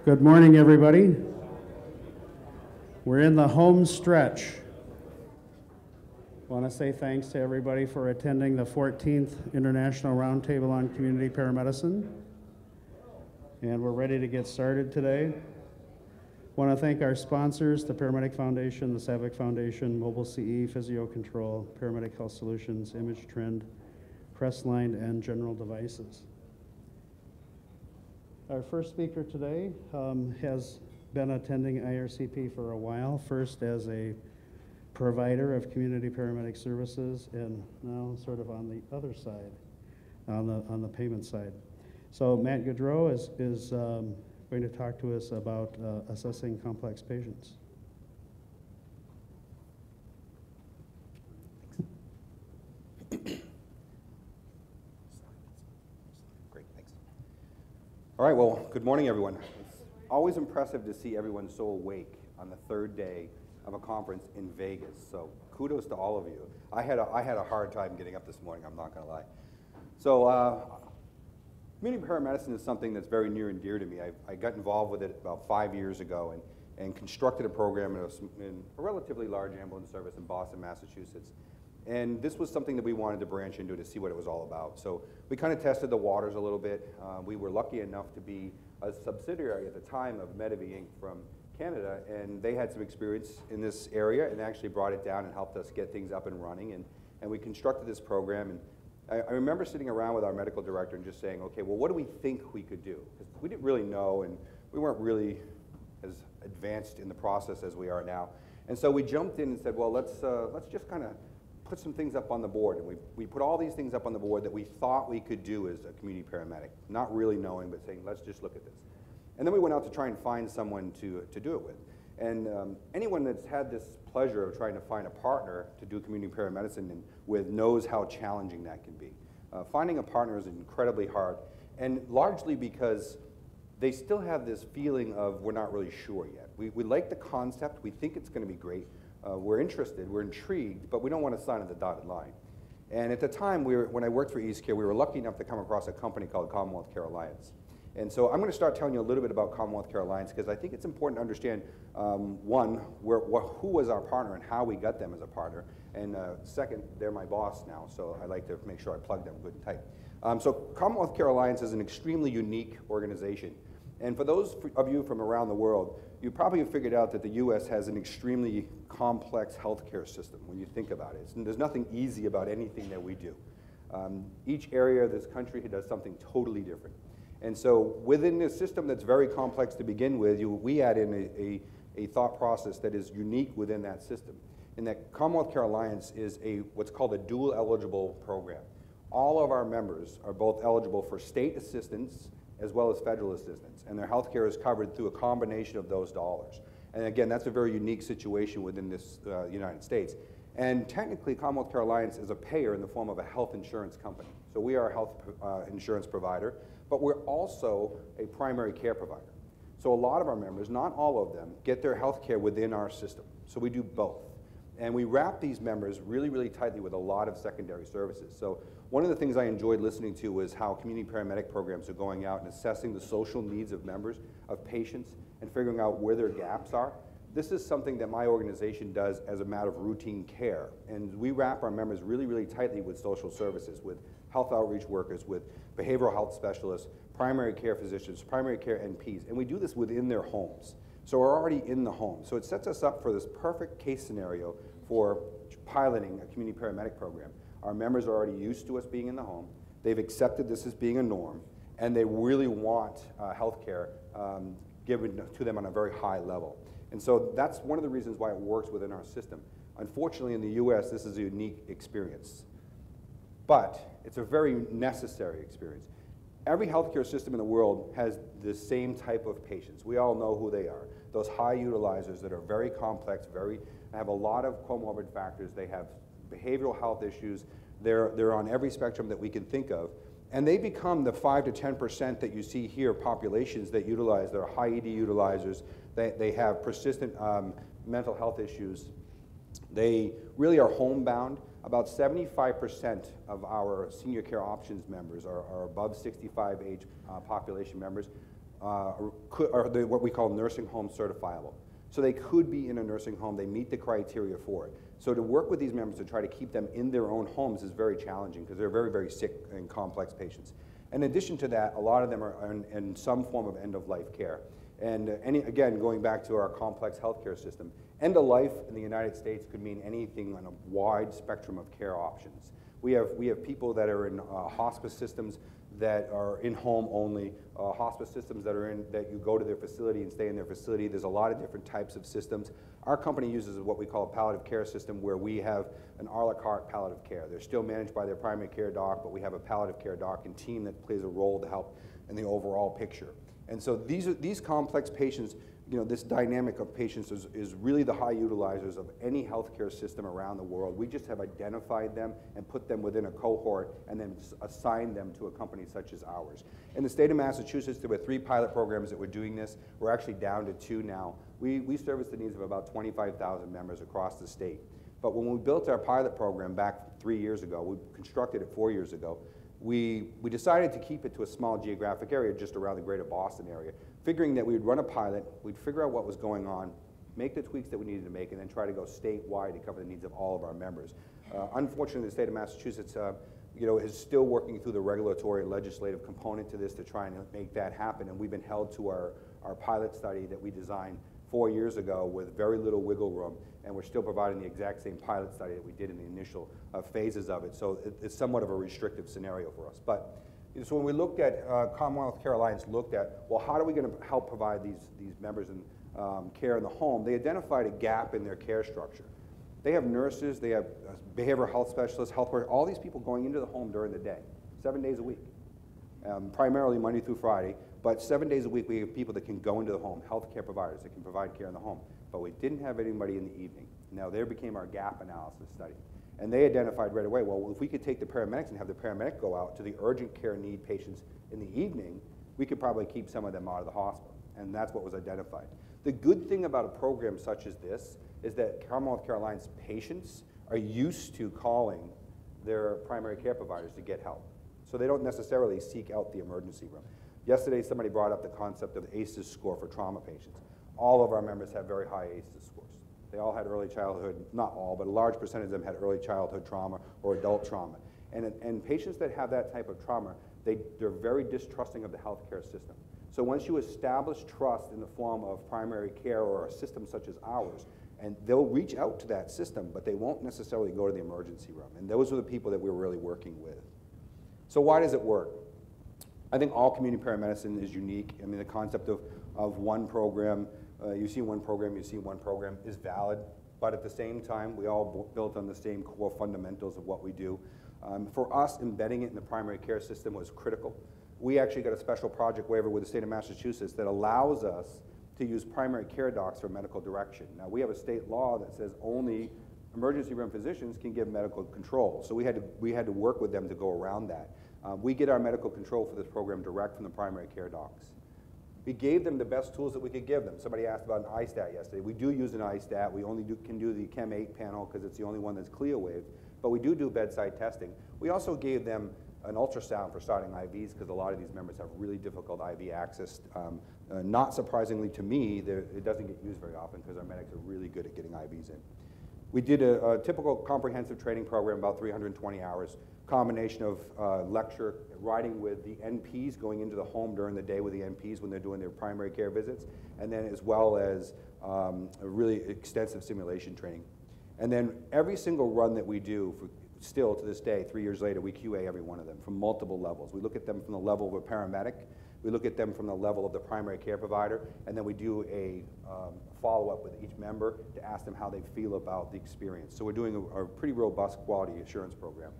Good morning, everybody. We're in the home stretch. I want to say thanks to everybody for attending the 14th International Roundtable on Community Paramedicine. And we're ready to get started today. I want to thank our sponsors, the Paramedic Foundation, the SAVIC Foundation, Mobile CE, Physio Control, Paramedic Health Solutions, Image Trend, Crestline, and General Devices. Our first speaker today has been attending IRCP for a while, first as a provider of community paramedic services, and now sort of on the other side, on the payment side. So Matt Gaudreau is going to talk to us about assessing complex patients. All right, well, good morning, everyone. It's always impressive to see everyone so awake on the third day of a conference in Vegas, so kudos to all of you. I had a hard time getting up this morning, I'm not gonna lie. So community paramedicine is something that's very near and dear to me. I got involved with it about 5 years ago and constructed a program in a relatively large ambulance service in Boston, Massachusetts. And this was something that we wanted to branch into to see what it was all about. So we kind of tested the waters a little bit. We were lucky enough to be a subsidiary at the time of Medivy Inc. from Canada, and they had some experience in this area and actually brought it down and helped us get things up and running. And we constructed this program. And I remember sitting around with our medical director and just saying, okay, well, what do we think we could do? Because we didn't really know, and we weren't really as advanced in the process as we are now. And so we jumped in and said, well, let's just kind of put some things up on the board. And we put all these things up on the board that we thought we could do as a community paramedic, not really knowing, but saying, let's just look at this. And then we went out to try and find someone to do it with. And anyone that's had this pleasure of trying to find a partner to do community paramedicine with knows how challenging that can be. Finding a partner is incredibly hard, and largely because they still have this feeling of we're not really sure yet. We like the concept, we think it's going to be great, we're interested, we're intrigued, but we don't want to sign on the dotted line. And at the time, when I worked for East Care, we were lucky enough to come across a company called Commonwealth Care Alliance. And so I'm going to start telling you a little bit about Commonwealth Care Alliance because I think it's important to understand, one, who was our partner and how we got them as a partner. And second, they're my boss now, so I like to make sure I plug them good and tight. So Commonwealth Care Alliance is an extremely unique organization. And for those of you from around the world, you probably have figured out that the U.S. has an extremely complex healthcare system when you think about it. There's nothing easy about anything that we do. Each area of this country does something totally different. And so within this system that's very complex to begin with, we add in a thought process that is unique within that system. And that Commonwealth Care Alliance is what's called a dual eligible program. All of our members are both eligible for state assistance as well as federal assistance, and their health care is covered through a combination of those dollars. And again, that's a very unique situation within this United States. And technically, Commonwealth Care Alliance is a payer in the form of a health insurance company. So we are a health insurance provider, but we're also a primary care provider. So a lot of our members, not all of them, get their health care within our system. So we do both. And we wrap these members really, really tightly with a lot of secondary services. So one of the things I enjoyed listening to was how community paramedic programs are going out and assessing the social needs of members, of patients, and figuring out where their gaps are. This is something that my organization does as a matter of routine care. And we wrap our members really, really tightly with social services, with health outreach workers, with behavioral health specialists, primary care physicians, primary care NPs, and we do this within their homes. So we're already in the home. So it sets us up for this perfect case scenario for piloting a community paramedic program. Our members are already used to us being in the home. They've accepted this as being a norm, and they really want health care given to them on a very high level. And so that's one of the reasons why it works within our system. Unfortunately, in the US, this is a unique experience. But it's a very necessary experience. Every healthcare system in the world has the same type of patients. We all know who they are. Those high utilizers that are very complex, have a lot of comorbid factors. They have behavioral health issues. They're on every spectrum that we can think of. And they become the 5 to 10% that you see here, populations that utilize, that are high ED utilizers. They have persistent mental health issues. They really are homebound. About 75% of our senior care options members are above 65 age population members. are they what we call nursing home certifiable. So they could be in a nursing home, they meet the criteria for it. So to work with these members to try to keep them in their own homes is very challenging because they're very, very sick and complex patients. In addition to that, a lot of them are in some form of end-of-life care. And again, going back to our complex healthcare system, end-of-life in the United States could mean anything on a wide spectrum of care options. We have people that are in hospice systems that are in-home only, hospice systems that you go to their facility and stay in their facility. There's a lot of different types of systems. Our company uses what we call a palliative care system where we have an a la carte palliative care. They're still managed by their primary care doc, but we have a palliative care doc and team that plays a role to help in the overall picture. And so these complex patients, you know, this dynamic of patients is really the high utilizers of any healthcare system around the world. We just have identified them and put them within a cohort and then assigned them to a company such as ours. In the state of Massachusetts, there were 3 pilot programs that were doing this. We're actually down to 2 now. We service the needs of about 25,000 members across the state. But when we built our pilot program back 3 years ago, we constructed it 4 years ago, we decided to keep it to a small geographic area just around the greater Boston area, figuring that we would run a pilot, we'd figure out what was going on, make the tweaks that we needed to make, and then try to go statewide to cover the needs of all of our members. Unfortunately, the state of Massachusetts you know, is still working through the regulatory and legislative component to this to try and make that happen, and we've been held to our pilot study that we designed 4 years ago with very little wiggle room, and we're still providing the exact same pilot study that we did in the initial phases of it. So it's somewhat of a restrictive scenario for us. But so when we looked at, Commonwealth Care Alliance looked at, well, how are we going to help provide these members in care in the home? They identified a gap in their care structure. They have nurses, they have behavioral health specialists, health workers, all these people going into the home during the day, 7 days a week, primarily Monday through Friday. But 7 days a week, we have people that can go into the home, healthcare providers that can provide care in the home. But we didn't have anybody in the evening. Now, there became our gap analysis study. And they identified right away, well, if we could take the paramedics and have the paramedic go out to the urgent care need patients in the evening, we could probably keep some of them out of the hospital. And that's what was identified. The good thing about a program such as this is that Commonwealth Care Alliance patients are used to calling their primary care providers to get help. So they don't necessarily seek out the emergency room. Yesterday, somebody brought up the concept of ACEs score for trauma patients. All of our members have very high ACEs scores. They all had early childhood, not all, but a large percentage of them had early childhood trauma or adult trauma. And patients that have that type of trauma, they're very distrusting of the healthcare system. So once you establish trust in the form of primary care or a system such as ours, and they'll reach out to that system, but they won't necessarily go to the emergency room. And those are the people that we're really working with. So why does it work? I think all community paramedicine is unique. I mean, the concept of one program, you see one program is valid, but at the same time, we all built on the same core fundamentals of what we do. For us, embedding it in the primary care system was critical. We actually got a special project waiver with the state of Massachusetts that allows us to use primary care docs for medical direction. Now, we have a state law that says only emergency room physicians can give medical control. So we had to work with them to go around that. We get our medical control for this program direct from the primary care docs. We gave them the best tools that we could give them. Somebody asked about an iStat yesterday. We do use an iStat. We only can do the Chem 8 panel because it's the only one that's CLIA waived, but we do bedside testing. We also gave them an ultrasound for starting IVs because a lot of these members have really difficult IV access. Not surprisingly to me, it doesn't get used very often because our medics are really good at getting IVs in. We did a typical comprehensive training program, about 320 hours, combination of lecture, riding with the NPs, going into the home during the day with the NPs when they're doing their primary care visits, and then as well as a really extensive simulation training. And then every single run that we do, still to this day, 3 years later, we QA every one of them from multiple levels. We look at them from the level of a paramedic, we look at them from the level of the primary care provider, and then we do a follow-up with each member to ask them how they feel about the experience. So we're doing a pretty robust quality assurance program.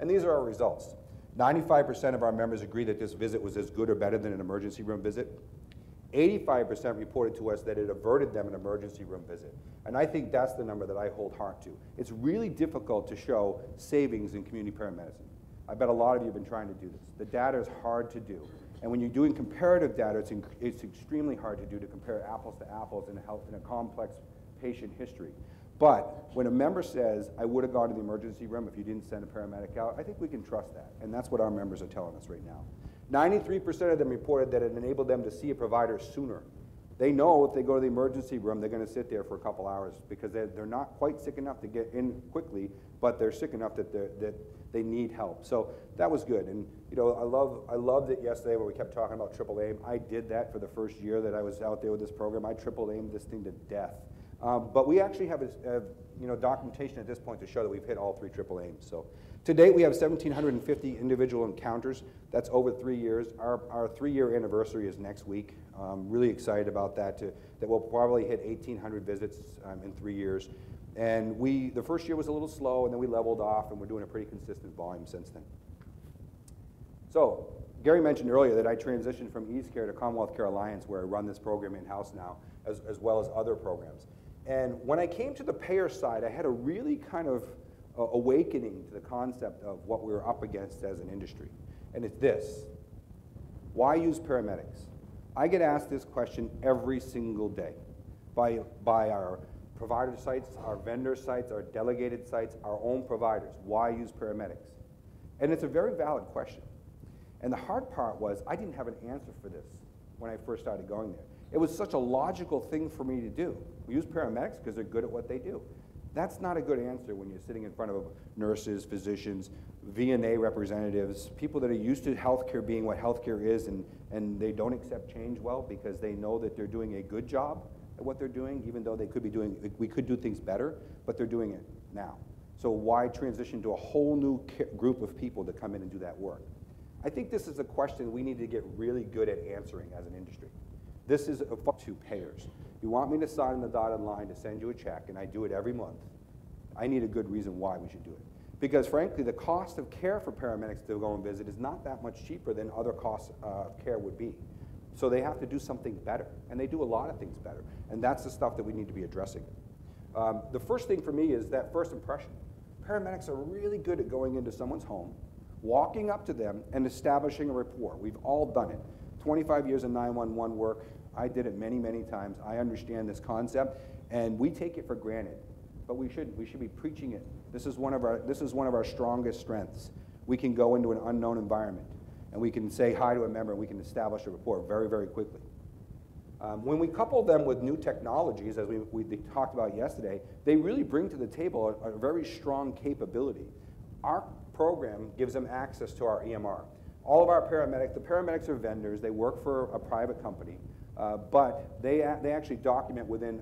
And these are our results. 95% of our members agree that this visit was as good or better than an emergency room visit. 85% reported to us that it averted them an emergency room visit. And I think that's the number that I hold hard to. It's really difficult to show savings in community paramedicine. I bet a lot of you have been trying to do this. The data is hard to do. And when you're doing comparative data, it's extremely hard to do to compare apples to apples in a complex patient history. But when a member says, I would have gone to the emergency room if you didn't send a paramedic out, I think we can trust that. And that's what our members are telling us right now. 93% of them reported that it enabled them to see a provider sooner. They know if they go to the emergency room, they're going to sit there for a couple hours because they're not quite sick enough to get in quickly, but they're sick enough that they need help. So that was good. And you know, I loved it yesterday when we kept talking about triple aim. I did that for the first year that I was out there with this program. I triple aimed this thing to death. But we actually have documentation at this point to show that we've hit all 3 triple aims. So to date, we have 1,750 individual encounters. That's over 3 years. Our 3-year anniversary is next week. Really excited about that. That we'll probably hit 1,800 visits in 3 years. And the first year was a little slow, and then we leveled off, and we're doing a pretty consistent volume since then. So Gary mentioned earlier that I transitioned from eCare to Commonwealth Care Alliance, where I run this program in-house now, as well as other programs. And when I came to the payer side, I had a really kind of awakening to the concept of what we were up against as an industry. And it's this: why use paramedics? I get asked this question every single day by our provider sites, our vendor sites, our delegated sites, our own providers. Why use paramedics? And it's a very valid question. And the hard part was I didn't have an answer for this when I first started going there. It was such a logical thing for me to do. We use paramedics because they're good at what they do. That's not a good answer when you're sitting in front of nurses, physicians, VNA representatives, people that are used to healthcare being what healthcare is, and they don't accept change well because they know that they're doing a good job at what they're doing, even though we could do things better, but they're doing it now. So why transition to a whole new group of people to come in and do that work? I think this is a question we need to get really good at answering as an industry. This is to payers. You want me to sign on the dotted line to send you a check, and I do it every month. I need a good reason why we should do it. Because frankly, the cost of care for paramedics to go and visit is not that much cheaper than other costs of care would be. So they have to do something better, and they do a lot of things better. And that's the stuff that we need to be addressing. The first thing for me is that first impression. Paramedics are really good at going into someone's home, walking up to them, and establishing a rapport. We've all done it. 25 years of 911 work. I did it many, many times. I understand this concept, and we take it for granted. But we should be preaching it. This is one of our strongest strengths. We can go into an unknown environment, and we can say hi to a member, and we can establish a rapport very, very quickly. When we couple them with new technologies, as we talked about yesterday, they really bring to the table a very strong capability. Our program gives them access to our EMR. All of our paramedics, the paramedics are vendors, they work for a private company, but they actually document within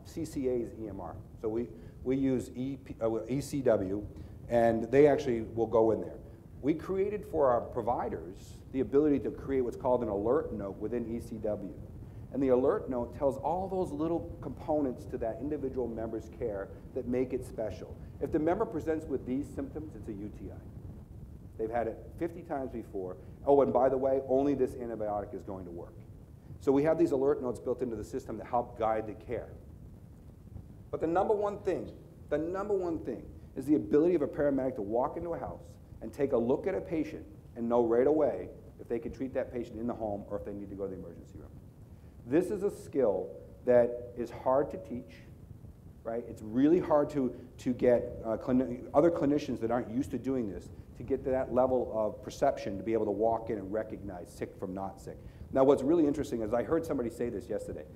CCA's EMR. So we use ECW, and they actually will go in there. We created for our providers the ability to create what's called an alert note within ECW. And the alert note tells all those little components to that individual member's care that make it special. If the member presents with these symptoms, it's a UTI. They've had it 50 times before. Oh, and by the way, only this antibiotic is going to work. So we have these alert notes built into the system to help guide the care. But the number one thing is the ability of a paramedic to walk into a house and take a look at a patient and know right away if they can treat that patient in the home or if they need to go to the emergency room. This is a skill that is hard to teach, right? It's really hard to get other clinicians that aren't used to doing this to get to that level of perception to be able to walk in and recognize sick from not sick. Now, what's really interesting is I heard somebody say this yesterday,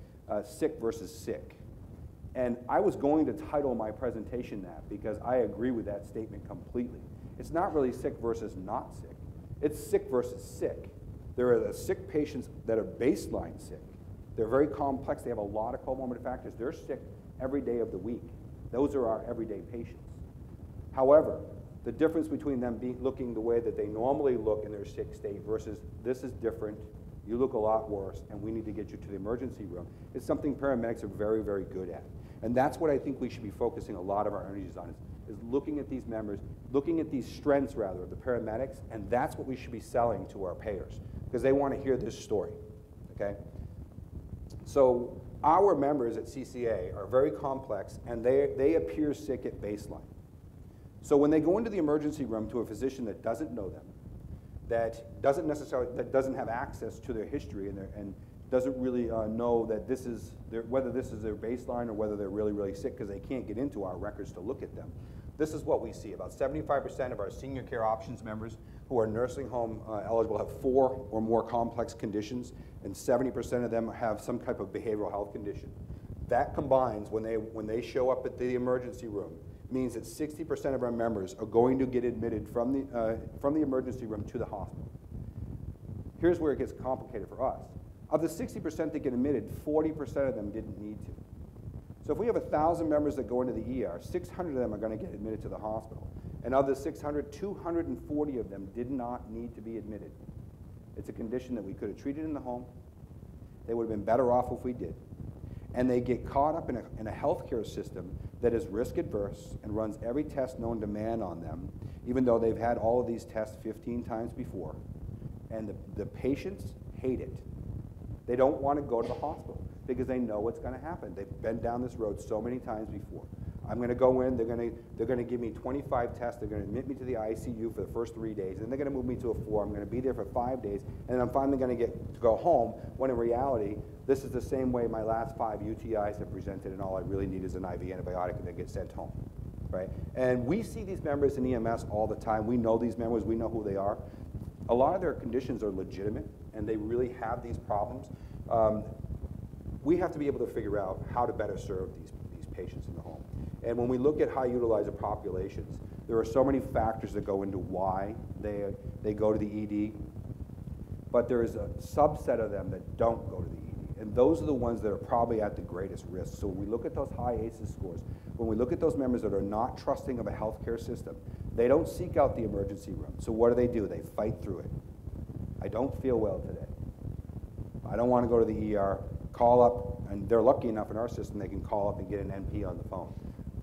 sick versus sick. And I was going to title my presentation that because I agree with that statement completely. It's not really sick versus not sick. It's sick versus sick. There are the sick patients that are baseline sick. They're very complex. They have a lot of comorbid factors. They're sick every day of the week. Those are our everyday patients. However, the difference between them looking the way that they normally look in their sick state versus this is different, you look a lot worse, and we need to get you to the emergency room, is something paramedics are very, very good at. And that's what I think we should be focusing a lot of our energies on, is looking at these members, looking at these strengths, rather, of the paramedics, and that's what we should be selling to our payers, because they want to hear this story, okay? So our members at CCA are very complex, and they appear sick at baseline. So when they go into the emergency room to a physician that doesn't know them, that doesn't have access to their history doesn't really know that whether this is their baseline or whether they're really, really sick, because they can't get into our records to look at them. This is what we see. About 75% of our senior care options members who are nursing home eligible have 4 or more complex conditions, and 70% of them have some type of behavioral health condition. That combines, when they show up at the emergency room, means that 60% of our members are going to get admitted from the emergency room to the hospital. Here's where it gets complicated for us. Of the 60% that get admitted, 40% of them didn't need to. So if we have 1,000 members that go into the ER, 600 of them are going to get admitted to the hospital. And of the 600, 240 of them did not need to be admitted. It's a condition that we could have treated in the home. They would have been better off if we did. And they get caught up in a healthcare system that is risk adverse and runs every test known to man on them, even though they've had all of these tests 15 times before. And the patients hate it. They don't want to go to the hospital because they know what's going to happen. They've been down this road so many times before. I'm going to go in, they're going to give me 25 tests, they're going to admit me to the ICU for the first 3 days, and then they're going to move me to a floor. I'm going to be there for 5 days, and then I'm finally going to get to go home, when in reality, this is the same way my last 5 UTIs have presented, and all I really need is an IV antibiotic and then get sent home, right? And we see these members in EMS all the time. We know these members, we know who they are. A lot of their conditions are legitimate, and they really have these problems. We have to be able to figure out how to better serve these patients in the home. And when we look at high utilizer populations, there are so many factors that go into why they go to the ED, but there is a subset of them that don't go to the ED. And those are the ones that are probably at the greatest risk. So when we look at those high ACEs scores, when we look at those members that are not trusting of a healthcare system, they don't seek out the emergency room. So what do? They fight through it. I don't feel well today. I don't want to go to the ER, call up, and they're lucky enough in our system they can call up and get an NP on the phone.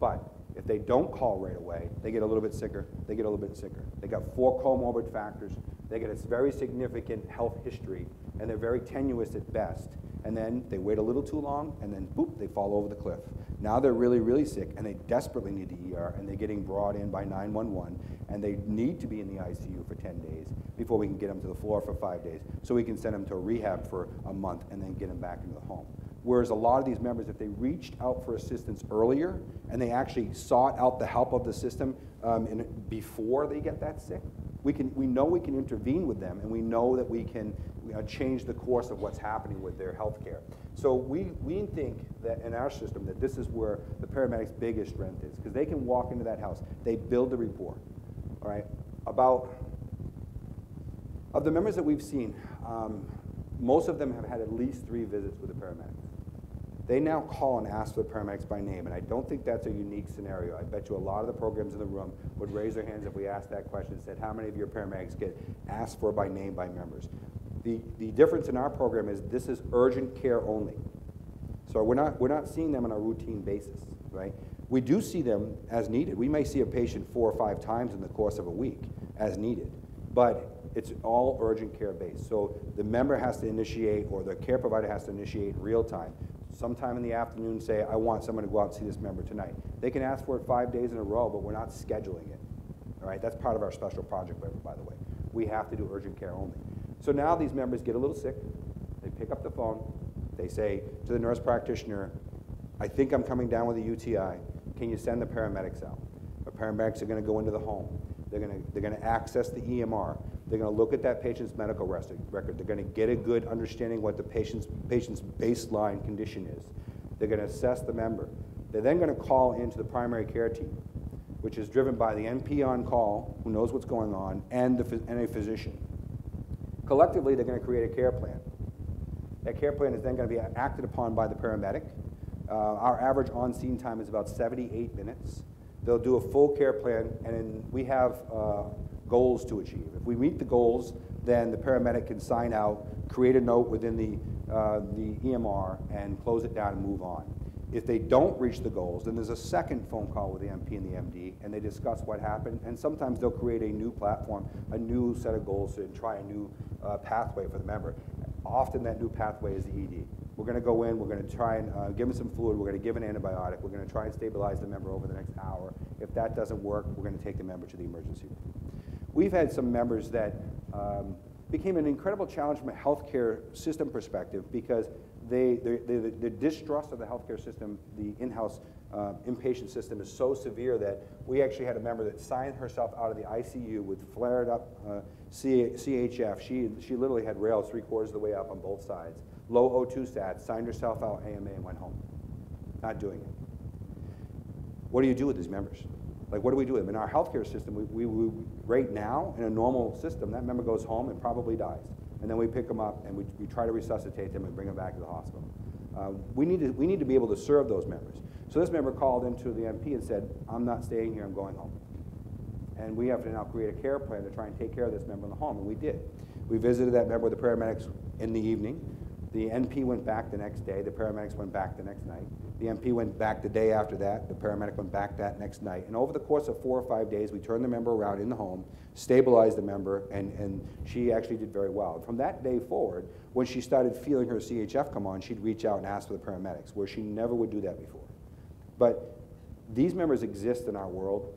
But if they don't call right away, they get a little bit sicker, they get a little bit sicker. They got 4 comorbid factors, they get a very significant health history, and they're very tenuous at best. And then they wait a little too long, and then boop, they fall over the cliff. Now they're really, really sick, and they desperately need the ER, and they're getting brought in by 911, and they need to be in the ICU for 10 days before we can get them to the floor for 5 days, so we can send them to a rehab for a month and then get them back into the home. Whereas a lot of these members, if they reached out for assistance earlier, and they actually sought out the help of the system before they get that sick, we know we can intervene with them, and we know that we can change the course of what's happening with their health care. So we think that in our system that this is where the paramedic's biggest strength is, because they can walk into that house, they build the rapport, all right? Of the members that we've seen, most of them have had at least 3 visits with the paramedics. They now call and ask for the paramedics by name, and I don't think that's a unique scenario. I bet you a lot of the programs in the room would raise their hands if we asked that question and said, how many of your paramedics get asked for by name by members? The difference in our program is this is urgent care only. So we're not seeing them on a routine basis, right? We do see them as needed. We may see a patient 4 or 5 times in the course of a week as needed, but it's all urgent care based. So the member has to initiate, or the care provider has to initiate in real time. Sometime in the afternoon, say, I want someone to go out and see this member tonight. They can ask for it 5 days in a row, but we're not scheduling it. All right, that's part of our special project, by the way. We have to do urgent care only. So now these members get a little sick. They pick up the phone. They say to the nurse practitioner, I think I'm coming down with a UTI. Can you send the paramedics out? The paramedics are going to go into the home. They're going to access the EMR. They're going to look at that patient's medical record. They're going to get a good understanding what the patient's baseline condition is. They're going to assess the member. They're then going to call into the primary care team, which is driven by the NP on call, who knows what's going on, and a physician. Collectively, they're going to create a care plan. That care plan is then going to be acted upon by the paramedic. Our average on-scene time is about 78 minutes. They'll do a full care plan, and we have goals to achieve. If we meet the goals, then the paramedic can sign out, create a note within the EMR, and close it down and move on. If they don't reach the goals, then there's a second phone call with the MP and the MD, and they discuss what happened, and sometimes they'll create a new platform, a new set of goals, and try a new pathway for the member. Often that new pathway is the ED. We're going to go in, we're going to try and give them some fluid, we're going to give an antibiotic, we're going to try and stabilize the member over the next hour. If that doesn't work, we're going to take the member to the emergency room. We've had some members that, became an incredible challenge from a healthcare system perspective because the distrust of the healthcare system, the in-house inpatient system is so severe that we actually had a member that signed herself out of the ICU with flared up CHF. She literally had rails 3/4 of the way up on both sides. Low O2 stats, signed herself out AMA and went home. Not doing it. What do you do with these members? Like, what do we do with them? In our healthcare system, we right now, in a normal system, that member goes home and probably dies. And then we pick them up and we try to resuscitate them and bring them back to the hospital. We need to be able to serve those members. So this member called into the MP and said, I'm not staying here, I'm going home. And we have to now create a care plan to try and take care of this member in the home, and we did. We visited that member with the paramedics in the evening. The NP went back the next day, the paramedics went back the next night. The MP went back the day after that, the paramedic went back that next night. And over the course of 4 or 5 days, we turned the member around in the home, stabilized the member, and she actually did very well. And from that day forward, when she started feeling her CHF come on, she'd reach out and ask for the paramedics, where she never would do that before. But these members exist in our world.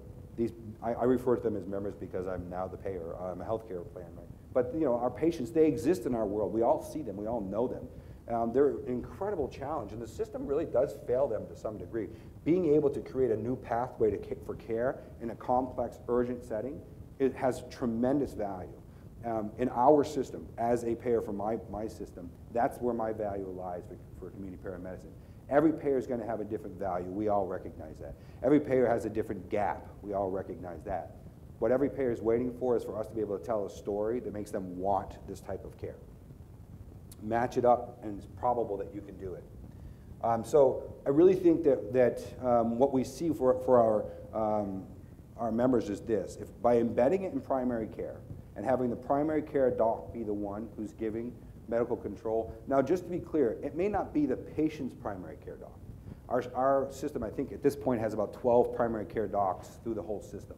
I refer to them as members because I'm now the payer. I'm a healthcare plan, right? But you know, our patients, they exist in our world. We all see them. We all know them. They're an incredible challenge, and the system really does fail them to some degree. Being able to create a new pathway for care in a complex, urgent setting, it has tremendous value. In our system, as a payer for my system, that's where my value lies for community paramedicine. Every payer is going to have a different value. We all recognize that. Every payer has a different gap. We all recognize that. What every payer is waiting for is for us to be able to tell a story that makes them want this type of care. Match it up, and it's probable that you can do it. So I really think that what we see for our members is this. If by embedding it in primary care and having the primary care doc be the one who's giving medical control. Now, just to be clear, it may not be the patient's primary care doc. Our system, I think, at this point has about 12 primary care docs through the whole system.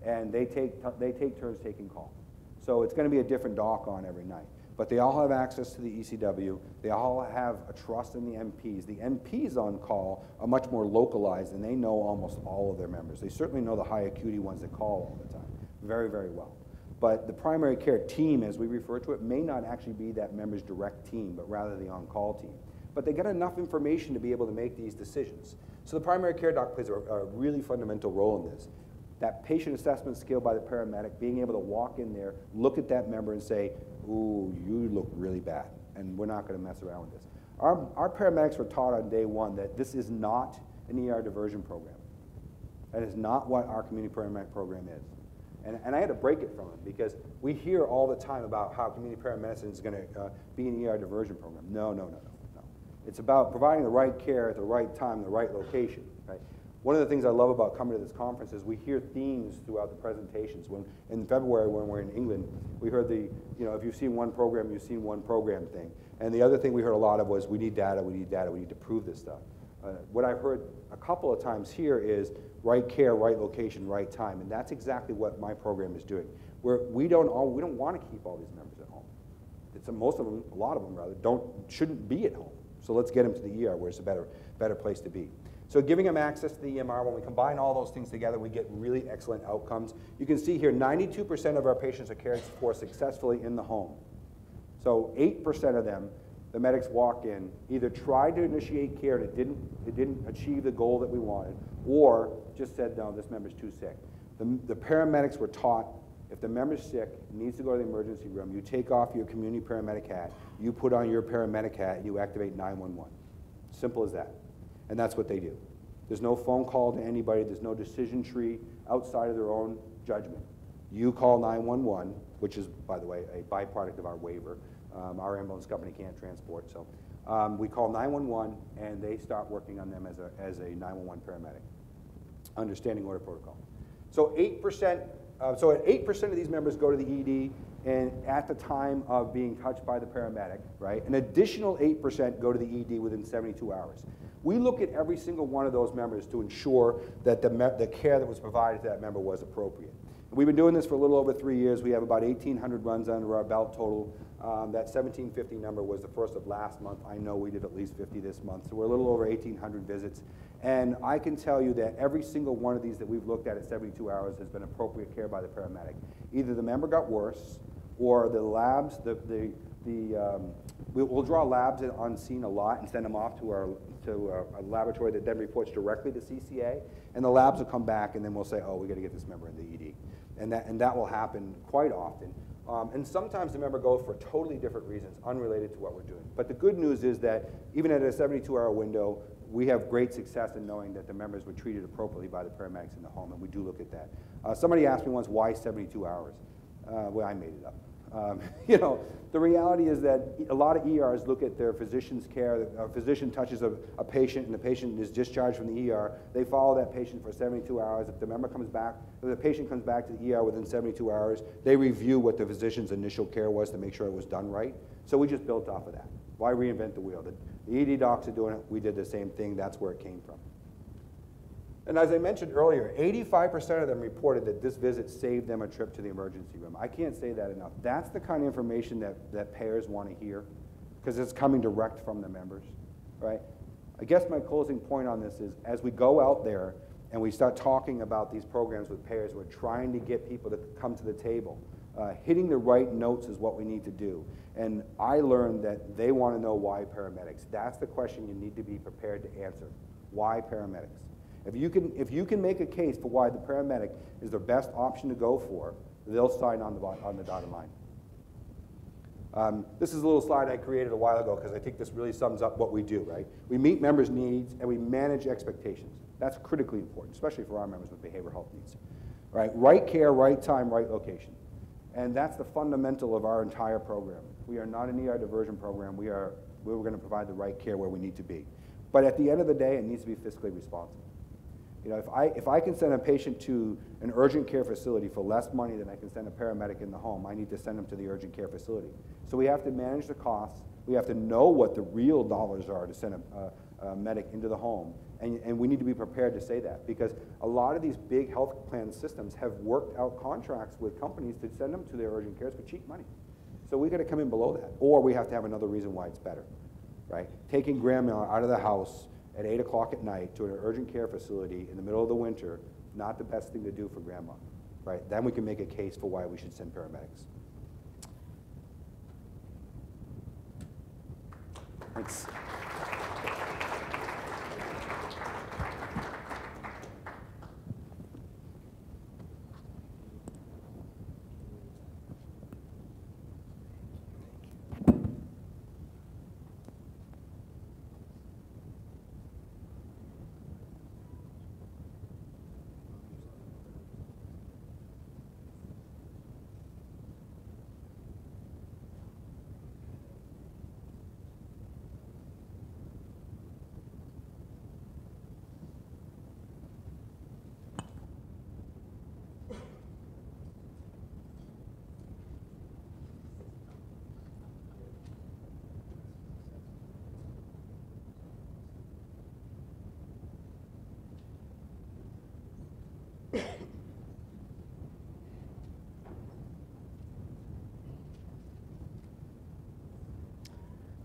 And they take turns taking call. So it's going to be a different doc on every night. But they all have access to the ECW. They all have a trust in the MPs. The MPs on call are much more localized, and they know almost all of their members. They certainly know the high acuity ones that call all the time very, very well. But the primary care team, as we refer to it, may not actually be that member's direct team, but rather the on-call team. But they get enough information to be able to make these decisions. So the primary care doc plays a really fundamental role in this. That patient assessment skill by the paramedic, being able to walk in there, look at that member and say, ooh, you look really bad, and we're not going to mess around with this. Our paramedics were taught on day one that this is not an ER diversion program. That is not what our community paramedic program is. And I had to break it from them because we hear all the time about how community paramedicine is going to be an ER diversion program. No. It's about providing the right care at the right time, the right location. Right? One of the things I love about coming to this conference is we hear themes throughout the presentations. In February, when we're in England, we heard if you've seen one program, you've seen one program thing. And the other thing we heard a lot of was, we need data, we need to prove this stuff. What I've heard a couple of times here is right care, right location, right time, and that's exactly what my program is doing. We don't want to keep all these members at home. Most of them, a lot of them rather, shouldn't be at home. So let's get them to the ER where it's a better place to be. So giving them access to the EMR, when we combine all those things together, we get really excellent outcomes. You can see here, 92% of our patients are cared for successfully in the home. So 8% of them, the medics walk in, either tried to initiate care and it didn't achieve the goal that we wanted, or just said, no, this member's too sick. The paramedics were taught, if the member's sick, needs to go to the emergency room, you take off your community paramedic hat, you put on your paramedic hat, and you activate 911. Simple as that. And that's what they do. There's no phone call to anybody, there's no decision tree outside of their own judgment. You call 911, which is, by the way, a byproduct of our waiver. Our ambulance company can't transport, so we call 911, and they start working on them as a 911 paramedic, understanding order protocol. So 8%. So at 8% of these members go to the ED, and at the time of being touched by the paramedic, right? An additional 8% go to the ED within 72 hours. We look at every single one of those members to ensure that the care that was provided to that member was appropriate. We've been doing this for a little over 3 years. We have about 1,800 runs under our belt total. That 1,750 number was the first of last month. I know we did at least 50 this month, so we're a little over 1,800 visits. And I can tell you that every single one of these that we've looked at 72 hours has been appropriate care by the paramedic. Either the member got worse, or the labs, we'll draw labs on scene a lot and send them off to a laboratory that then reports directly to CCA, and the labs will come back and then we'll say, oh, we got to get this member in the ED. And that will happen quite often. And sometimes the member goes for totally different reasons, unrelated to what we're doing. But the good news is that even at a 72-hour window, we have great success in knowing that the members were treated appropriately by the paramedics in the home, and we do look at that. Somebody asked me once, why 72 hours? Well, I made it up. You know, the reality is that a lot of ERs look at their physician's care. A physician touches a patient and the patient is discharged from the ER. They follow that patient for 72 hours. If the member comes back, if the patient comes back to the ER within 72 hours, they review what the physician's initial care was to make sure it was done right. So we just built off of that. Why reinvent the wheel? The ED docs are doing it. We did the same thing. That's where it came from. And as I mentioned earlier, 85% of them reported that this visit saved them a trip to the emergency room. I can't say that enough. That's the kind of information that payers want to hear, because it's coming direct from the members, right? I guess my closing point on this is, as we go out there and we start talking about these programs with payers, we're trying to get people to come to the table. Hitting the right notes is what we need to do. And I learned that they want to know why paramedics. That's the question you need to be prepared to answer. Why paramedics? If you can make a case for why the paramedic is the best option to go for, they'll sign on the dotted line. This is a little slide I created a while ago because I think this really sums up what we do, right? We meet members' needs and we manage expectations. That's critically important, especially for our members with behavioral health needs. Right? Right care, right time, right location. And that's the fundamental of our entire program. We are not an ER diversion program. We're going to provide the right care where we need to be. But at the end of the day, it needs to be fiscally responsible. You know, if I can send a patient to an urgent care facility for less money than I can send a paramedic in the home, I need to send them to the urgent care facility. So we have to manage the costs. We have to know what the real dollars are to send a medic into the home. And we need to be prepared to say that, because a lot of these big health plan systems have worked out contracts with companies to send them to their urgent cares for cheap money. So we got to come in below that, or we have to have another reason why it's better, right? Taking grandma out of the house at 8 o'clock at night to an urgent care facility in the middle of the winter, not the best thing to do for grandma, right? Then we can make a case for why we should send paramedics. Thanks.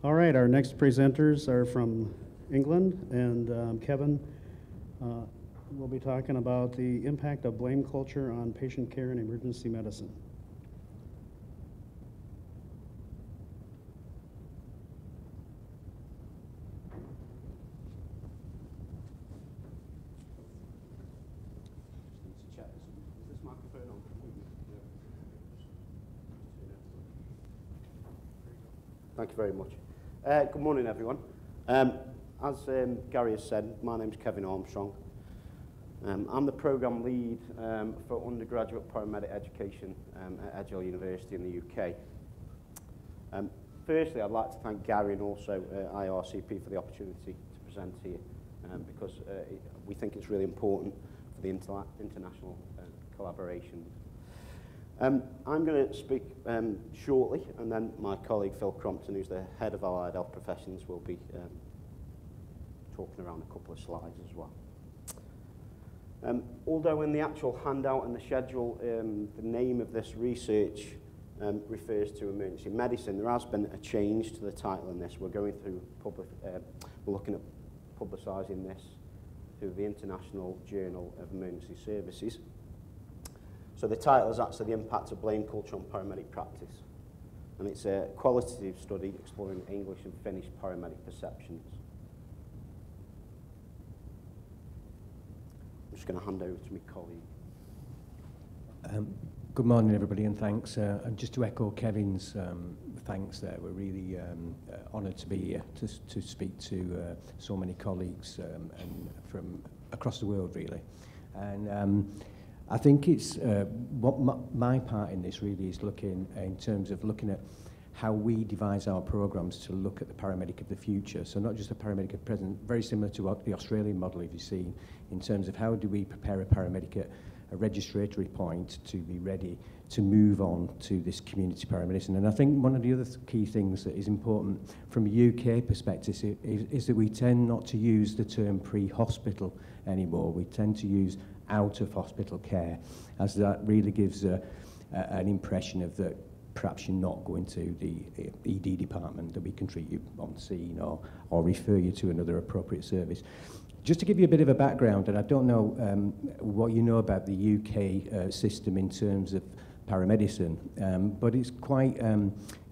All right, our next presenters are from England, and Kevin will be talking about the impact of blame culture on patient care in emergency medicine. Thank you very much. Good morning, everyone. As Gary has said, my name's Kevin Armstrong. I'm the program lead for undergraduate paramedic education at Edgell University in the UK. Firstly, I'd like to thank Gary and also IRCP for the opportunity to present here, because we think it's really important for the international collaboration. I'm going to speak shortly, and then my colleague Phil Crompton, who's the head of allied health professions, will be talking around a couple of slides as well. Although in the actual handout and the schedule, the name of this research refers to emergency medicine, there has been a change to the title in this. We're going through we're looking at publicising this through the International Journal of Emergency Services. So the title is actually The Impact of Blame Culture on Paramedic Practice. And it's a qualitative study exploring English and Finnish paramedic perceptions. I'm just going to hand over to my colleague. Good morning, everybody, and thanks. And just to echo Kevin's thanks there, we're really honoured to be here to speak to so many colleagues and from across the world, really. And I think it's what my part in this really is looking in terms of looking at how we devise our programs to look at the paramedic of the future. So not just the paramedic of present, very similar to what the Australian model, if you've seen, in terms of how do we prepare a paramedic at a registratory point to be ready to move on to this community paramedicine. And I think one of the other key things that is important from a UK perspective is that we tend not to use the term pre-hospital anymore. We tend to use out-of-hospital care, as that really gives an impression of that perhaps you're not going to the ED department, that we can treat you on scene or refer you to another appropriate service. Just to give you a bit of a background, and I don't know what you know about the UK system in terms of paramedicine, but it's quite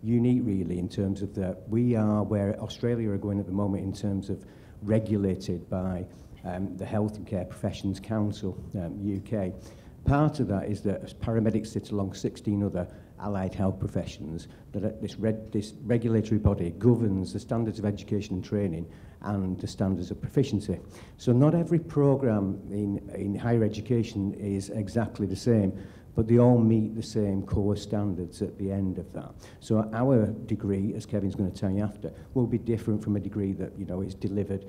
unique really in terms of that we are where Australia are going at the moment in terms of regulated by the Health and Care Professions Council, UK. Part of that is that paramedics sit along 16 other allied health professions, that this regulatory body governs the standards of education and training and the standards of proficiency. So not every programme in higher education is exactly the same, but they all meet the same core standards at the end of that. So our degree, as Kevin's going to tell you after, will be different from a degree that is delivered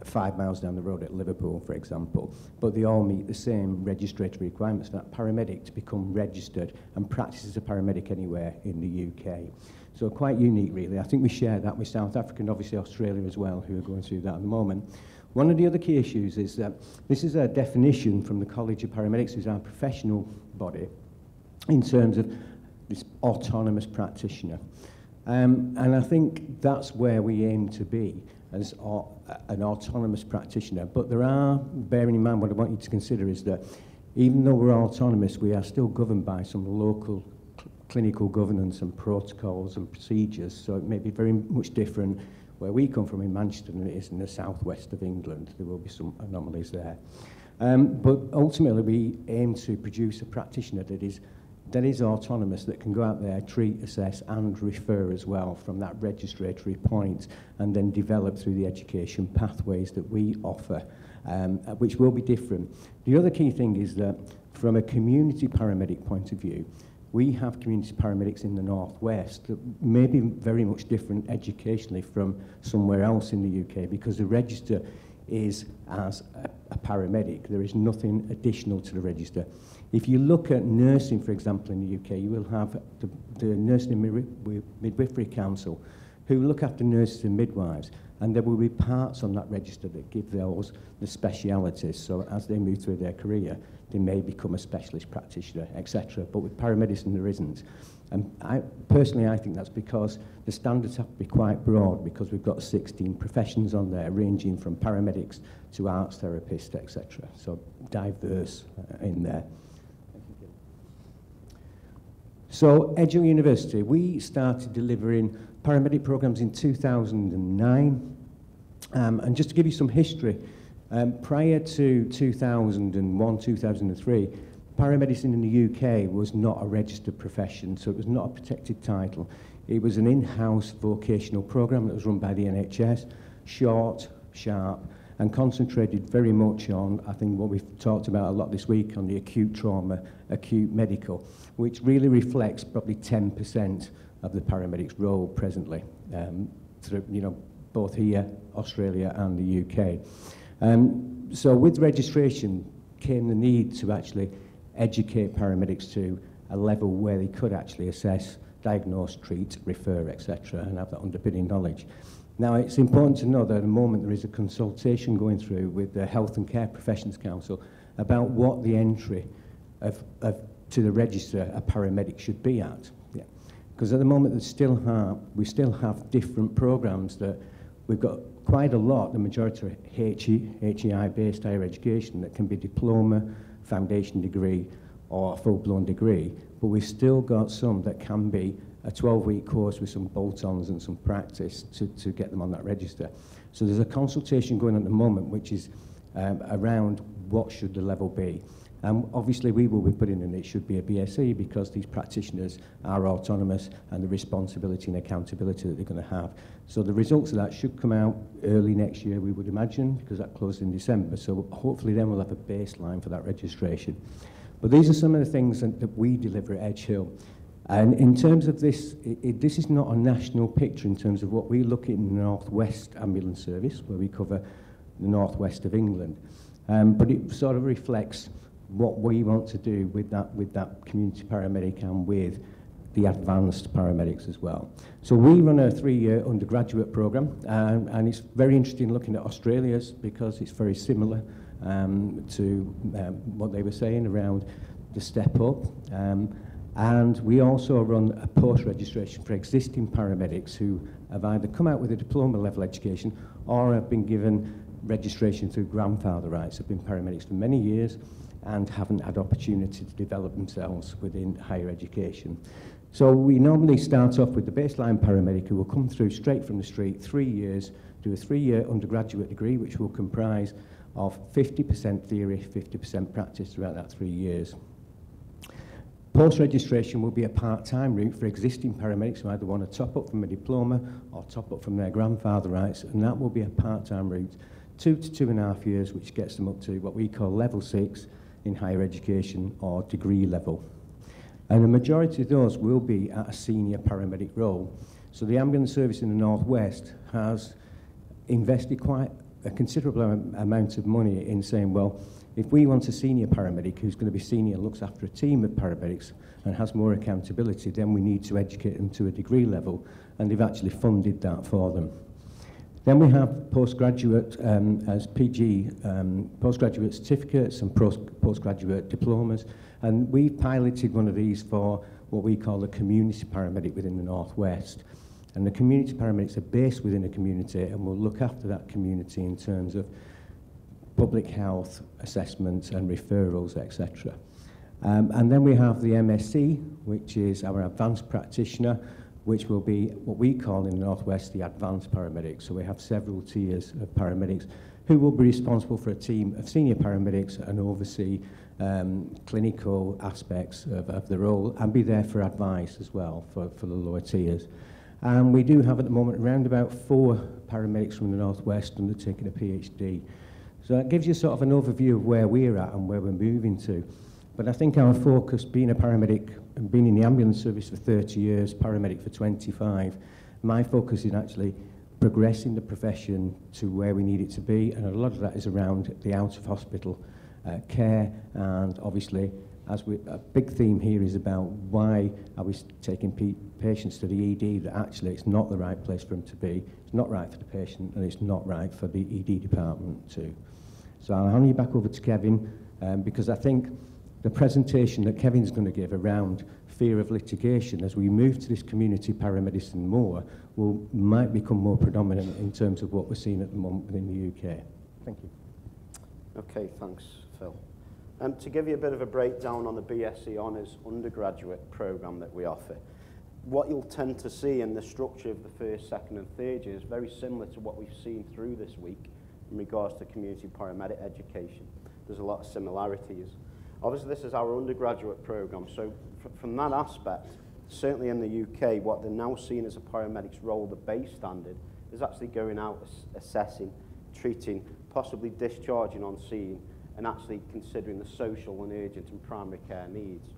5 miles down the road at Liverpool, for example, but they all meet the same registratory requirements for that paramedic to become registered and practice as a paramedic anywhere in the UK. So quite unique, really. I think we share that with South Africa and obviously Australia as well, who are going through that at the moment. One of the other key issues is that this is a definition from the College of Paramedics, who's our professional body, in terms of this autonomous practitioner. And I think that's where we aim to be, as an autonomous practitioner. But there are, bearing in mind what I want you to consider is that even though we're autonomous, we are still governed by some local clinical governance and protocols and procedures. So it may be very much different where we come from in Manchester than it is in the southwest of England. There will be some anomalies there. But ultimately, we aim to produce a practitioner that is autonomous, that can go out there, treat, assess and refer as well from that registratory point, and then develop through the education pathways that we offer, which will be different. The other key thing is that from a community paramedic point of view, we have community paramedics in the northwest that may be very much different educationally from somewhere else in the UK, because the register is as a paramedic. There is nothing additional to the register. If you look at nursing, for example, in the UK, you will have the Nursing and Midwifery Council, who look after nurses and midwives, and there will be parts on that register that give those the specialities. So as they move through their career, they may become a specialist practitioner, etc. But with paramedicine, there isn't. And I think that's because the standards have to be quite broad, because we've got 16 professions on there, ranging from paramedics to arts therapists, etc. So diverse in there. So Edgell University, we started delivering paramedic programs in 2009. And just to give you some history, prior to 2001, 2003, paramedicine in the UK was not a registered profession, so it was not a protected title. It was an in-house vocational program that was run by the NHS, short, sharp, and concentrated very much on, I think, what we've talked about a lot this week, on the acute trauma, acute medical, which really reflects probably 10% of the paramedic's role presently, through, both here, Australia, and the UK. So with registration came the need to actually educate paramedics to a level where they could actually assess, diagnose, treat, refer, etc., and have that underpinning knowledge. Now, it's important to know that at the moment there is a consultation going through with the Health and Care Professions Council about what the entry to the register a paramedic should be at. Yeah. Because at the moment we still have different programs that we've got quite a lot, the majority are HEI-based higher education, that can be diploma, foundation degree, or a full-blown degree, but we've still got some that can be a 12-week course with some bolt-ons and some practice to get them on that register. So there's a consultation going on at the moment, which is around what should the level be. Obviously, we will be putting in it should be a BSc, because these practitioners are autonomous, and the responsibility and accountability that they're going to have. So the results of that should come out early next year, we would imagine, because that closed in December. So hopefully then we'll have a baseline for that registration. But these are some of the things that we deliver at Edge Hill. And in terms of this, this is not a national picture in terms of what we look at in the North West Ambulance Service, where we cover the North West of England. But it sort of reflects what we want to do with that community paramedic and with the advanced paramedics as well. So we run a 3-year undergraduate program, and it's very interesting looking at Australia's, because it's very similar to what they were saying around the step up. And we also run a post-registration for existing paramedics who have either come out with a diploma level education or have been given registration through grandfather rights, have been paramedics for many years and haven't had opportunity to develop themselves within higher education. So we normally start off with the baseline paramedic who will come through straight from the street, 3 years, do a 3-year undergraduate degree, which will comprise of 50% theory, 50% practice throughout that 3 years. Post-registration will be a part-time route for existing paramedics who either want to top up from a diploma or top up from their grandfather rights, and that will be a part-time route, 2 to 2.5 years, which gets them up to what we call level 6 in higher education or degree level. And the majority of those will be at a senior paramedic role. So the ambulance service in the North West has invested quite a considerable amount of money in saying, well, if we want a senior paramedic who's going to be senior and looks after a team of paramedics and has more accountability, then we need to educate them to a degree level, and they've actually funded that for them. Then we have postgraduate as PG, postgraduate certificates and postgraduate diplomas, and we've piloted one of these for what we call the community paramedic within the North West. And the community paramedics are based within a community and will look after that community in terms of public health assessments and referrals, etc. And then we have the MSc, which is our advanced practitioner, which will be what we call in the North West the advanced paramedics. So we have several tiers of paramedics who will be responsible for a team of senior paramedics and oversee clinical aspects of the role and be there for advice as well for the lower tiers. And we do have at the moment around about 4 paramedics from the North West undertaking a PhD. So that gives you sort of an overview of where we're at and where we're moving to. But I think our focus, being a paramedic and being in the ambulance service for 30 years, paramedic for 25, my focus is actually progressing the profession to where we need it to be, and a lot of that is around the out-of-hospital care, and obviously, a big theme here is about why are we taking patients to the ED that actually it's not the right place for them to be, it's not right for the patient, and it's not right for the ED department too. So I'll hand you back over to Kevin, because I think the presentation that Kevin's going to give around fear of litigation as we move to this community paramedicine more might become more predominant in terms of what we're seeing at the moment within the UK. Thank you. Okay, thanks, Phil. To give you a bit of a breakdown on the BSc Honours undergraduate programme that we offer, what you'll tend to see in the structure of the first, second and third year is very similar to what we've seen through this week in regards to community paramedic education. There's a lot of similarities. Obviously, this is our undergraduate programme, so from that aspect, certainly in the UK, what they're now seeing as a paramedic's role, the base standard, is actually going out, assessing, treating, possibly discharging on scene, and actually considering the social and urgent and primary care needs.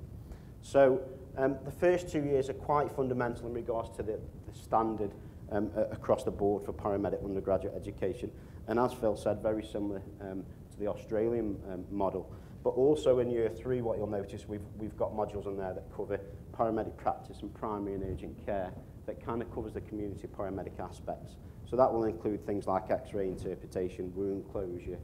So the first 2 years are quite fundamental in regards to the standard across the board for paramedic undergraduate education. And as Phil said, very similar to the Australian model. But also in year 3, what you'll notice, we've got modules in there that cover paramedic practice and primary and urgent care that kind of covers the community paramedic aspects. So that will include things like X-ray interpretation, wound closure,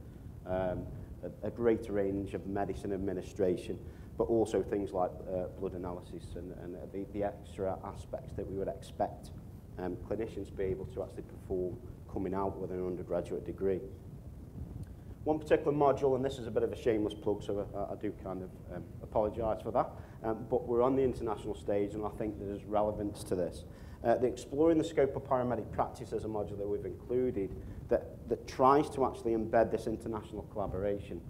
a greater range of medicine administration, but also things like blood analysis and the extra aspects that we would expect clinicians to be able to actually perform coming out with an undergraduate degree. One particular module, and this is a bit of a shameless plug, so I do kind of apologise for that. But we're on the international stage, and I think there's relevance to this. The Exploring the Scope of Paramedic Practice as a module that we've included that tries to actually embed this international collaboration.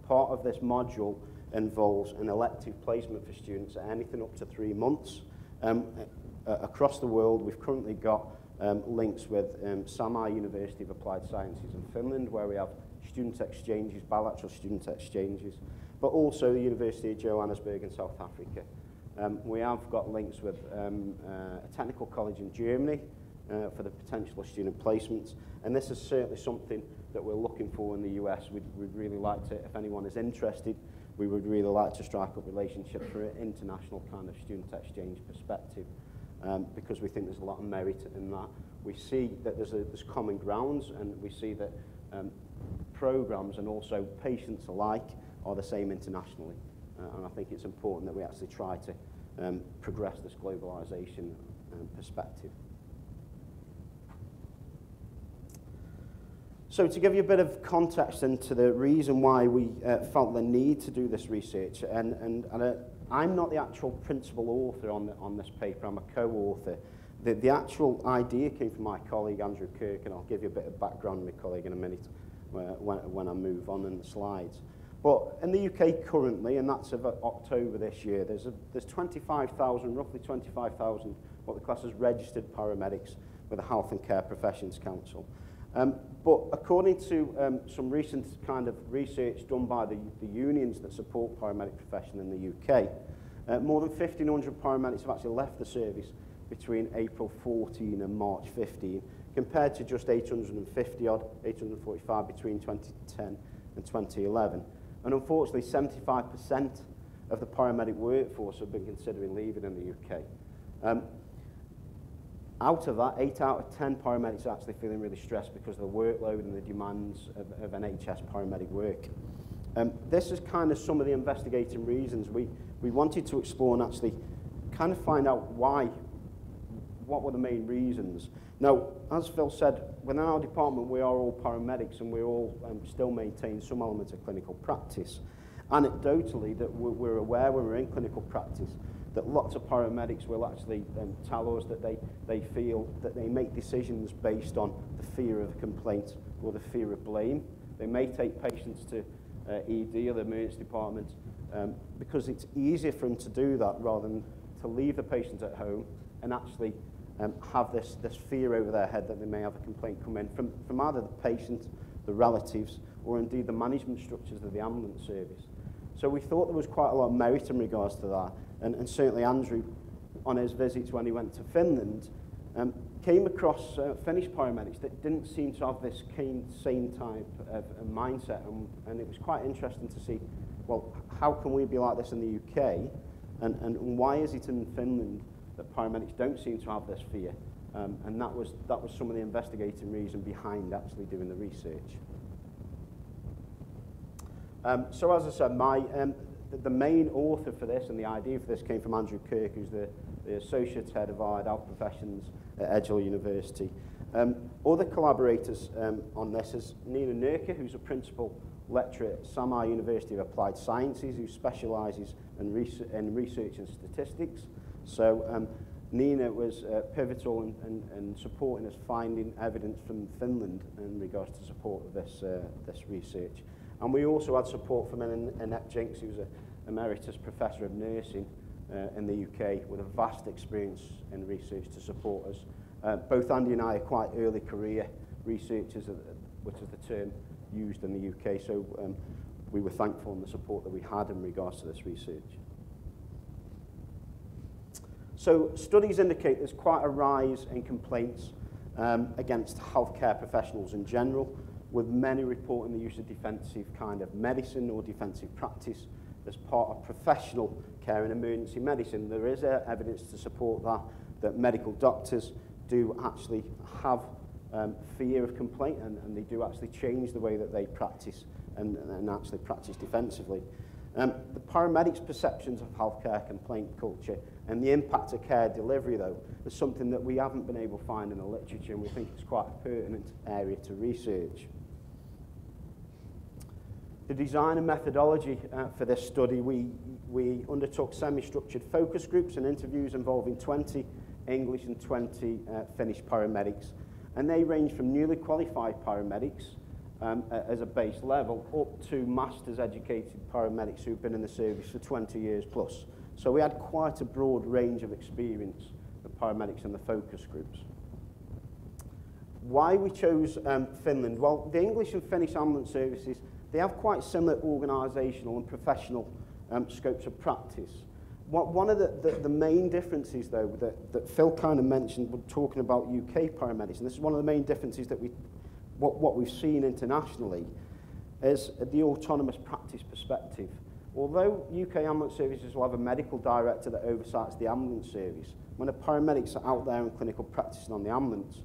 Part of this module involves an elective placement for students at anything up to 3 months. Across the world, we've currently got links with Sami University of Applied Sciences in Finland, where we have student exchanges, bilateral student exchanges, but also the University of Johannesburg in South Africa. We have got links with a technical college in Germany for the potential of student placements, and this is certainly something that we're looking for in the US. We'd really like to, if anyone is interested, we would really like to strike up relationships for an international kind of student exchange perspective, because we think there's a lot of merit in that. We see that there's common grounds, and we see that programs and also patients alike are the same internationally. And I think it's important that we actually try to progress this globalization perspective. So to give you a bit of context into the reason why we felt the need to do this research, and I'm not the actual principal author on this paper, I'm a co-author. The actual idea came from my colleague Andrew Kirk, and I'll give you a bit of background on my colleague in a minute when I move on in the slides. But in the UK currently, and that's of October this year, there's 25,000, roughly 25,000, what the class is registered paramedics with the Health and Care Professions Council. But according to some recent kind of research done by the unions that support paramedic profession in the UK, more than 1,500 paramedics have actually left the service between April 14 and March 15, compared to just 850 odd, 845 between 2010 and 2011. And unfortunately, 75% of the paramedic workforce have been considering leaving in the UK. Out of that, 8 out of 10 paramedics are actually feeling really stressed because of the workload and the demands of NHS paramedic work. This is kind of some of the investigating reasons we wanted to explore and actually kind of find out what were the main reasons. Now, as Phil said, within our department we are all paramedics, and we all still maintain some element of clinical practice. Anecdotally, that we're aware when we're in clinical practice that lots of paramedics will actually tell us that they feel that they make decisions based on the fear of a complaint or the fear of blame. They may take patients to ED or the emergency department because it's easier for them to do that rather than to leave the patient at home and actually have this fear over their head that they may have a complaint come in from either the patient, the relatives, or indeed the management structures of the ambulance service. So we thought there was quite a lot of merit in regards to that, and certainly Andrew, on his visits when he went to Finland, came across Finnish paramedics that didn't seem to have this same type of mindset, and it was quite interesting to see, well, how can we be like this in the UK, and why is it in Finland that paramedics don't seem to have this fear? And that was some of the investigating reason behind actually doing the research. So as I said, the main author for this and the idea for this came from Andrew Kirk, who's the Associate Head of Allied Health Professions at Edinburgh University. Other collaborators on this is Nina Nurka, who's a Principal Lecturer at Sami University of Applied Sciences, who specialises in research and statistics. So Nina was pivotal in supporting us finding evidence from Finland in regards to support of this research. And we also had support from Annette Jinks, who's an Emeritus Professor of Nursing in the UK with a vast experience in research to support us. Both Andy and I are quite early career researchers, which is the term used in the UK, so we were thankful in the support that we had in regards to this research. So studies indicate there's quite a rise in complaints against healthcare professionals in general, with many reporting the use of defensive kind of medicine or defensive practice as part of professional care in emergency medicine. There is evidence to support that medical doctors do actually have fear of complaint, and they do actually change the way that they practice and actually practice defensively. The paramedics' perceptions of healthcare complaint culture and the impact of care delivery, though, is something that we haven't been able to find in the literature, and we think it's quite a pertinent area to research. The design and methodology for this study, we undertook semi-structured focus groups and interviews involving 20 English and 20 Finnish paramedics. And they range from newly qualified paramedics as a base level up to masters educated paramedics who've been in the service for 20 years plus. So we had quite a broad range of experience of paramedics in the focus groups. Why we chose Finland? Well, the English and Finnish ambulance services, they have quite similar organisational and professional scopes of practice. One of the main differences, though, that Phil kind of mentioned when talking about UK paramedics, and this is one of the main differences that what we've seen internationally, is the autonomous practice perspective. Although UK ambulance services will have a medical director that oversights the ambulance service, when the paramedics are out there in clinical practice on the ambulance,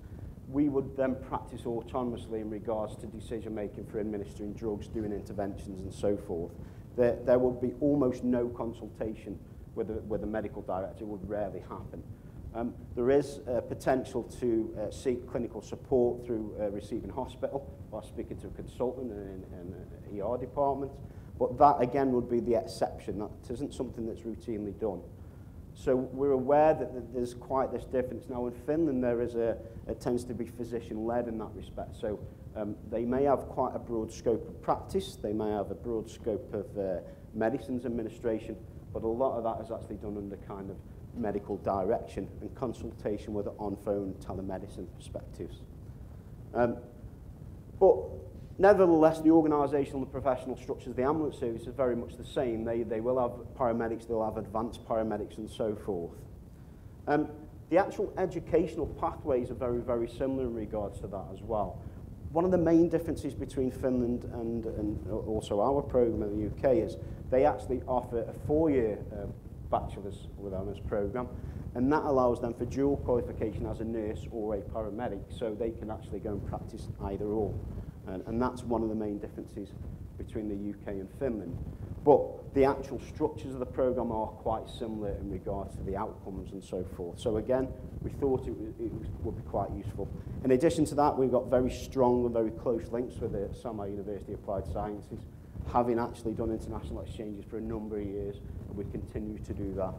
we would then practice autonomously in regards to decision making for administering drugs, doing interventions and so forth. There would be almost no consultation with a medical director. It would rarely happen. There is potential to seek clinical support through receiving hospital by speaking to a consultant in an ER department, but that again would be the exception. That isn't something that's routinely done. So we're aware that there's quite this difference. Now in Finland there is it tends to be physician-led in that respect. So they may have quite a broad scope of practice, they may have a broad scope of medicines administration, but a lot of that is actually done under kind of medical direction and consultation with on-phone telemedicine perspectives. But nevertheless, the organisational and professional structures of the ambulance service is very much the same. They will have paramedics, they'll have advanced paramedics and so forth. The actual educational pathways are very, very similar in regards to that as well. One of the main differences between Finland and also our programme in the UK is they actually offer a 4-year bachelor's with honours programme, and that allows them for dual qualification as a nurse or a paramedic, so they can actually go and practice either or. And that's one of the main differences between the UK and Finland. But the actual structures of the programme are quite similar in regards to the outcomes and so forth. So again, we thought it would be quite useful. In addition to that, we've got very strong and very close links with the Summer University of Applied Sciences, having actually done international exchanges for a number of years, and we continue to do that.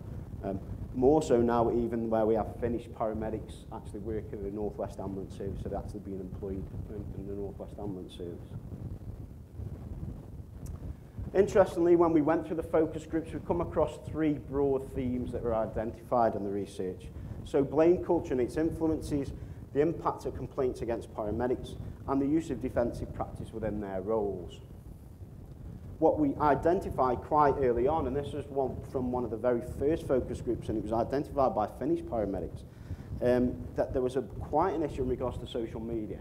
More so now, even where we have Finnish paramedics actually working in the North West Ambulance Service, so they're actually being employed in the North West Ambulance Service. Interestingly, when we went through the focus groups, we've come across 3 broad themes that were identified in the research. So blame culture and its influences, the impact of complaints against paramedics, and the use of defensive practice within their roles. What we identified quite early on, and this was from one of the very first focus groups, and it was identified by Finnish paramedics, that there was quite an issue in regards to social media.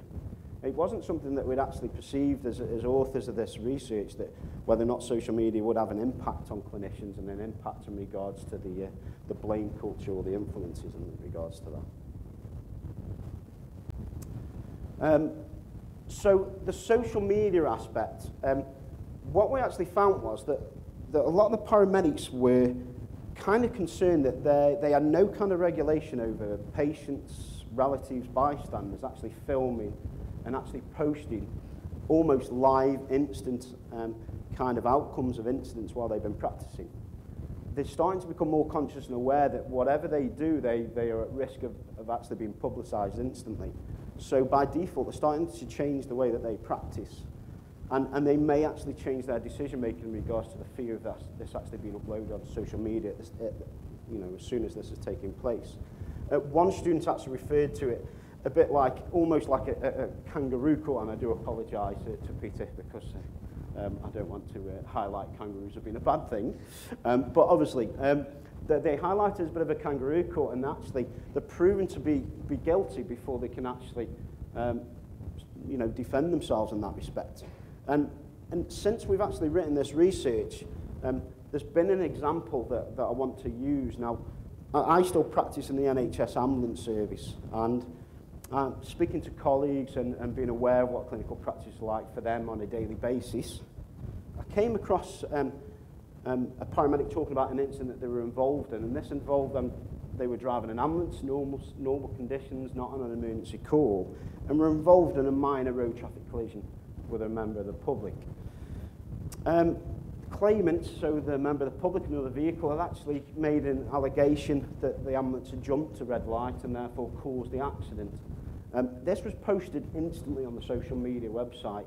It wasn't something that we'd actually perceived as authors of this research, that whether or not social media would have an impact on clinicians and an impact in regards to the blame culture or the influences in regards to that. So the social media aspect, what we actually found was that a lot of the paramedics were kind of concerned that they had no kind of regulation over patients, relatives, bystanders actually filming and actually posting almost live instant kind of outcomes of incidents while they've been practicing. They're starting to become more conscious and aware that whatever they do, they are at risk of actually being publicised instantly. So by default, they're starting to change the way that they practice. And they may actually change their decision-making in regards to the fear of this actually being uploaded on social media as soon as this is taking place. One student actually referred to it a bit like, almost like a kangaroo court, and I do apologise to Peter because I don't want to highlight kangaroos as being a bad thing. But obviously, they highlight it as a bit of a kangaroo court, and actually they're proven to be guilty before they can actually defend themselves in that respect. And since we've actually written this research, there's been an example that I want to use. Now, I still practice in the NHS ambulance service, and speaking to colleagues and being aware of what clinical practice is like for them on a daily basis, I came across a paramedic talking about an incident that they were involved in, and this involved them. They were driving an ambulance, normal conditions, not on an emergency call, and were involved in a minor road traffic collision with a member of the public. Claimants, so the member of the public in the vehicle, had actually made an allegation that the ambulance had jumped a red light and therefore caused the accident. This was posted instantly on the social media website,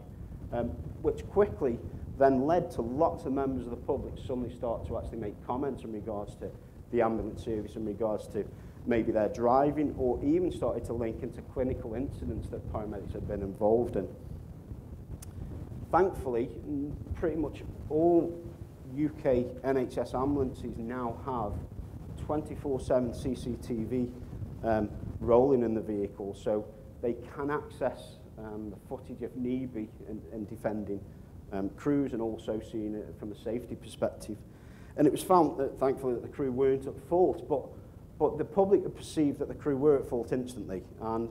which quickly then led to lots of members of the public suddenly start to actually make comments in regards to the ambulance service, in regards to maybe their driving, or even started to link into clinical incidents that paramedics had been involved in. Thankfully, pretty much all UK NHS ambulances now have 24/7 CCTV rolling in the vehicle, so they can access the footage if need be in defending crews and also seeing it from a safety perspective. And it was found that, thankfully, that the crew weren't at fault, but the public had perceived that the crew were at fault instantly. And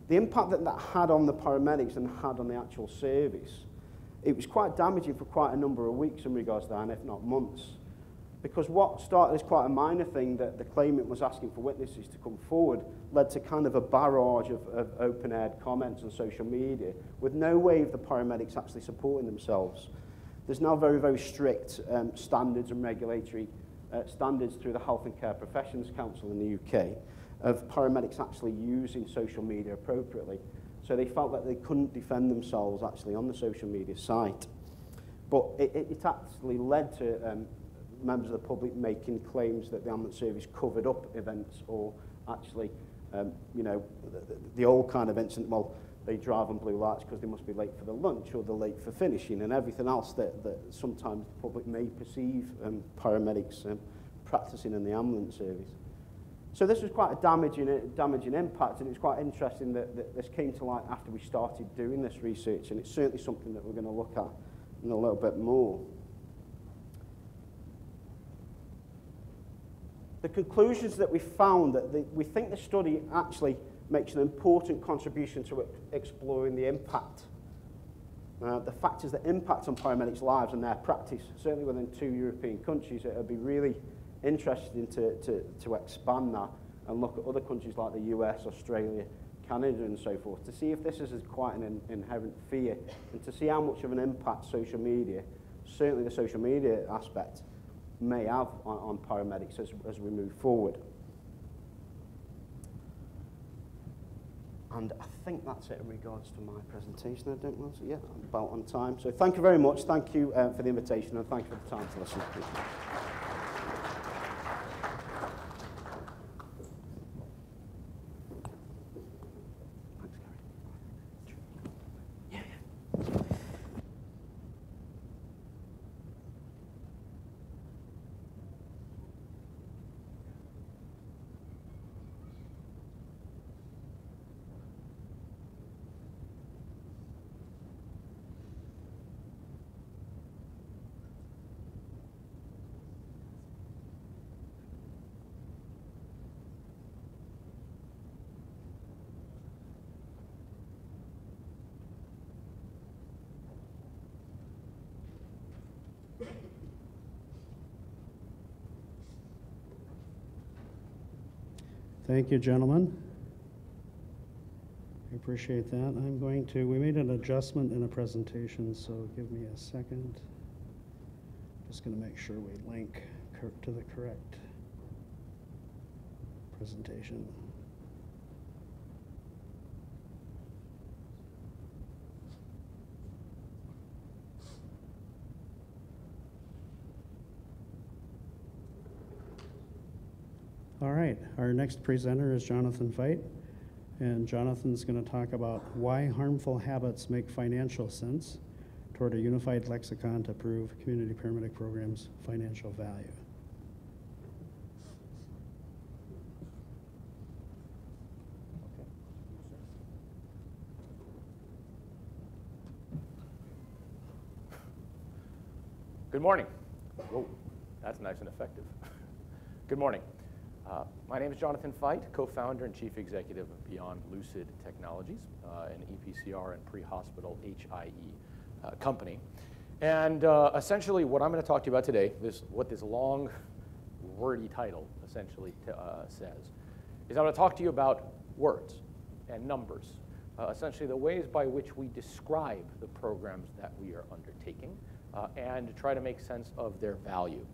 the impact that that had on the paramedics and had on the actual service, it was quite damaging for quite a number of weeks in regards to that, and if not months. Because what started as quite a minor thing, that the claimant was asking for witnesses to come forward, led to kind of a barrage of open-aired comments on social media, with no way of the paramedics actually supporting themselves. There's now very, very strict standards and regulatory standards through the Health and Care Professions Council in the UK of paramedics actually using social media appropriately. So they felt that they couldn't defend themselves actually on the social media site. But it actually led to members of the public making claims that the ambulance service covered up events, or actually, you know, the old kind of incident, well, they drive on blue lights because they must be late for the lunch, or they're late for finishing, and everything else that sometimes the public may perceive paramedics practicing in the ambulance service. So this was quite a damaging impact, and it's quite interesting that this came to light after we started doing this research, and it's certainly something that we're going to look at in a little bit more. The conclusions that we found, that we think the study actually makes an important contribution to exploring the impact. The factors that impact on paramedics' lives and their practice, certainly within 2 European countries. It would be really interesting to expand that and look at other countries like the US, Australia, Canada and so forth, to see if this is quite an inherent fear, and to see how much of an impact social media, certainly the social media aspect, may have on paramedics as we move forward. And I think that's it in regards to my presentation. I don't know, so yeah, I'm about on time. So thank you very much. Thank you for the invitation, and thank you for the time to listen. Thank you, gentlemen. I appreciate that. We made an adjustment in the presentation, so give me a second. Just going to make sure we link to the correct presentation. All right, our next presenter is Jonathan Veit, and Jonathan's going to talk about why harmful habits make financial sense toward a unified lexicon to prove community paramedic programs' financial value. Good morning. Whoa, that's nice and effective. Good morning. My name is Jonathan Veit, co-founder and chief executive of Beyond Lucid Technologies, an EPCR and pre-hospital HIE company. And essentially what I'm going to talk to you about today, what this long, wordy title essentially says, is I'm going to talk to you about words and numbers, essentially the ways by which we describe the programs that we are undertaking, and try to make sense of their value.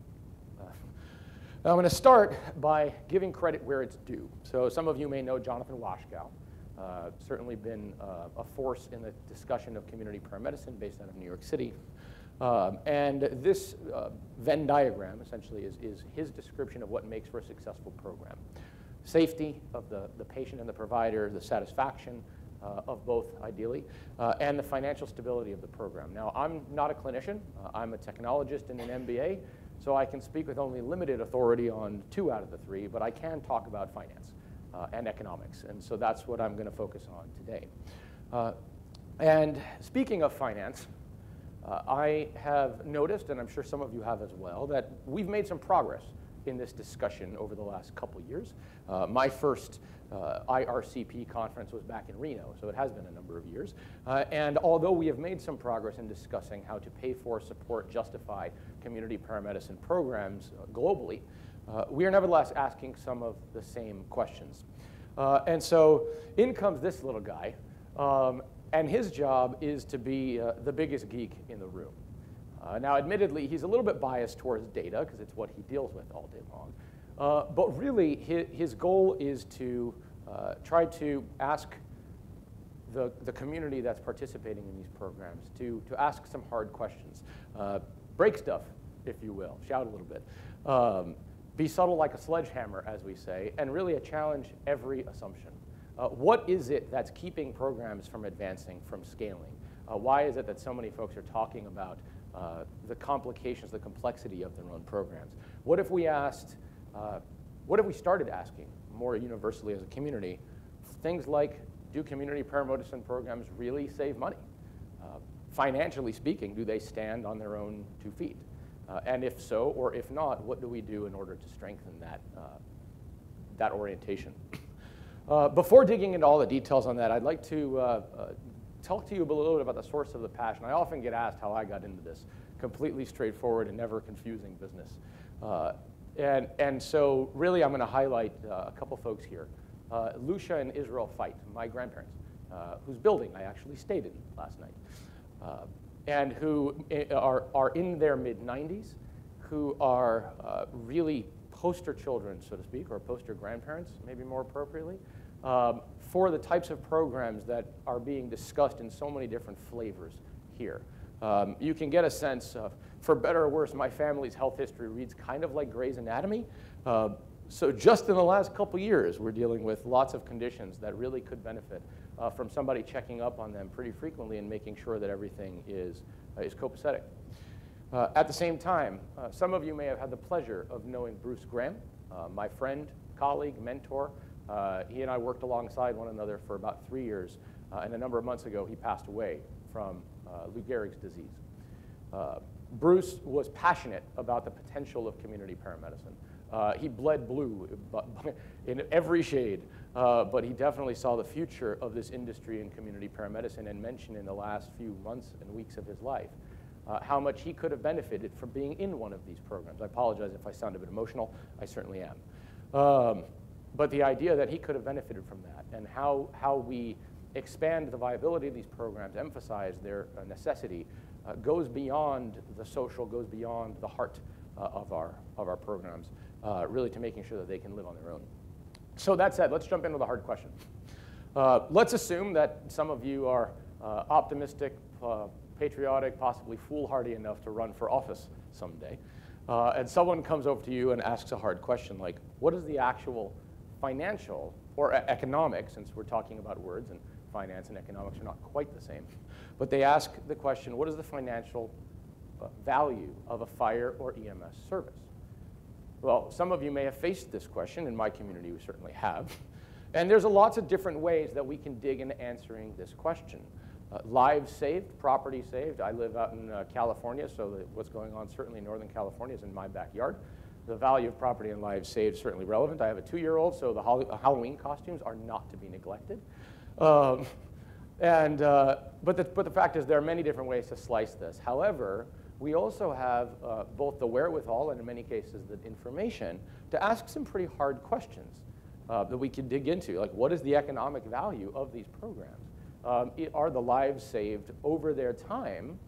Now I'm going to start by giving credit where it's due. So some of you may know Jonathan Washkow, certainly been a force in the discussion of community paramedicine based out of New York City. And this Venn diagram essentially is his description of what makes for a successful program. Safety of the patient and the provider, the satisfaction of both, ideally, and the financial stability of the program. Now, I'm not a clinician. I'm a technologist and an MBA, so I can speak with only limited authority on 2 out of the 3, but I can talk about finance and economics, and so that's what I'm going to focus on today. And speaking of finance, I have noticed, and I'm sure some of you have as well, that we've made some progress in this discussion over the last couple years. My first IRCP conference was back in Reno, so it has been a number of years. And although we have made some progress in discussing how to pay for, support, justify community paramedicine programs globally, we are nevertheless asking some of the same questions. And so in comes this little guy, and his job is to be the biggest geek in the room. Now, admittedly, he's a little bit biased towards data because it's what he deals with all day long. But really, his goal is to try to ask the community that's participating in these programs to ask some hard questions. Break stuff, if you will, shout a little bit. Be subtle like a sledgehammer, as we say, and really challenge every assumption. What is it that's keeping programs from advancing, from scaling? Why is it that so many folks are talking about the complications, the complexity of their own programs? What if we asked, what if we started asking more universally as a community, things like, do community paramedicine programs really save money? Financially speaking, do they stand on their own 2 feet? And if so, or if not, what do we do in order to strengthen that orientation? Before digging into all the details on that, I'd like to talk to you a little bit about the source of the passion. I often get asked how I got into this completely straightforward and never confusing business. And so really I'm going to highlight a couple folks here. Lucia and Israel Fight, my grandparents, whose building I actually stayed in last night, and who are in their mid-90s, who are really poster children, so to speak, or poster grandparents, maybe more appropriately, for the types of programs that are being discussed in so many different flavors here. You can get a sense of, for better or worse, my family's health history reads kind of like Grey's Anatomy. So just in the last couple years, we're dealing with lots of conditions that really could benefit from somebody checking up on them pretty frequently and making sure that everything is copacetic. At the same time, some of you may have had the pleasure of knowing Bruce Graham, my friend, colleague, mentor. He and I worked alongside one another for about 3 years, and a number of months ago he passed away from Lou Gehrig's disease. Bruce was passionate about the potential of community paramedicine. He bled blue in every shade, but he definitely saw the future of this industry in community paramedicine and mentioned in the last few months and weeks of his life how much he could have benefited from being in one of these programs. I apologize if I sound a bit emotional. I certainly am. But the idea that he could have benefited from that and how we expand the viability of these programs, emphasize their necessity, goes beyond the social, goes beyond the heart of our programs, really to making sure that they can live on their own. So that said, let's jump into the hard question. Let's assume that some of you are optimistic, patriotic, possibly foolhardy enough to run for office someday, and someone comes over to you and asks a hard question like, what is the actual financial or economic, since we're talking about words and finance and economics are not quite the same, but they ask the question, what is the financial value of a fire or EMS service? Well, some of you may have faced this question. In my community, we certainly have. And there's lots of different ways that we can dig into answering this question. Lives saved, property saved. I live out in California, so what's going on certainly in Northern California is in my backyard. The value of property and lives saved is certainly relevant. I have a 2-year-old, so the Halloween costumes are not to be neglected. But the fact is there are many different ways to slice this. However, we also have both the wherewithal and in many cases the information to ask some pretty hard questions that we can dig into, like what is the economic value of these programs? Are the lives saved over their time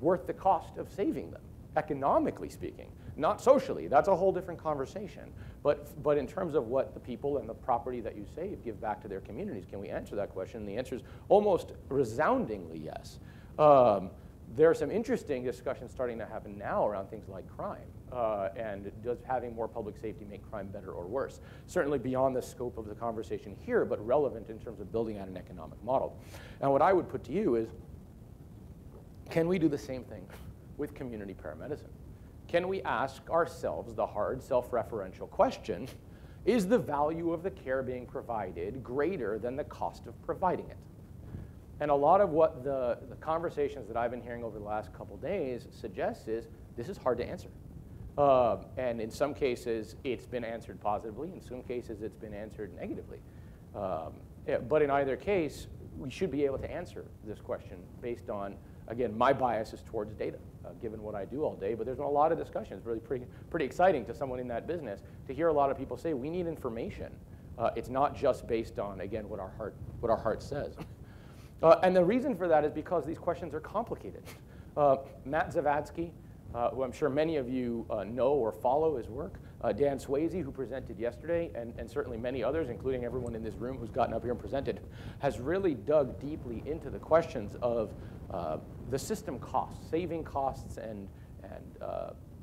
worth the cost of saving them, economically speaking? Not socially, that's a whole different conversation. But in terms of what the people and the property that you save give back to their communities, can we answer that question? And the answer is almost resoundingly yes. There are some interesting discussions starting to happen now around things like crime. And does having more public safety make crime better or worse? Certainly beyond the scope of the conversation here, but relevant in terms of building out an economic model. And what I would put to you is, can we do the same thing with community paramedicine? Can we ask ourselves the hard self-referential question, is the value of the care being provided greater than the cost of providing it? And a lot of what the conversations that I've been hearing over the last couple days suggests is this is hard to answer. And in some cases, it's been answered positively. In some cases, it's been answered negatively. But in either case, we should be able to answer this question based on, again, my bias is towards data, given what I do all day. But there's a lot of discussion. It's really pretty exciting to someone in that business to hear a lot of people say, we need information. It's not just based on, again, what our heart says. And the reason for that is because these questions are complicated. Matt Zavadsky, who I'm sure many of you know or follow his work, Dan Swayze, who presented yesterday, and certainly many others, including everyone in this room who's gotten up here and presented, has really dug deeply into the questions of the system costs, saving costs and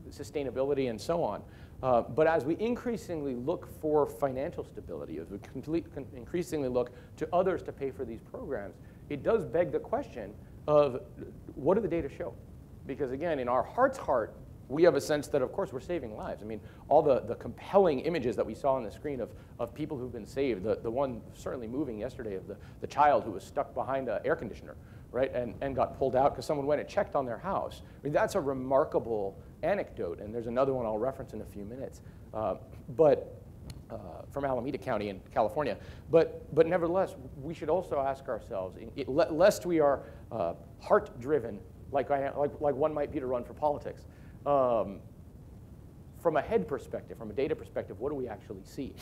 sustainability and so on. But as we increasingly look for financial stability, as we increasingly look to others to pay for these programs, it does beg the question of what do the data show? Because again, in our heart's heart, we have a sense that, of course, we're saving lives. I mean, all the compelling images that we saw on the screen of people who've been saved, the one certainly moving yesterday of the child who was stuck behind an air conditioner, right, and got pulled out because someone went and checked on their house. I mean, that's a remarkable anecdote, and there's another one I'll reference in a few minutes. From Alameda County in California. But nevertheless, we should also ask ourselves, lest we are heart-driven, like one might be to run for politics, from a head perspective, from a data perspective, what do we actually see?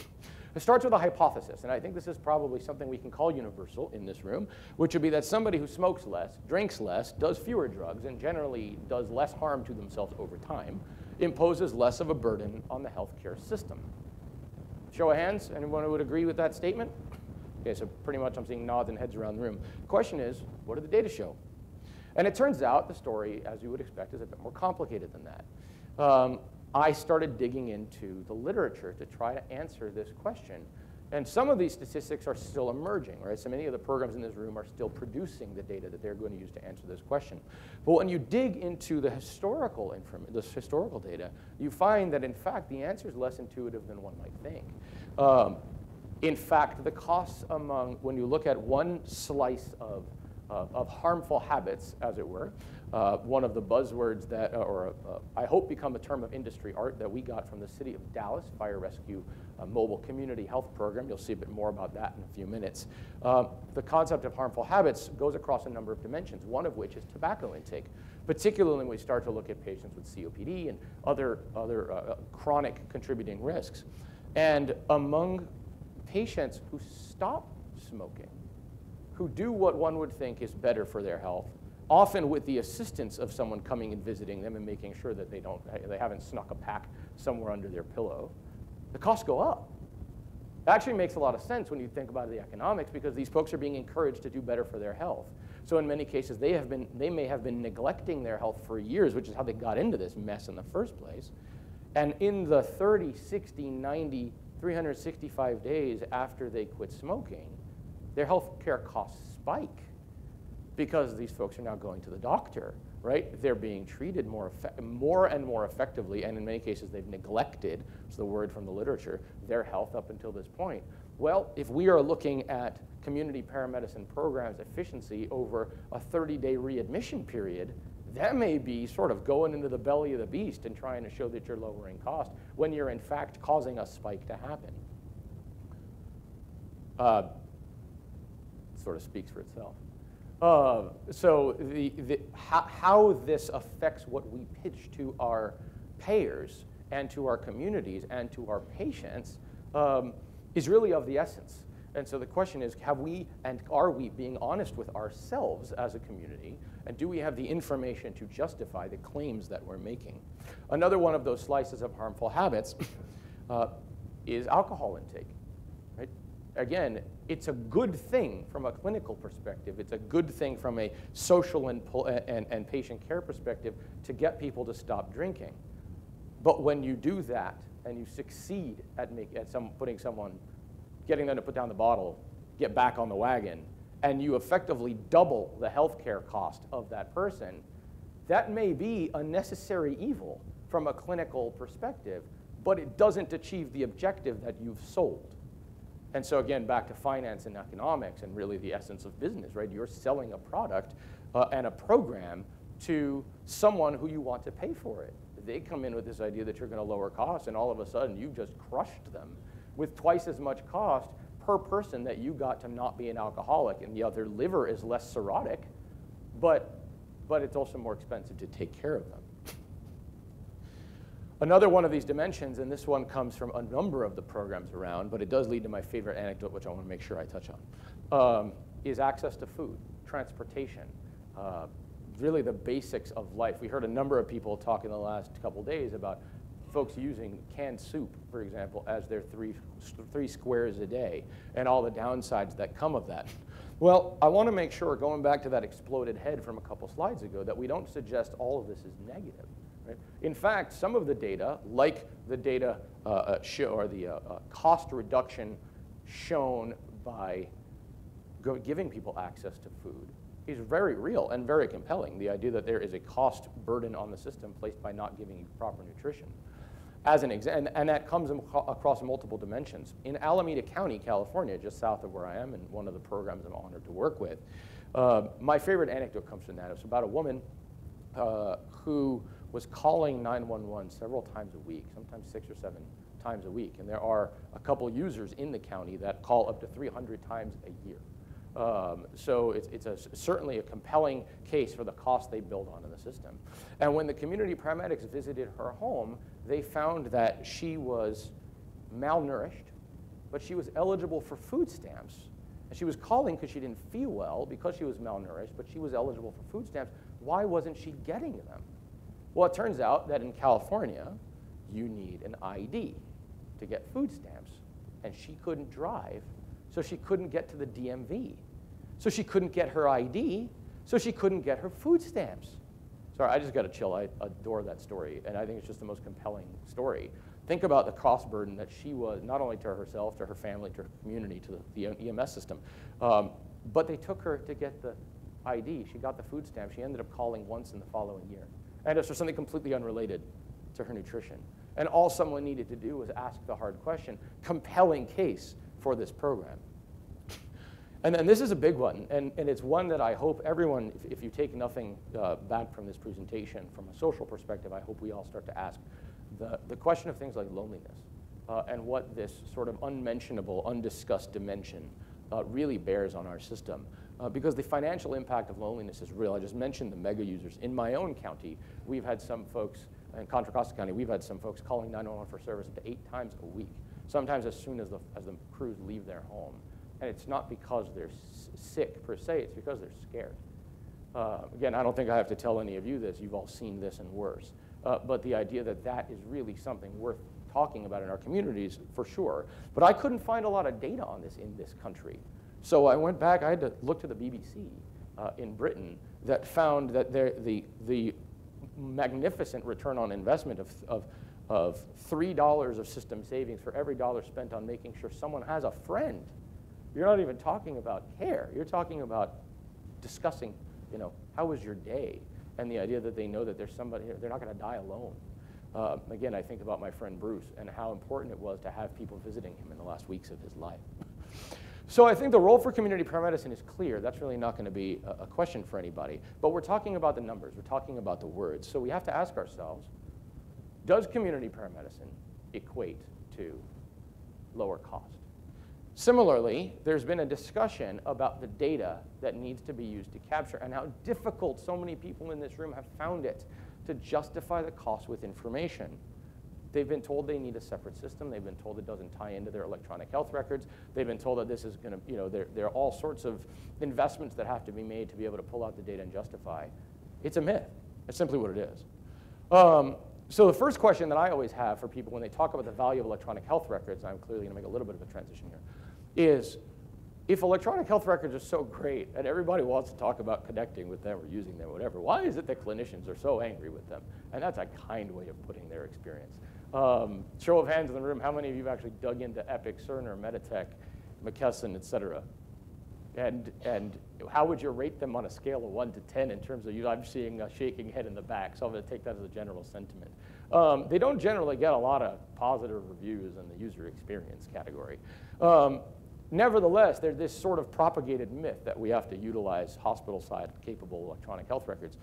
It starts with a hypothesis, and I think this is probably something we can call universal in this room, which would be that somebody who smokes less, drinks less, does fewer drugs, and generally does less harm to themselves over time, imposes less of a burden on the healthcare system. Show of hands, anyone who would agree with that statement? Okay, so pretty much I'm seeing nods and heads around the room. The question is, what do the data show? And it turns out the story, as you would expect, is a bit more complicated than that. I started digging into the literature to try to answer this question. And some of these statistics are still emerging, right? So many of the programs in this room are still producing the data that they're going to use to answer this question. But when you dig into the historical data, you find that, in fact, the answer is less intuitive than one might think. In fact, the costs when you look at one slice of harmful habits, as it were, one of the buzzwords that, I hope become a term of industry art that we got from the city of Dallas Fire Rescue Mobile Community Health Program. You'll see a bit more about that in a few minutes. The concept of harmful habits goes across a number of dimensions, one of which is tobacco intake, particularly when we start to look at patients with COPD and other chronic contributing risks. And among patients who stop smoking, who do what one would think is better for their health, often with the assistance of someone coming and visiting them and making sure that they haven't snuck a pack somewhere under their pillow, the costs go up. It actually makes a lot of sense when you think about the economics, because these folks are being encouraged to do better for their health. So in many cases, they may have been neglecting their health for years, which is how they got into this mess in the first place. And in the 30, 60, 90, 365 days after they quit smoking, their health care costs spike because these folks are now going to the doctor, right? They're being treated more and more effectively, and in many cases they've neglected, it's the word from the literature, their health up until this point. Well, if we are looking at community paramedicine programs efficiency over a 30-day readmission period, that may be sort of going into the belly of the beast and trying to show that you're lowering cost when you're in fact causing a spike to happen. Sort of speaks for itself. So how this affects what we pitch to our payers and to our communities and to our patients is really of the essence. And so the question is, have we and are we being honest with ourselves as a community, and do we have the information to justify the claims that we're making? Another one of those slices of harmful habits is alcohol intake. Right? Again, it's a good thing from a clinical perspective. It's a good thing from a social and patient care perspective to get people to stop drinking. But when you do that and you succeed at getting them to put down the bottle, get back on the wagon, and you effectively double the healthcare cost of that person, that may be a necessary evil from a clinical perspective, but it doesn't achieve the objective that you've sold. And so again, back to finance and economics and really the essence of business, right? You're selling a product and a program to someone who you want to pay for it. They come in with this idea that you're going to lower costs, and all of a sudden you've just crushed them with twice as much cost per person that you got to not be an alcoholic. And yeah, their liver is less cirrhotic, but it's also more expensive to take care of them. Another one of these dimensions, and this one comes from a number of the programs around, but it does lead to my favorite anecdote, which I want to make sure I touch on, is access to food, transportation, really the basics of life. We heard a number of people talk in the last couple days about folks using canned soup, for example, as their three squares a day, and all the downsides that come of that. Well, I want to make sure, going back to that exploded head from a couple slides ago, that we don't suggest all of this is negative. Right? In fact, some of the data, like the data cost reduction shown by giving people access to food, is very real and very compelling. The idea that there is a cost burden on the system placed by not giving you proper nutrition. As an example, and that comes across multiple dimensions. In Alameda County, California, just south of where I am, and one of the programs I'm honored to work with, my favorite anecdote comes from that. It's about a woman who was calling 911 several times a week, sometimes 6 or 7 times a week. And there are a couple users in the county that call up to 300 times a year. So it's certainly a compelling case for the cost they build on in the system. And when the community paramedics visited her home, they found that she was malnourished, but she was eligible for food stamps. And she was calling because she didn't feel well, because she was malnourished, but she was eligible for food stamps. Why wasn't she getting them? Well, it turns out that in California, you need an ID to get food stamps. And she couldn't drive, so she couldn't get to the DMV. So she couldn't get her ID, so she couldn't get her food stamps. Sorry, I just got to chill. I adore that story, and I think it's just the most compelling story. Think about the cost burden that she was, not only to herself, to her family, to her community, to the EMS system, but they took her to get the ID. She got the food stamp. She ended up calling once in the following year. And it's for something completely unrelated to her nutrition. And all someone needed to do was ask the hard question, compelling case for this program. And then this is a big one, and it's one that I hope everyone, if you take nothing back from this presentation, from a social perspective, I hope we all start to ask the question of things like loneliness and what this sort of unmentionable, undiscussed dimension really bears on our system. Because the financial impact of loneliness is real. I just mentioned the mega users. In my own county, we've had some folks, in Contra Costa County, we've had some folks calling 911 for service up to 8 times a week, sometimes as soon as the crews leave their home. And it's not because they're sick per se, it's because they're scared. Again, I don't think I have to tell any of you this, you've all seen this and worse. But the idea that that is really something worth talking about in our communities, for sure. But I couldn't find a lot of data on this in this country. So I went back, I had to look to the BBC in Britain that found that the magnificent return on investment of $3 of system savings for every dollar spent on making sure someone has a friend. You're not even talking about care. You're talking about discussing, how was your day? And the idea that they know that there's somebody, they're not going to die alone. Again, I think about my friend Bruce and how important it was to have people visiting him in the last weeks of his life. So I think the role for community paramedicine is clear. That's really not going to be a question for anybody. But we're talking about the numbers. We're talking about the words. So we have to ask ourselves, does community paramedicine equate to lower cost? Similarly, there's been a discussion about the data that needs to be used to capture and how difficult so many people in this room have found it to justify the cost with information. They've been told they need a separate system. They've been told it doesn't tie into their electronic health records. They've been told that this is going to, there are all sorts of investments that have to be made to be able to pull out the data and justify. It's a myth. It's simply what it is. So the first question that I always have for people when they talk about the value of electronic health records, and I'm clearly going to make a little bit of a transition here, is if electronic health records are so great and everybody wants to talk about connecting with them or using them or whatever, why is it that clinicians are so angry with them? And that's a kind way of putting their experience. Show of hands in the room, how many of you have actually dug into Epic, Cerner, Meditech, McKesson, et cetera? And how would you rate them on a scale of 1 to 10 in terms of, I'm seeing a shaking head in the back, so I'm going to take that as a general sentiment. They don't generally get a lot of positive reviews in the user experience category. Nevertheless, there's this sort of propagated myth that we have to utilize hospital-side capable electronic health records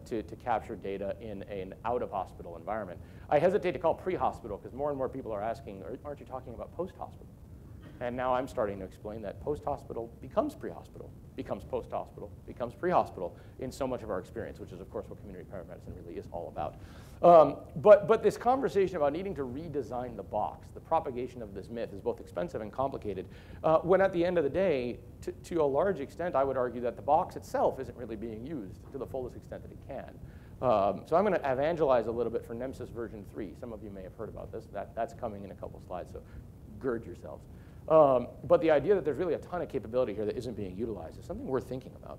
to capture data in an out-of-hospital environment. I hesitate to call pre-hospital because more and more people are asking, aren't you talking about post-hospital? And now I'm starting to explain that post-hospital becomes pre-hospital, becomes post-hospital, becomes pre-hospital in so much of our experience, which is, of course, what community paramedicine really is all about. But this conversation about needing to redesign the box, the propagation of this myth is both expensive and complicated, when at the end of the day, to a large extent, I would argue that the box itself isn't really being used to the fullest extent that it can. So I'm going to evangelize a little bit for NEMSIS version 3. Some of you may have heard about this. That's coming in a couple slides, so gird yourselves. But the idea that there's really a ton of capability here that isn't being utilized is something worth thinking about.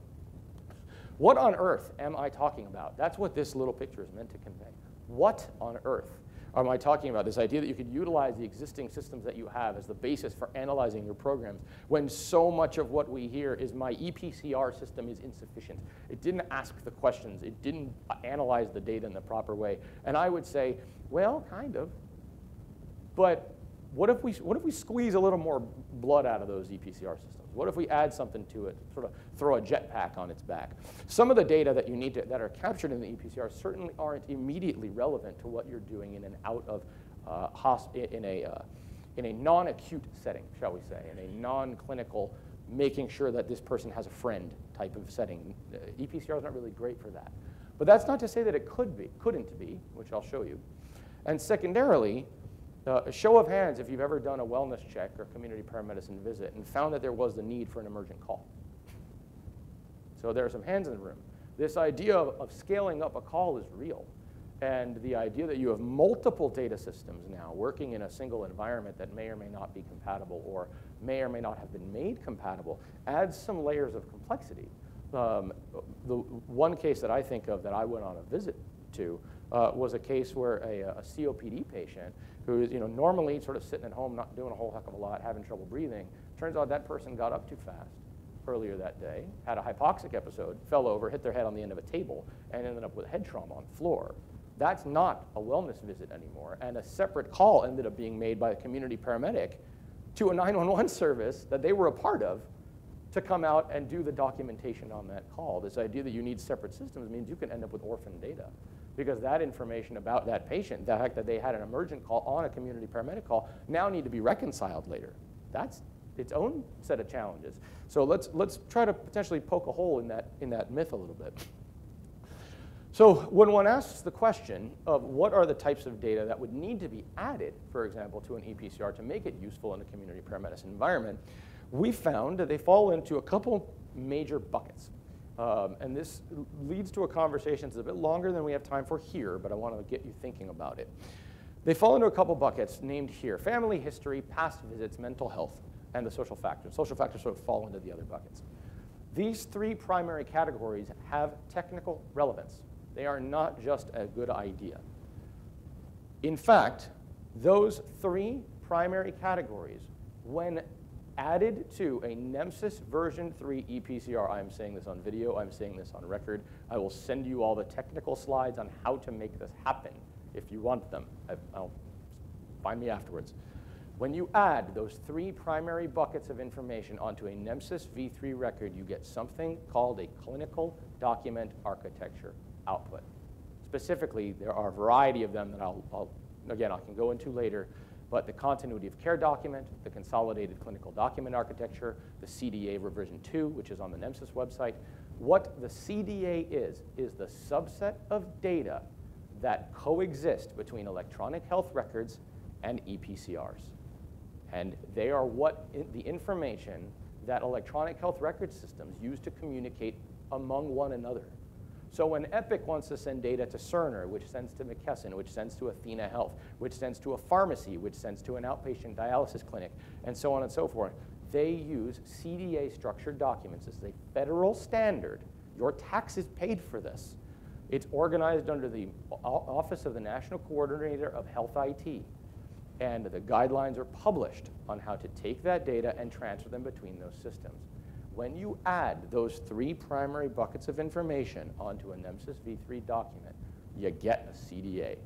What on earth am I talking about? That's what this little picture is meant to convey. What on earth am I talking about? This idea that you could utilize the existing systems that you have as the basis for analyzing your programs when so much of what we hear is my EPCR system is insufficient. It didn't ask the questions. It didn't analyze the data in the proper way. And I would say, well, kind of. But what if we squeeze a little more blood out of those EPCR systems? What if we add something to it, sort of throw a jetpack on its back? Some of the data that you need that are captured in the EPCR certainly aren't immediately relevant to what you're doing in an in a non-acute setting, shall we say, in a non-clinical, making sure that this person has a friend type of setting. EPCR is not really great for that. But that's not to say that it couldn't be, which I'll show you. And secondarily, a show of hands if you've ever done a wellness check or community paramedicine visit and found that there was the need for an emergent call. So there are some hands in the room. This idea of scaling up a call is real. And the idea that you have multiple data systems now working in a single environment that may or may not be compatible or may or may not have been made compatible adds some layers of complexity. The one case that I think of that I went on a visit to was a case where a COPD patient who is normally sort of sitting at home, not doing a whole heck of a lot, having trouble breathing. Turns out that person got up too fast earlier that day, had a hypoxic episode, fell over, hit their head on the end of a table, and ended up with head trauma on the floor. That's not a wellness visit anymore, and a separate call ended up being made by a community paramedic to a 911 service that they were a part of to come out and do the documentation on that call. This idea that you need separate systems means you can end up with orphan data, because that information about that patient, the fact that they had an emergent call on a community paramedic call, now need to be reconciled later. That's its own set of challenges. So let's try to potentially poke a hole in that myth a little bit. So when one asks the question of what are the types of data that would need to be added, for example, to an EPCR to make it useful in a community paramedicine environment, we found that they fall into a couple major buckets. And this leads to a conversation that's a bit longer than we have time for here, but I want to get you thinking about it. They fall into a couple buckets named here: family history, past visits, mental health, and the social factors. Social factors sort of fall into the other buckets. These three primary categories have technical relevance. They are not just a good idea. In fact, those three primary categories, when added to a NEMSIS version 3 EPCR, I'm saying this on video, I'm saying this on record, I will send you all the technical slides on how to make this happen if you want them. I'll find me afterwards. When you add those three primary buckets of information onto a NEMSIS v3 record, you get something called a clinical document architecture output. Specifically, there are a variety of them that I can go into later, but the continuity of care document, the consolidated clinical document architecture, the CDA revision 2, which is on the NEMSIS website. What the CDA is the subset of data that coexist between electronic health records and ePCRs. And they are the information that electronic health record systems use to communicate among one another. So when Epic wants to send data to Cerner, which sends to McKesson, which sends to Athena Health, which sends to a pharmacy, which sends to an outpatient dialysis clinic, and so on and so forth, they use CDA structured documents. This is a federal standard. Your taxes paid for this. It's organized under the Office of the National Coordinator of Health IT. And the guidelines are published on how to take that data and transfer them between those systems. When you add those 3 primary buckets of information onto a NEMSIS v3 document, you get a CDA.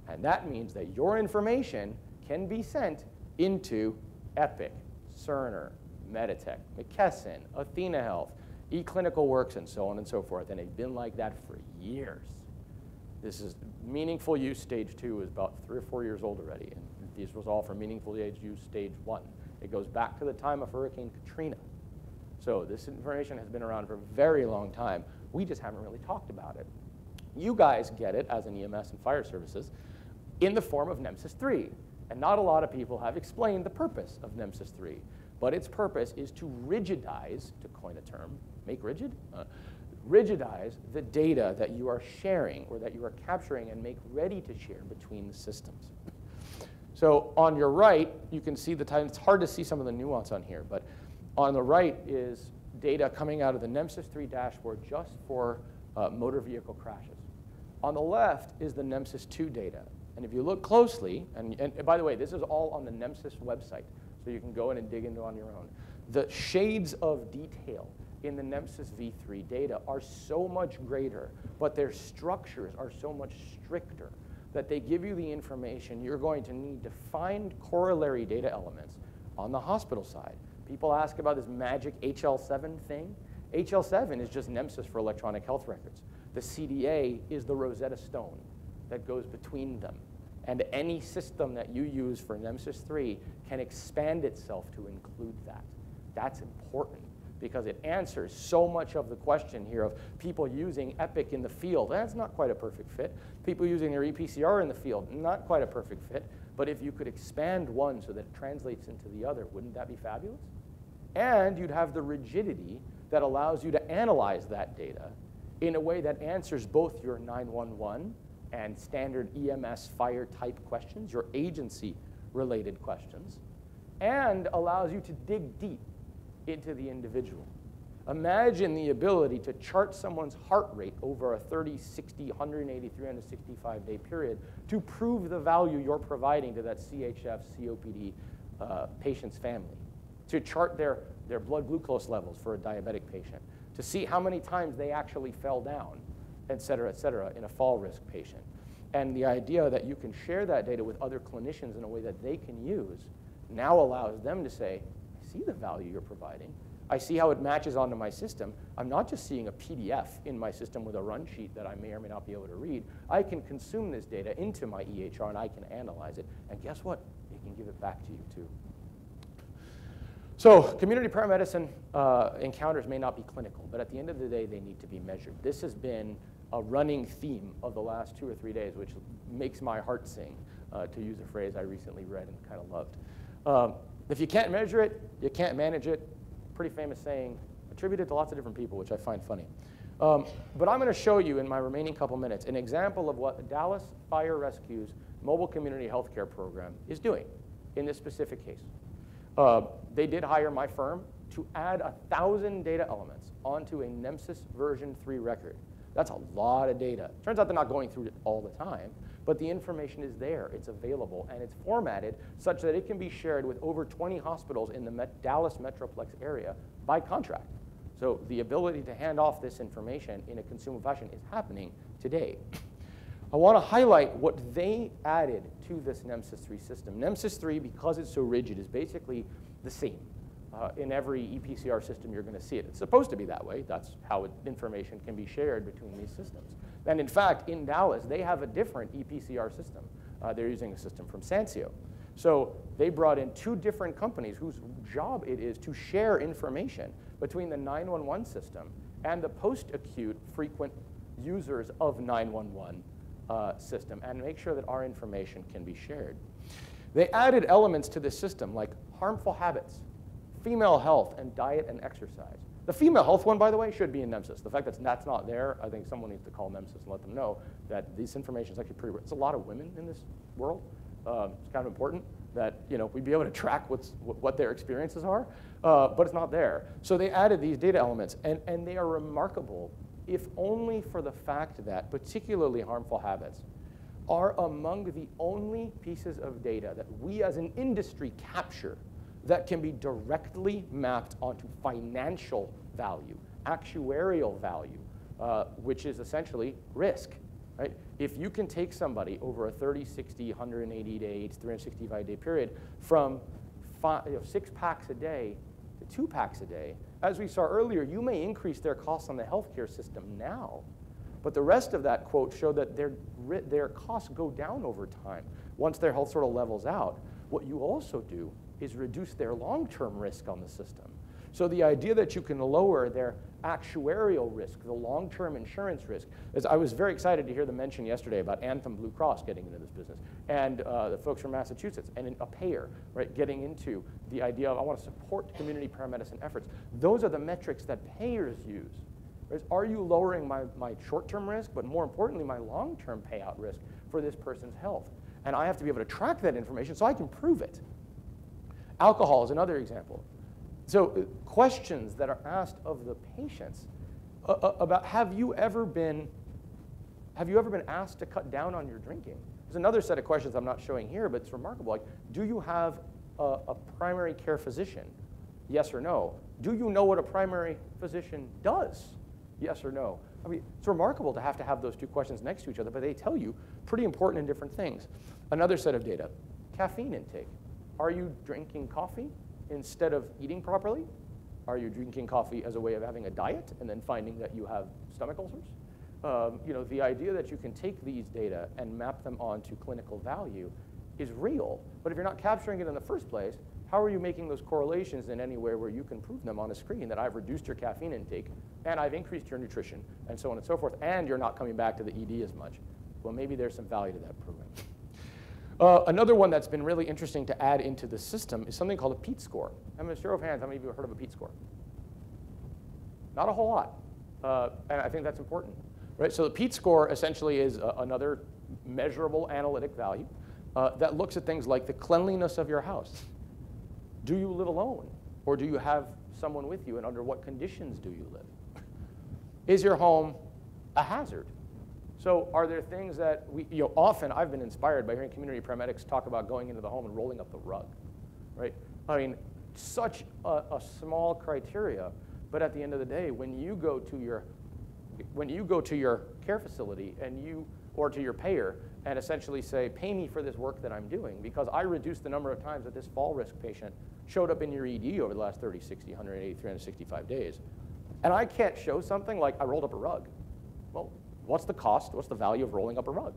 And that means that your information can be sent into Epic, Cerner, Meditech, McKesson, Athena Health, eClinicalWorks, and so on and so forth. And they've been like that for years. This is meaningful use stage 2 is about 3 or 4 years old already. And this was all for meaningful use stage 1. It goes back to the time of Hurricane Katrina. So this information has been around for a very long time. We just haven't really talked about it. You guys get it as an EMS and fire services in the form of NEMSIS 3. And not a lot of people have explained the purpose of NEMSIS 3. But its purpose is to rigidize, to coin a term, make rigid? Rigidize the data that you are sharing or that you are capturing and make ready to share between the systems. So on your right, you can see the time. It's hard to see some of the nuance on here, but on the right is data coming out of the NEMSIS 3 dashboard just for motor vehicle crashes. On the left is the NEMSIS 2 data. And if you look closely, and by the way, this is all on the NEMSIS website, so you can go in and dig into it on your own. The shades of detail in the NEMSIS v3 data are so much greater, but their structures are so much stricter that they give you the information you're going to need to find corollary data elements on the hospital side. People ask about this magic HL7 thing. HL7 is just NEMSIS for electronic health records. The CDA is the Rosetta Stone that goes between them. And any system that you use for NEMSIS 3 can expand itself to include that. That's important because it answers so much of the question here of people using Epic in the field. That's not quite a perfect fit. People using their ePCR in the field, not quite a perfect fit. But if you could expand one so that it translates into the other, wouldn't that be fabulous? And you'd have the rigidity that allows you to analyze that data in a way that answers both your 911 and standard EMS fire type questions, your agency-related questions, and allows you to dig deep into the individual. Imagine the ability to chart someone's heart rate over a 30, 60, 180, 365-day period to prove the value you're providing to that CHF, COPD patient's family, to chart their blood glucose levels for a diabetic patient, to see how many times they actually fell down, et cetera, in a fall risk patient. And the idea that you can share that data with other clinicians in a way that they can use now allows them to say, I see the value you're providing. I see how it matches onto my system. I'm not just seeing a PDF in my system with a run sheet that I may or may not be able to read. I can consume this data into my EHR and I can analyze it. And guess what? It can give it back to you too. So community paramedicine encounters may not be clinical, but at the end of the day, they need to be measured. This has been a running theme of the last 2 or 3 days, which makes my heart sing, to use a phrase I recently read and kind of loved. If you can't measure it, you can't manage it. Pretty famous saying, attributed to lots of different people, which I find funny. But I'm going to show you in my remaining couple minutes an example of what the Dallas Fire Rescue's mobile community healthcare program is doing in this specific case. They did hire my firm to add 1,000 data elements onto a NEMSIS version 3 record. That's a lot of data. Turns out they're not going through it all the time, but the information is there, it's available, and it's formatted such that it can be shared with over 20 hospitals in the Dallas Metroplex area by contract. So the ability to hand off this information in a consumable fashion is happening today. I want to highlight what they added to this NEMSIS 3 system. NEMSIS 3, because it's so rigid, is basically the same. In every ePCR system, you're going to see it. It's supposed to be that way. That's how information can be shared between these systems. And in fact, in Dallas, they have a different ePCR system. They're using a system from Sansio. So they brought in 2 different companies whose job it is to share information between the 911 system and the post-acute frequent users of 911 system and make sure that our information can be shared. They added elements to this system like harmful habits, female health, and diet and exercise. The female health one, by the way, should be in NEMSIS. The fact that that's not there, I think someone needs to call NEMSIS and let them know that this information is actually pretty. It's a lot of women in this world. It's kind of important that we be able to track what their experiences are, but it's not there. So they added these data elements, and they are remarkable, if only for the fact that particularly harmful habits are among the only pieces of data that we as an industry capture that can be directly mapped onto financial value, actuarial value, which is essentially risk. Right? If you can take somebody over a 30, 60, 180 day, 365 day period from 6 packs a day to 2 packs a day, as we saw earlier, you may increase their costs on the healthcare system now. But the rest of that quote showed that their costs go down over time once their health sort of levels out. What you also do is reduce their long-term risk on the system. So the idea that you can lower their actuarial risk, the long-term insurance risk, is I was very excited to hear the mention yesterday about Anthem Blue Cross getting into this business, and the folks from Massachusetts, and a payer, right, getting into the idea of I want to support community paramedicine efforts. Those are the metrics that payers use. Right? Are you lowering my short-term risk, but more importantly, my long-term payout risk for this person's health? And I have to be able to track that information so I can prove it. Alcohol is another example. So questions that are asked of the patients about have you ever been asked to cut down on your drinking? There's another set of questions I'm not showing here, but it's remarkable. Like, do you have a primary care physician? Yes or no. Do you know what a primary physician does? Yes or no. I mean, it's remarkable to have those two questions next to each other, but they tell you pretty important and different things. Another set of data, caffeine intake. Are you drinking coffee instead of eating properly? Are you drinking coffee as a way of having a diet and then finding that you have stomach ulcers? The idea that you can take these data and map them onto clinical value is real, but if you're not capturing it in the first place, how are you making those correlations in anywhere where you can prove them on a screen that I've reduced your caffeine intake and I've increased your nutrition and so on and so forth, and you're not coming back to the ED as much? Well, maybe there's some value to that program. Another one that's been really interesting to add into the system is something called a Peet Score. I'm going to show of hands, how many of you have heard of a Peet Score? Not a whole lot, and I think that's important. Right? So the Peet Score essentially is another measurable analytic value that looks at things like the cleanliness of your house. Do you live alone, or do you have someone with you, and under what conditions do you live? Is your home a hazard? So are there things that often I've been inspired by hearing community paramedics talk about going into the home and rolling up the rug, right? I mean, such a small criteria, but at the end of the day, when you go to your care facility or to your payer and essentially say, pay me for this work that I'm doing because I reduced the number of times that this fall risk patient showed up in your ED over the last 30, 60, 180, 365 days, and I can't show something like I rolled up a rug. Well, what's the cost? What's the value of rolling up a rug?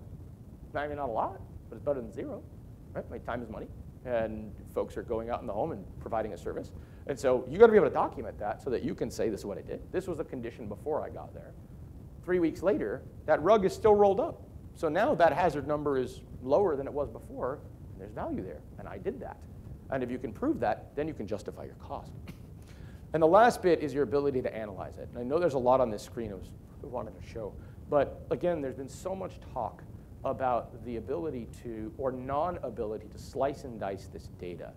I mean, not a lot, but it's better than zero, right? My time is money, and folks are going out in the home and providing a service. And so you got to be able to document that so that you can say, this is what I did. This was a condition before I got there. 3 weeks later, that rug is still rolled up. So now that hazard number is lower than it was before, and there's value there, and I did that. And if you can prove that, then you can justify your cost. And the last bit is your ability to analyze it. And I know there's a lot on this screen I wanted to show. But again, there's been so much talk about the ability to, or non-ability to slice and dice this data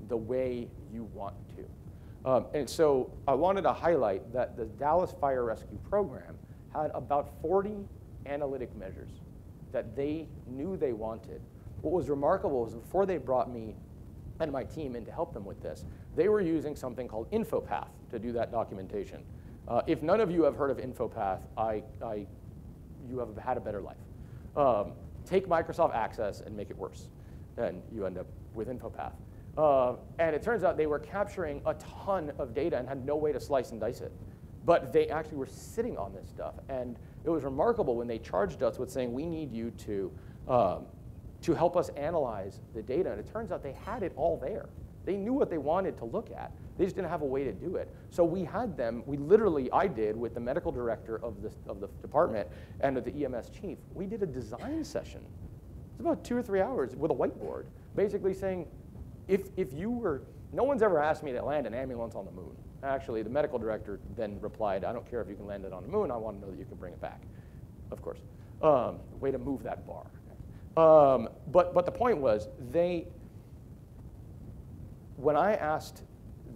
the way you want to. And so I wanted to highlight that the Dallas Fire Rescue Program had about 40 analytic measures that they knew they wanted. What was remarkable was before they brought me and my team in to help them with this, they were using something called InfoPath to do that documentation. If none of you have heard of InfoPath, you have had a better life. Take Microsoft Access and make it worse, and you end up with InfoPath. And it turns out they were capturing a ton of data and had no way to slice and dice it. But they actually were sitting on this stuff. And it was remarkable when they charged us with saying, we need you to help us analyze the data. And it turns out they had it all there. They knew what they wanted to look at. They just didn't have a way to do it. So we had them, I did with the medical director of the department and with the EMS chief, we did a design session. It's about 2 or 3 hours with a whiteboard, basically saying, no one's ever asked me to land an ambulance on the moon. Actually, the medical director then replied, I don't care if you can land it on the moon, I want to know that you can bring it back. Of course. Way to move that bar. But the point was, when I asked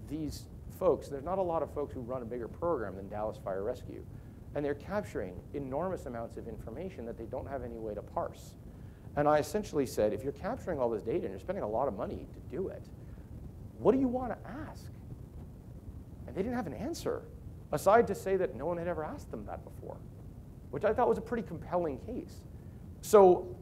these folks, there's not a lot of folks who run a bigger program than Dallas Fire Rescue, and they're capturing enormous amounts of information that they don't have any way to parse. And I essentially said, if you're capturing all this data and you're spending a lot of money to do it, what do you want to ask? And they didn't have an answer, aside to say that no one had ever asked them that before, which I thought was a pretty compelling case. So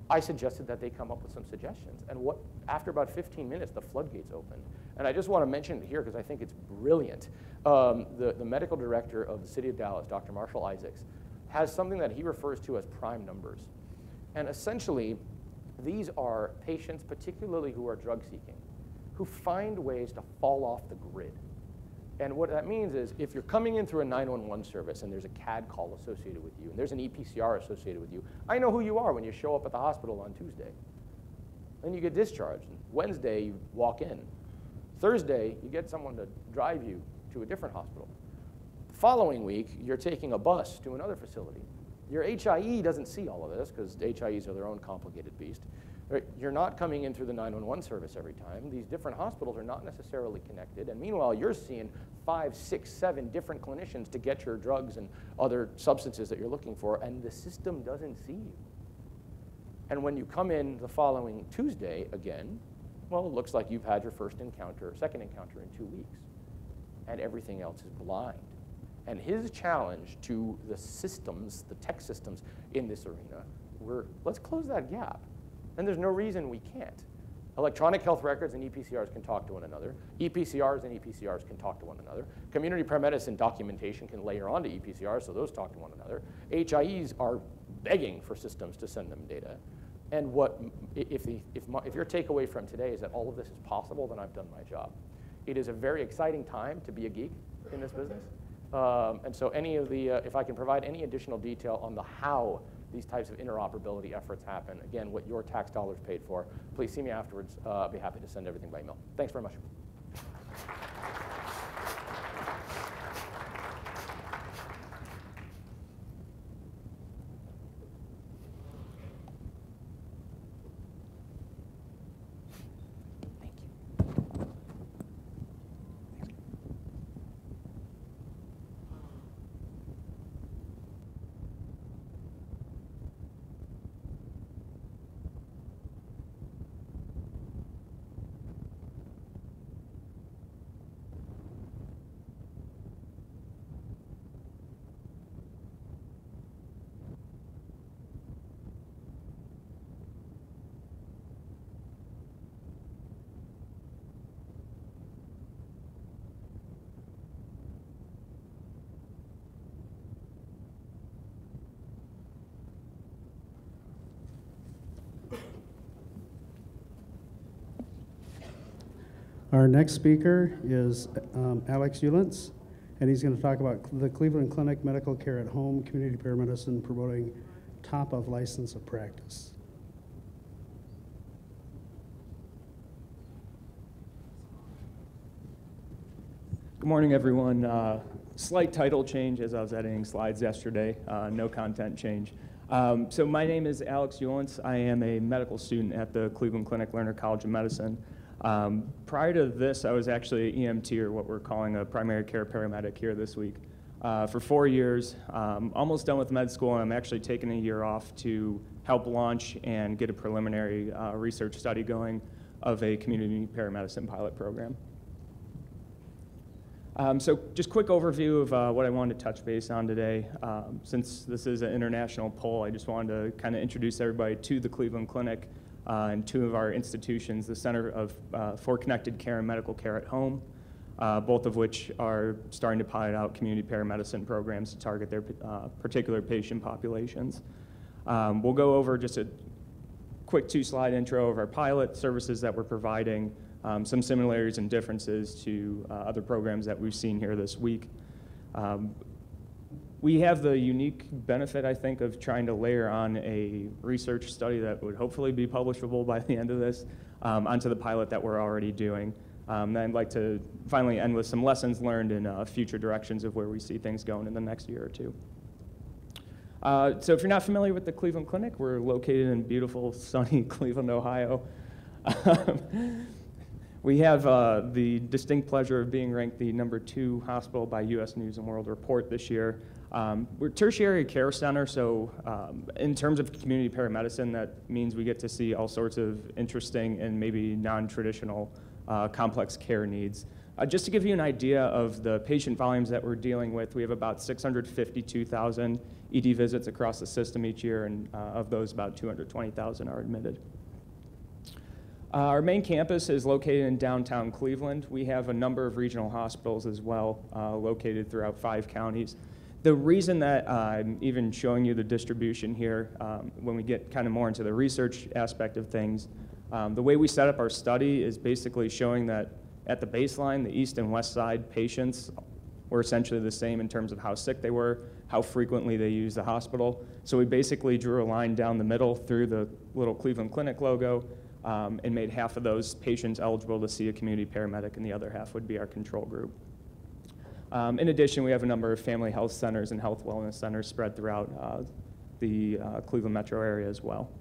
I suggested that they come up with some suggestions. And after about 15 minutes, the floodgates opened. And I just want to mention it here because I think it's brilliant. The medical director of the city of Dallas, Dr. Marshall Isaacs, has something that he refers to as prime numbers. And essentially, these are patients, particularly who are drug seeking, who find ways to fall off the grid. And what that means is if you're coming in through a 911 service and there's a CAD call associated with you and there's an EPCR associated with you, I know who you are when you show up at the hospital on Tuesday. Then you get discharged. Wednesday, you walk in. Thursday, you get someone to drive you to a different hospital. The following week, you're taking a bus to another facility. Your HIE doesn't see all of this because HIEs are their own complicated beast. You're not coming in through the 911 service every time. These different hospitals are not necessarily connected. And meanwhile, you're seeing 5, 6, 7 different clinicians to get your drugs and other substances that you're looking for, and the system doesn't see you. And when you come in the following Tuesday again, well, it looks like you've had your first encounter, second encounter in 2 weeks, and everything else is blind. And his challenge to the systems, the tech systems in this arena, let's close that gap. And there's no reason we can't. Electronic health records and EPCRs can talk to one another. EPCRs and EPCRs can talk to one another. Community paramedicine documentation can layer onto EPCRs, so those talk to one another. HIEs are begging for systems to send them data. And if your takeaway from today is that all of this is possible, then I've done my job. It is a very exciting time to be a geek in this business. And so if I can provide any additional detail on the how these types of interoperability efforts happen, again, what your tax dollars paid for, please see me afterwards. I'll be happy to send everything by email. Thanks very much. Our next speaker is Alex Ulentz, and he's going to talk about the Cleveland Clinic Medical Care at Home, Community Paramedicine, promoting top of license of practice. Good morning, everyone. Slight title change as I was editing slides yesterday, no content change. So my name is Alex Ulentz. I am a medical student at the Cleveland Clinic Lerner College of Medicine. Prior to this, I was actually an EMT, or what we're calling a primary care paramedic here this week, for 4 years. Almost done with med school, and I'm actually taking a year off to help launch and get a preliminary research study going of a community paramedicine pilot program. So just quick overview of what I wanted to touch base on today. Since this is an international poll, I just wanted to kind of introduce everybody to the Cleveland Clinic and 2 of our institutions, the Center for Connected Care and Medical Care at Home, both of which are starting to pilot out community paramedicine programs to target their particular patient populations. We'll go over just a quick 2-slide intro of our pilot services that we're providing, some similarities and differences to other programs that we've seen here this week. We have the unique benefit, I think, of trying to layer on a research study that would hopefully be publishable by the end of this onto the pilot that we're already doing. And I'd like to finally end with some lessons learned in future directions of where we see things going in the next year or two. So if you're not familiar with the Cleveland Clinic, we're located in beautiful, sunny Cleveland, Ohio. We have the distinct pleasure of being ranked the #2 hospital by U.S. News and World Report this year. We're a tertiary care center, so in terms of community paramedicine, that means we get to see all sorts of interesting and maybe non-traditional complex care needs. Just to give you an idea of the patient volumes that we're dealing with, we have about 652,000 ED visits across the system each year, and of those, about 220,000 are admitted. Our main campus is located in downtown Cleveland. We have a number of regional hospitals as well, located throughout 5 counties. The reason that I'm even showing you the distribution here, when we get kind of more into the research aspect of things, the way we set up our study is basically showing that at the baseline, the east and west side patients were essentially the same in terms of how sick they were, how frequently they used the hospital. So we basically drew a line down the middle through the little Cleveland Clinic logo, and made half of those patients eligible to see a community paramedic, and the other half would be our control group. In addition, we have a number of family health centers and health wellness centers spread throughout the Cleveland metro area as well.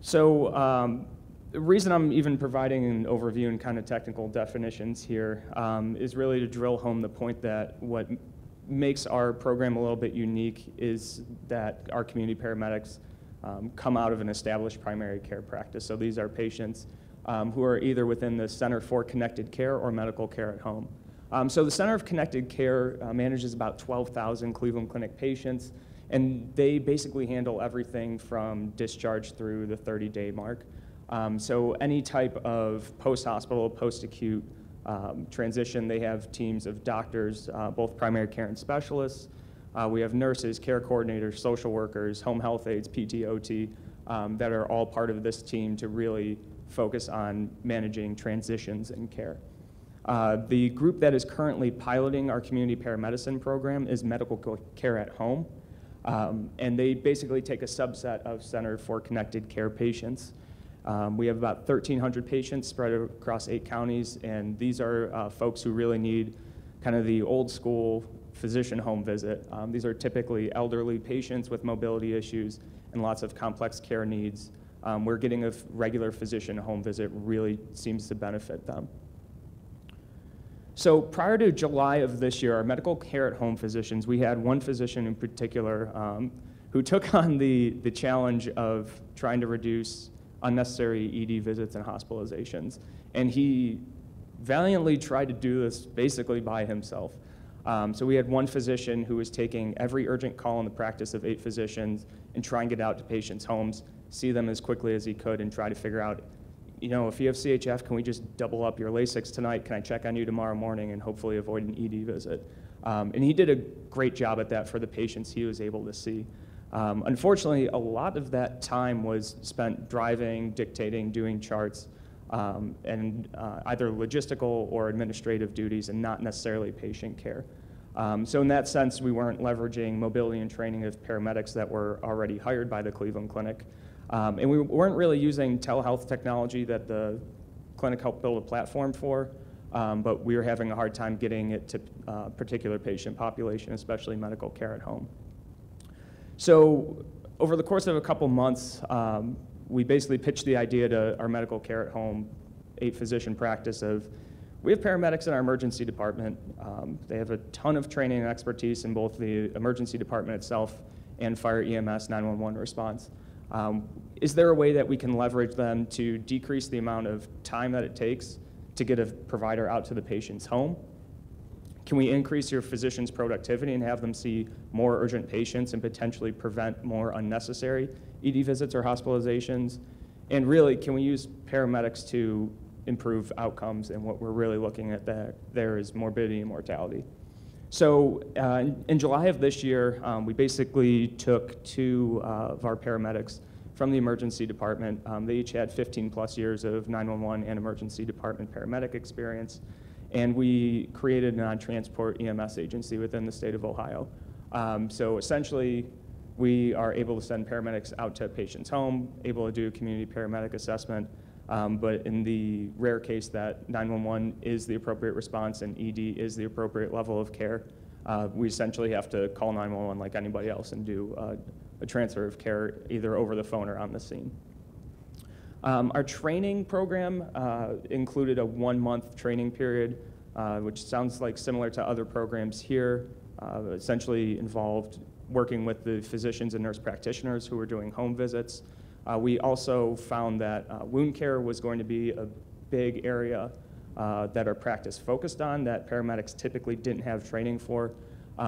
So the reason I'm even providing an overview and kind of technical definitions here is really to drill home the point that what makes our program a little bit unique is that our community paramedics come out of an established primary care practice. So these are patients who are either within the Center for Connected Care or medical care at home. So the Center of Connected Care manages about 12,000 Cleveland Clinic patients, and they basically handle everything from discharge through the 30-day mark. So any type of post-hospital, post-acute transition, they have teams of doctors, both primary care and specialists. We have nurses, care coordinators, social workers, home health aides, PT, OT, that are all part of this team to really focus on managing transitions in care. The group that is currently piloting our community paramedicine program is medical care at home, and they basically take a subset of Center for Connected Care patients. We have about 1,300 patients spread across 8 counties, and these are folks who really need kind of the old school physician home visit. These are typically elderly patients with mobility issues and lots of complex care needs. Where getting a regular physician home visit really seems to benefit them. So prior to July of this year, our medical care at home physicians, we had one physician in particular who took on the challenge of trying to reduce unnecessary ED visits and hospitalizations. And he valiantly tried to do this basically by himself. So we had one physician who was taking every urgent call in the practice of 8 physicians and try and get out to patients' homes, see them as quickly as he could, and try to figure out, you know, if you have CHF, can we just double up your Lasix tonight? Can I check on you tomorrow morning and hopefully avoid an ED visit? And he did a great job at that for the patients he was able to see. Unfortunately, a lot of that time was spent driving, dictating, doing charts, and either logistical or administrative duties and not necessarily patient care. So in that sense, we weren't leveraging mobility and training of paramedics that were already hired by the Cleveland Clinic. And we weren't really using telehealth technology that the clinic helped build a platform for, but we were having a hard time getting it to a particular patient population, especially medical care at home. So over the course of a couple months, we basically pitched the idea to our medical care at home 8-physician practice of, we have paramedics in our emergency department. They have a ton of training and expertise in both the emergency department itself and fire EMS 911 response. Is there a way that we can leverage them to decrease the amount of time that it takes to get a provider out to the patient's home? Can we increase your physician's productivity and have them see more urgent patients and potentially prevent more unnecessary ED visits or hospitalizations? And really, can we use paramedics to improve outcomes? And what we're really looking at there is morbidity and mortality. So in July of this year, we basically took 2 of our paramedics from the emergency department. They each had 15 plus years of 911 and emergency department paramedic experience. And we created a non-transport EMS agency within the state of Ohio. So essentially, we are able to send paramedics out to a patient's home, able to do a community paramedic assessment, but in the rare case that 911 is the appropriate response and ED is the appropriate level of care, we essentially have to call 911 like anybody else and do a transfer of care either over the phone or on the scene. Our training program included a 1-month training period, which sounds like similar to other programs here, essentially involved working with the physicians and nurse practitioners who were doing home visits. We also found that wound care was going to be a big area that our practice focused on that paramedics typically didn't have training for.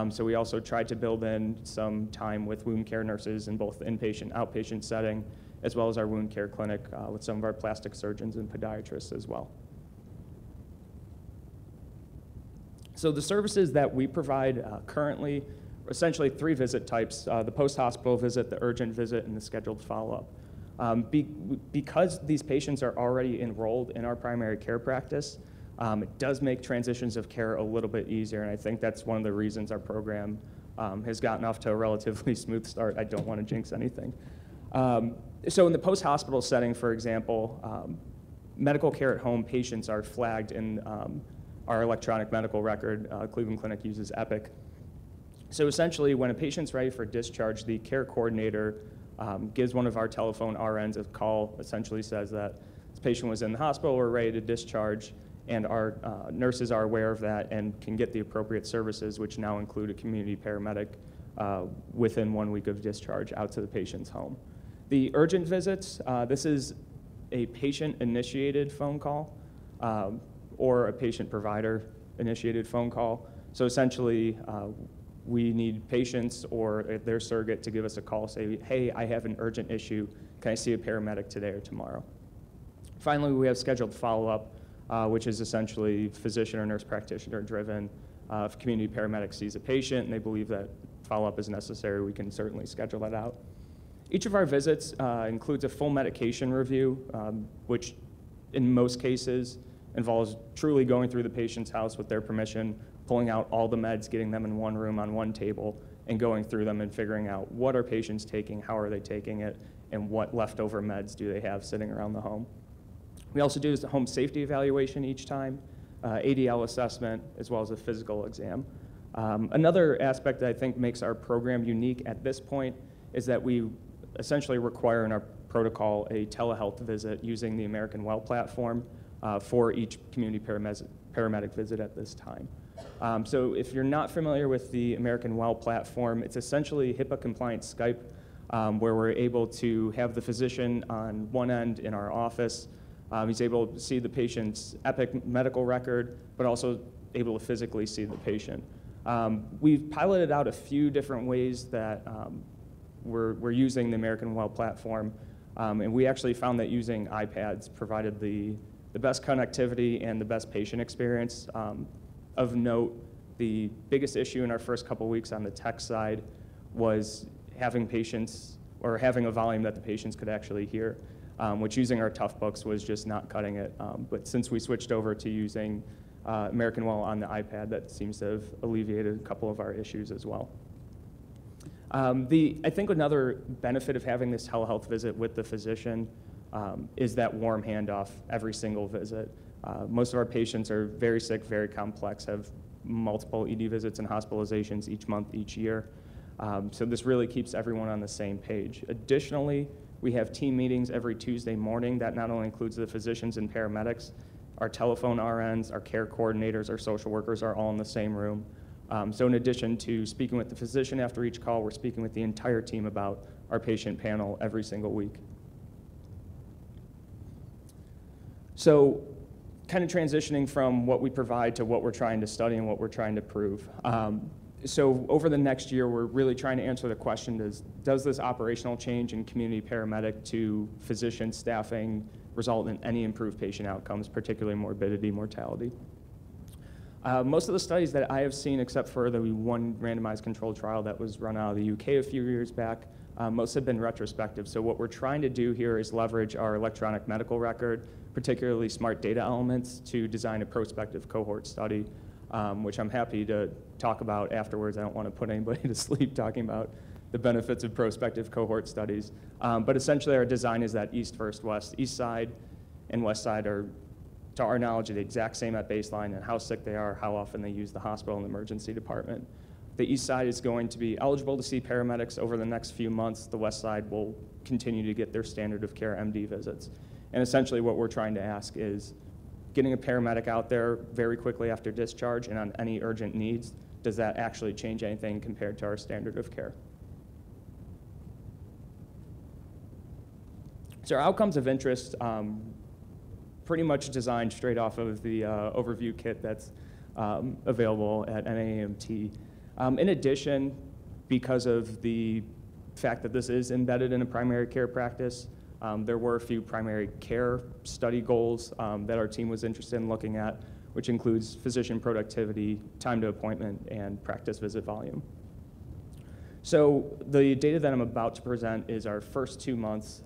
So we also tried to build in some time with wound care nurses in both inpatient, outpatient setting, as well as our wound care clinic with some of our plastic surgeons and podiatrists as well. So the services that we provide currently are essentially 3 visit types, the post-hospital visit, the urgent visit, and the scheduled follow-up. Because these patients are already enrolled in our primary care practice, it does make transitions of care a little bit easier, and I think that's one of the reasons our program has gotten off to a relatively smooth start. I don't want to jinx anything. So in the post-hospital setting, for example, medical care at home patients are flagged in our electronic medical record. Cleveland Clinic uses Epic. So essentially, when a patient's ready for discharge, the care coordinator gives one of our telephone RNs a call, essentially says that this patient was in the hospital, we're ready to discharge, and our nurses are aware of that and can get the appropriate services, which now include a community paramedic within 1 week of discharge out to the patient's home. The urgent visits, this is a patient-initiated phone call or a patient-provider-initiated phone call. So essentially, we need patients or their surrogate to give us a call, say, hey, I have an urgent issue. Can I see a paramedic today or tomorrow? Finally, we have scheduled follow-up, which is essentially physician or nurse practitioner driven. If a community paramedic sees a patient and they believe that follow-up is necessary, we can certainly schedule that out. Each of our visits includes a full medication review, which in most cases involves truly going through the patient's house with their permission, pulling out all the meds, getting them in one room on one table, and going through them and figuring out what are patients taking, how are they taking it, and what leftover meds do they have sitting around the home. We also do a home safety evaluation each time, ADL assessment, as well as a physical exam. Another aspect that I think makes our program unique at this point is that we essentially require in our protocol a telehealth visit using the American Well platform for each community paramedic visit at this time. So if you're not familiar with the American Well platform, it's essentially HIPAA-compliant Skype where we're able to have the physician on one end in our office. He's able to see the patient's Epic medical record, but also able to physically see the patient. We've piloted out a few different ways that we're using the American Well platform, and we actually found that using iPads provided the best connectivity and the best patient experience. Of note, the biggest issue in our first couple weeks on the tech side was having patients, or having a volume that the patients could actually hear, which using our Toughbooks was just not cutting it. But since we switched over to using American Well on the iPad, that seems to have alleviated a couple of our issues as well. I think another benefit of having this telehealth visit with the physician is that warm handoff every single visit. Most of our patients are very sick, very complex, have multiple ED visits and hospitalizations each month, each year. So this really keeps everyone on the same page. Additionally, we have team meetings every Tuesday morning that not only includes the physicians and paramedics, our telephone RNs, our care coordinators, our social workers are all in the same room. So in addition to speaking with the physician after each call, we're speaking with the entire team about our patient panel every single week. So kind of transitioning from what we provide to what we're trying to study and what we're trying to prove. So over the next year, we're really trying to answer the question, does this operational change in community paramedic to physician staffing result in any improved patient outcomes, particularly morbidity, mortality? Most of the studies that I have seen, except for the one randomized controlled trial that was run out of the UK a few years back, Most have been retrospective. So what we're trying to do here is leverage our electronic medical record, particularly smart data elements, to design a prospective cohort study, which I'm happy to talk about afterwards. I don't want to put anybody to sleep talking about the benefits of prospective cohort studies. But essentially our design is that east versus west. East side and west side are, to our knowledge, the exact same at baseline and how sick they are, how often they use the hospital and the emergency department. The east side is going to be eligible to see paramedics over the next few months. The west side will continue to get their standard of care MD visits. And essentially what we're trying to ask is getting a paramedic out there very quickly after discharge and on any urgent needs, does that actually change anything compared to our standard of care? So our outcomes of interest, pretty much designed straight off of the overview kit that's available at NAMT. In addition, because of the fact that this is embedded in a primary care practice, there were a few primary care study goals that our team was interested in looking at, which includes physician productivity, time to appointment, and practice visit volume. So the data that I'm about to present is our first 2 months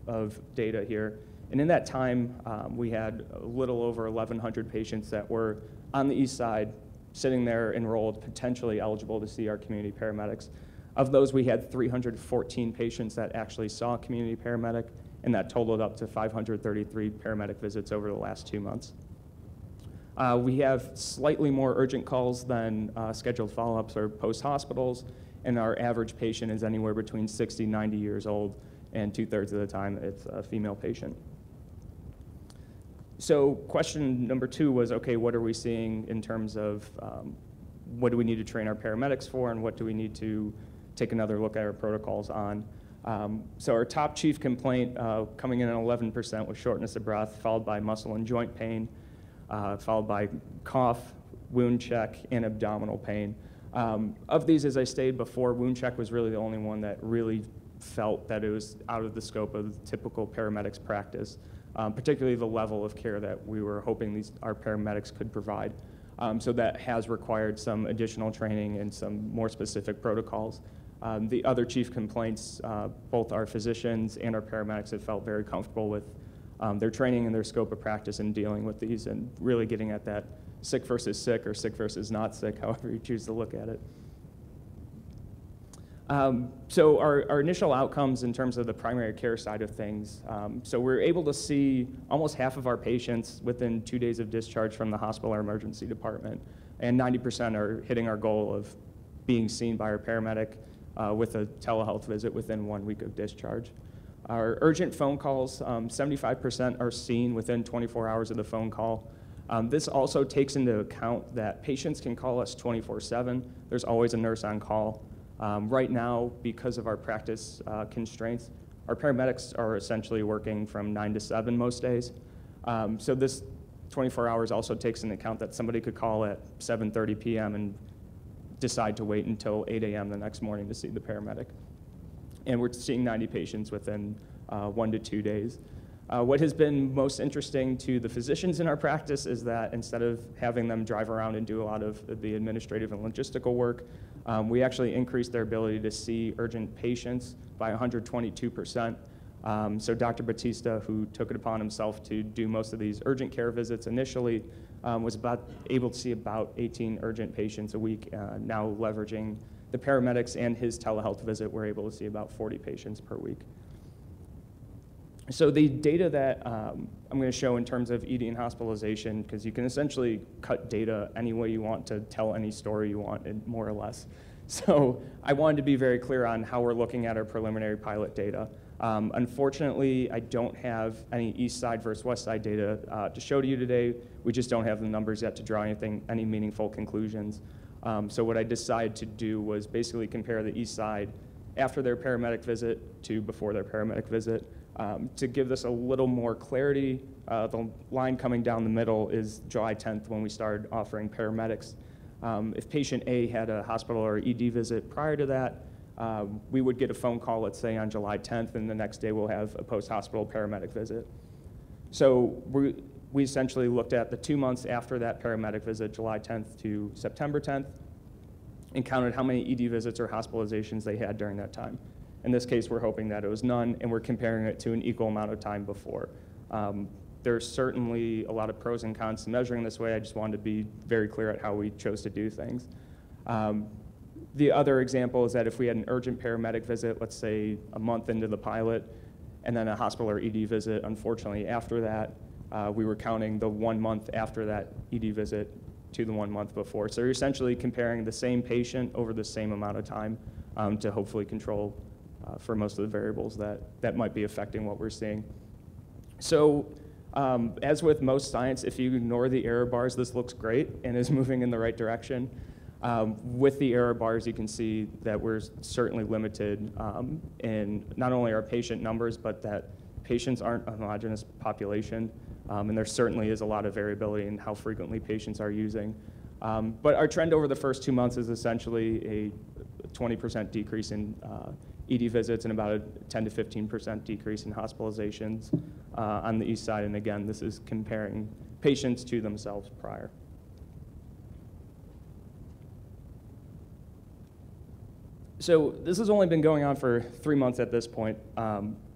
of data here. And in that time, we had a little over 1,100 patients that were on the east side, sitting there enrolled, potentially eligible to see our community paramedics. Of those, we had 314 patients that actually saw a community paramedic, and that totaled up to 533 paramedic visits over the last 2 months. We have slightly more urgent calls than scheduled follow-ups or post-hospitals, and our average patient is anywhere between 60 and 90 years old, and 2/3 of the time it's a female patient. So question number 2 was, okay, what are we seeing in terms of what do we need to train our paramedics for, and what do we need to take another look at our protocols on? So our top chief complaint coming in at 11% was shortness of breath, followed by muscle and joint pain, followed by cough, wound check, and abdominal pain. Of these, as I stated before, wound check was really the only one that really felt that it was out of the scope of the typical paramedics practice, particularly the level of care that we were hoping our paramedics could provide. So that has required some additional training and some more specific protocols. The other chief complaints, both our physicians and our paramedics have felt very comfortable with their training and their scope of practice in dealing with these and really getting at that sick versus sick or sick versus not sick, however you choose to look at it. So our initial outcomes in terms of the primary care side of things, so we're able to see almost half of our patients within 2 days of discharge from the hospital or emergency department, and 90% are hitting our goal of being seen by our paramedic with a telehealth visit within 1 week of discharge. Our urgent phone calls, 75% are seen within 24 hours of the phone call. This also takes into account that patients can call us 24/7. There's always a nurse on call. Right now, because of our practice constraints, our paramedics are essentially working from 9 to 7 most days. So this 24 hours also takes into account that somebody could call at 7:30 p.m. and decide to wait until 8 a.m. the next morning to see the paramedic. And we're seeing 90 patients within 1 to 2 days. What has been most interesting to the physicians in our practice is that instead of having them drive around and do a lot of the administrative and logistical work, we actually increased their ability to see urgent patients by 122%. So Dr. Batista, who took it upon himself to do most of these urgent care visits initially, was able to see about 18 urgent patients a week. Now leveraging the paramedics and his telehealth visit, we're able to see about 40 patients per week. So the data that I'm going to show in terms of ED and hospitalization, because you can essentially cut data any way you want to tell any story you want, more or less. So I wanted to be very clear on how we're looking at our preliminary pilot data. Unfortunately, I don't have any east side versus west side data to show to you today. We just don't have the numbers yet to draw any meaningful conclusions. So what I decided to do was basically compare the east side after their paramedic visit to before their paramedic visit. To give this a little more clarity, the line coming down the middle is July 10th when we started offering paramedics. If patient A had a hospital or ED visit prior to that, we would get a phone call, let's say on July 10th, and the next day we'll have a post-hospital paramedic visit. So we essentially looked at the 2 months after that paramedic visit, July 10th to September 10th, and counted how many ED visits or hospitalizations they had during that time. In this case, we're hoping that it was none, and we're comparing it to an equal amount of time before. There's certainly a lot of pros and cons to measuring this way. I just wanted to be very clear at how we chose to do things. The other example is that if we had an urgent paramedic visit, let's say a month into the pilot, and then a hospital or ED visit, unfortunately, after that, we were counting the 1 month after that ED visit to the 1 month before. So you're essentially comparing the same patient over the same amount of time to hopefully control for most of the variables that might be affecting what we're seeing. So as with most science, if you ignore the error bars, this looks great and is moving in the right direction. With the error bars, you can see that we're certainly limited in not only our patient numbers, but that patients aren't a homogeneous population, and there certainly is a lot of variability in how frequently patients are using. But our trend over the first 2 months is essentially a 20% decrease in ED visits and about a 10 to 15% decrease in hospitalizations on the east side. And again, this is comparing patients to themselves prior. So this has only been going on for 3 months at this point,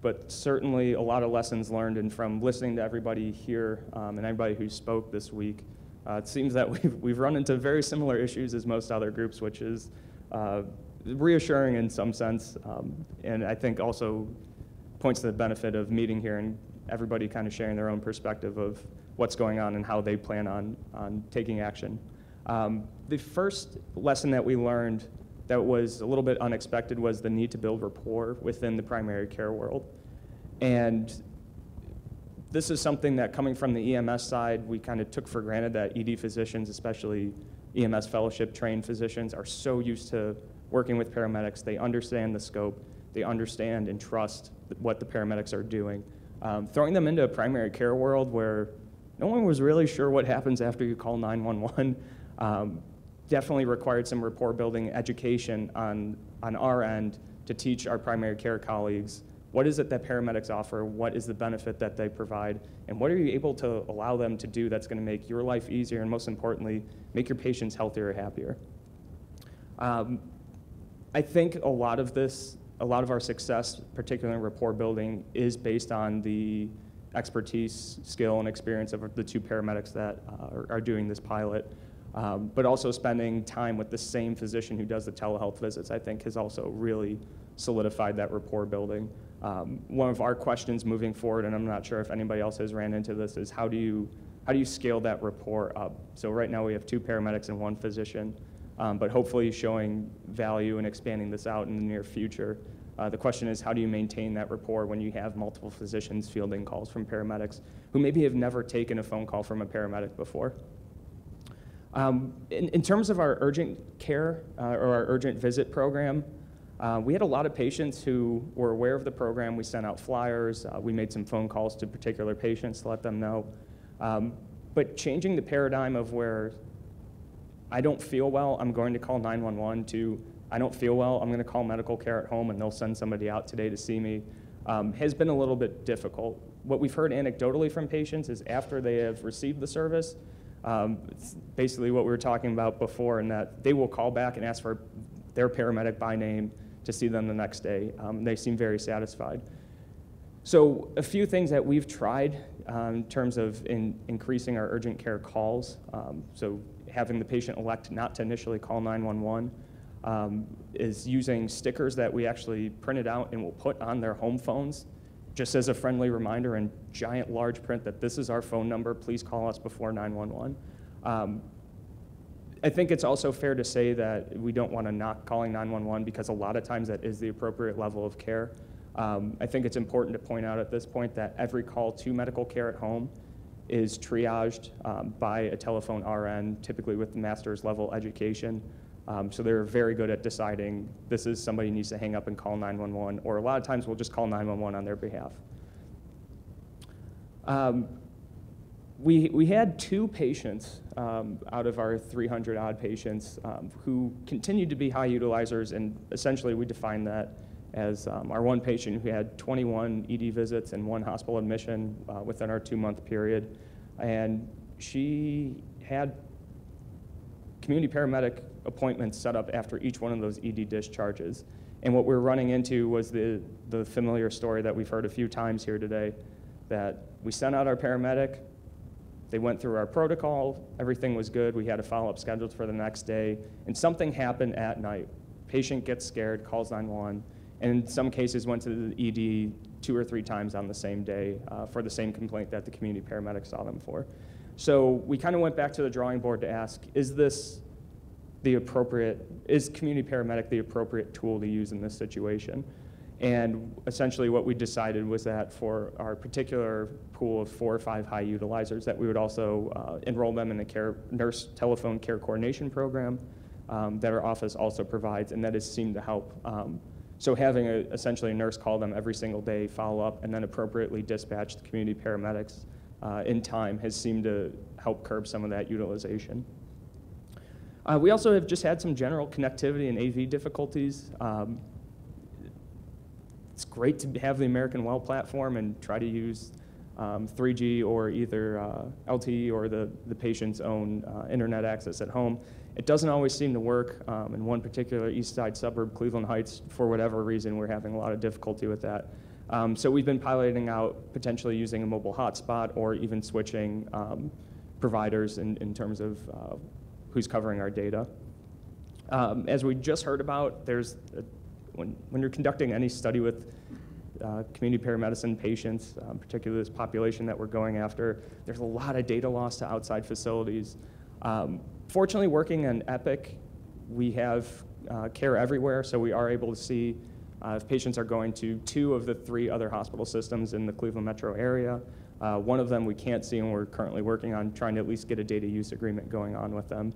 but certainly a lot of lessons learned. And from listening to everybody here and everybody who spoke this week, it seems that we've run into very similar issues as most other groups, which is reassuring in some sense, and I think also points to the benefit of meeting here and everybody kind of sharing their own perspective of what's going on and how they plan on taking action. The first lesson that we learned that was a little bit unexpected was the need to build rapport within the primary care world. And this is something that, coming from the EMS side, we kind of took for granted that ED physicians, especially EMS fellowship trained physicians, are so used to working with paramedics. They understand the scope, they understand and trust what the paramedics are doing. Throwing them into a primary care world where no one was really sure what happens after you call 911 definitely required some rapport building education on our end to teach our primary care colleagues what is it that paramedics offer, what is the benefit that they provide, and what are you able to allow them to do that's going to make your life easier and, most importantly, make your patients healthier or happier. I think a lot of our success, particularly in rapport building, is based on the expertise, skill, and experience of the two paramedics that are doing this pilot. But also spending time with the same physician who does the telehealth visits, I think, has also really solidified that rapport building. One of our questions moving forward, and I'm not sure if anybody else has ran into this, is how do you scale that rapport up? So right now we have 2 paramedics and 1 physician, but hopefully showing value and expanding this out in the near future. The question is, how do you maintain that rapport when you have multiple physicians fielding calls from paramedics who maybe have never taken a phone call from a paramedic before? In terms of our urgent care or our urgent visit program, we had a lot of patients who were aware of the program. We sent out flyers. We made some phone calls to particular patients to let them know. But changing the paradigm of where I don't feel well, I'm going to call 911, to I don't feel well, I'm going to call medical care at home and they'll send somebody out today to see me, has been a little bit difficult. What we've heard anecdotally from patients is after they have received the service, it's basically what we were talking about before, in that they will call back and ask for their paramedic by name to see them the next day. They seem very satisfied. So a few things that we've tried in terms of increasing our urgent care calls, so having the patient elect not to initially call 911, is using stickers that we actually printed out and will put on their home phones, just as a friendly reminder in giant large print that this is our phone number, please call us before 911. I think it's also fair to say that we don't want to knock calling 911 because a lot of times that is the appropriate level of care. I think it's important to point out at this point that every call to medical care at home is triaged by a telephone RN, typically with master's level education. So they're very good at deciding this is somebody who needs to hang up and call 911, or a lot of times we'll just call 911 on their behalf. We had 2 patients out of our 300 odd patients who continued to be high utilizers, and essentially we define that as our 1 patient who had 21 ED visits and 1 hospital admission within our 2-month period, and she had community paramedic appointments set up after each one of those ED discharges. And what we're running into was the familiar story that we've heard a few times here today, that we sent out our paramedic, they went through our protocol, everything was good, we had a follow-up scheduled for the next day, and something happened at night. Patient gets scared, calls 911, and in some cases went to the ED 2 or 3 times on the same day for the same complaint that the community paramedic saw them for. So we kind of went back to the drawing board to ask, is community paramedic the appropriate tool to use in this situation? And essentially what we decided was that for our particular pool of 4 or 5 high utilizers, that we would also enroll them in the nurse telephone care coordination program that our office also provides, and that has seemed to help. So having essentially a nurse call them every single day, follow up, and then appropriately dispatch the community paramedics in time has seemed to help curb some of that utilization. We also have just had some general connectivity and AV difficulties. It's great to have the American Well platform and try to use 3G or either LTE or the patient's own internet access at home. It doesn't always seem to work. In one particular east side suburb, Cleveland Heights, for whatever reason, we're having a lot of difficulty with that. So we've been piloting out potentially using a mobile hotspot or even switching providers in terms of who's covering our data. As we just heard about, when you're conducting any study with community paramedicine patients, particularly this population that we're going after, there's a lot of data loss to outside facilities. Fortunately, working in Epic, we have care everywhere, so we are able to see if patients are going to 2 of the 3 other hospital systems in the Cleveland metro area. One of them we can't see, and we're currently working on trying to at least get a data use agreement going on with them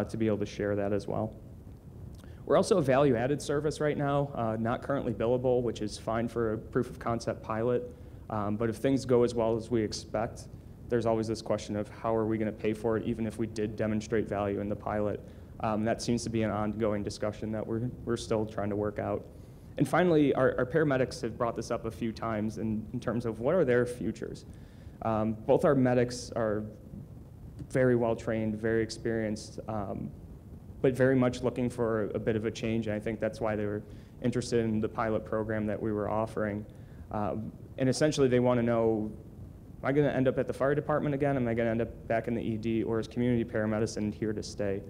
to be able to share that as well. We're also a value-added service right now, not currently billable, which is fine for a proof of concept pilot. But if things go as well as we expect, there's always this question of how are we going to pay for it, even if we did demonstrate value in the pilot. That seems to be an ongoing discussion that we're still trying to work out. And finally, our paramedics have brought this up a few times in terms of what are their futures. Both our medics are very well trained, very experienced, but very much looking for a bit of a change, and I think that's why they were interested in the pilot program that we were offering. And essentially they want to know, am I going to end up at the fire department again? Am I going to end up back in the ED, or is community paramedicine here to stay?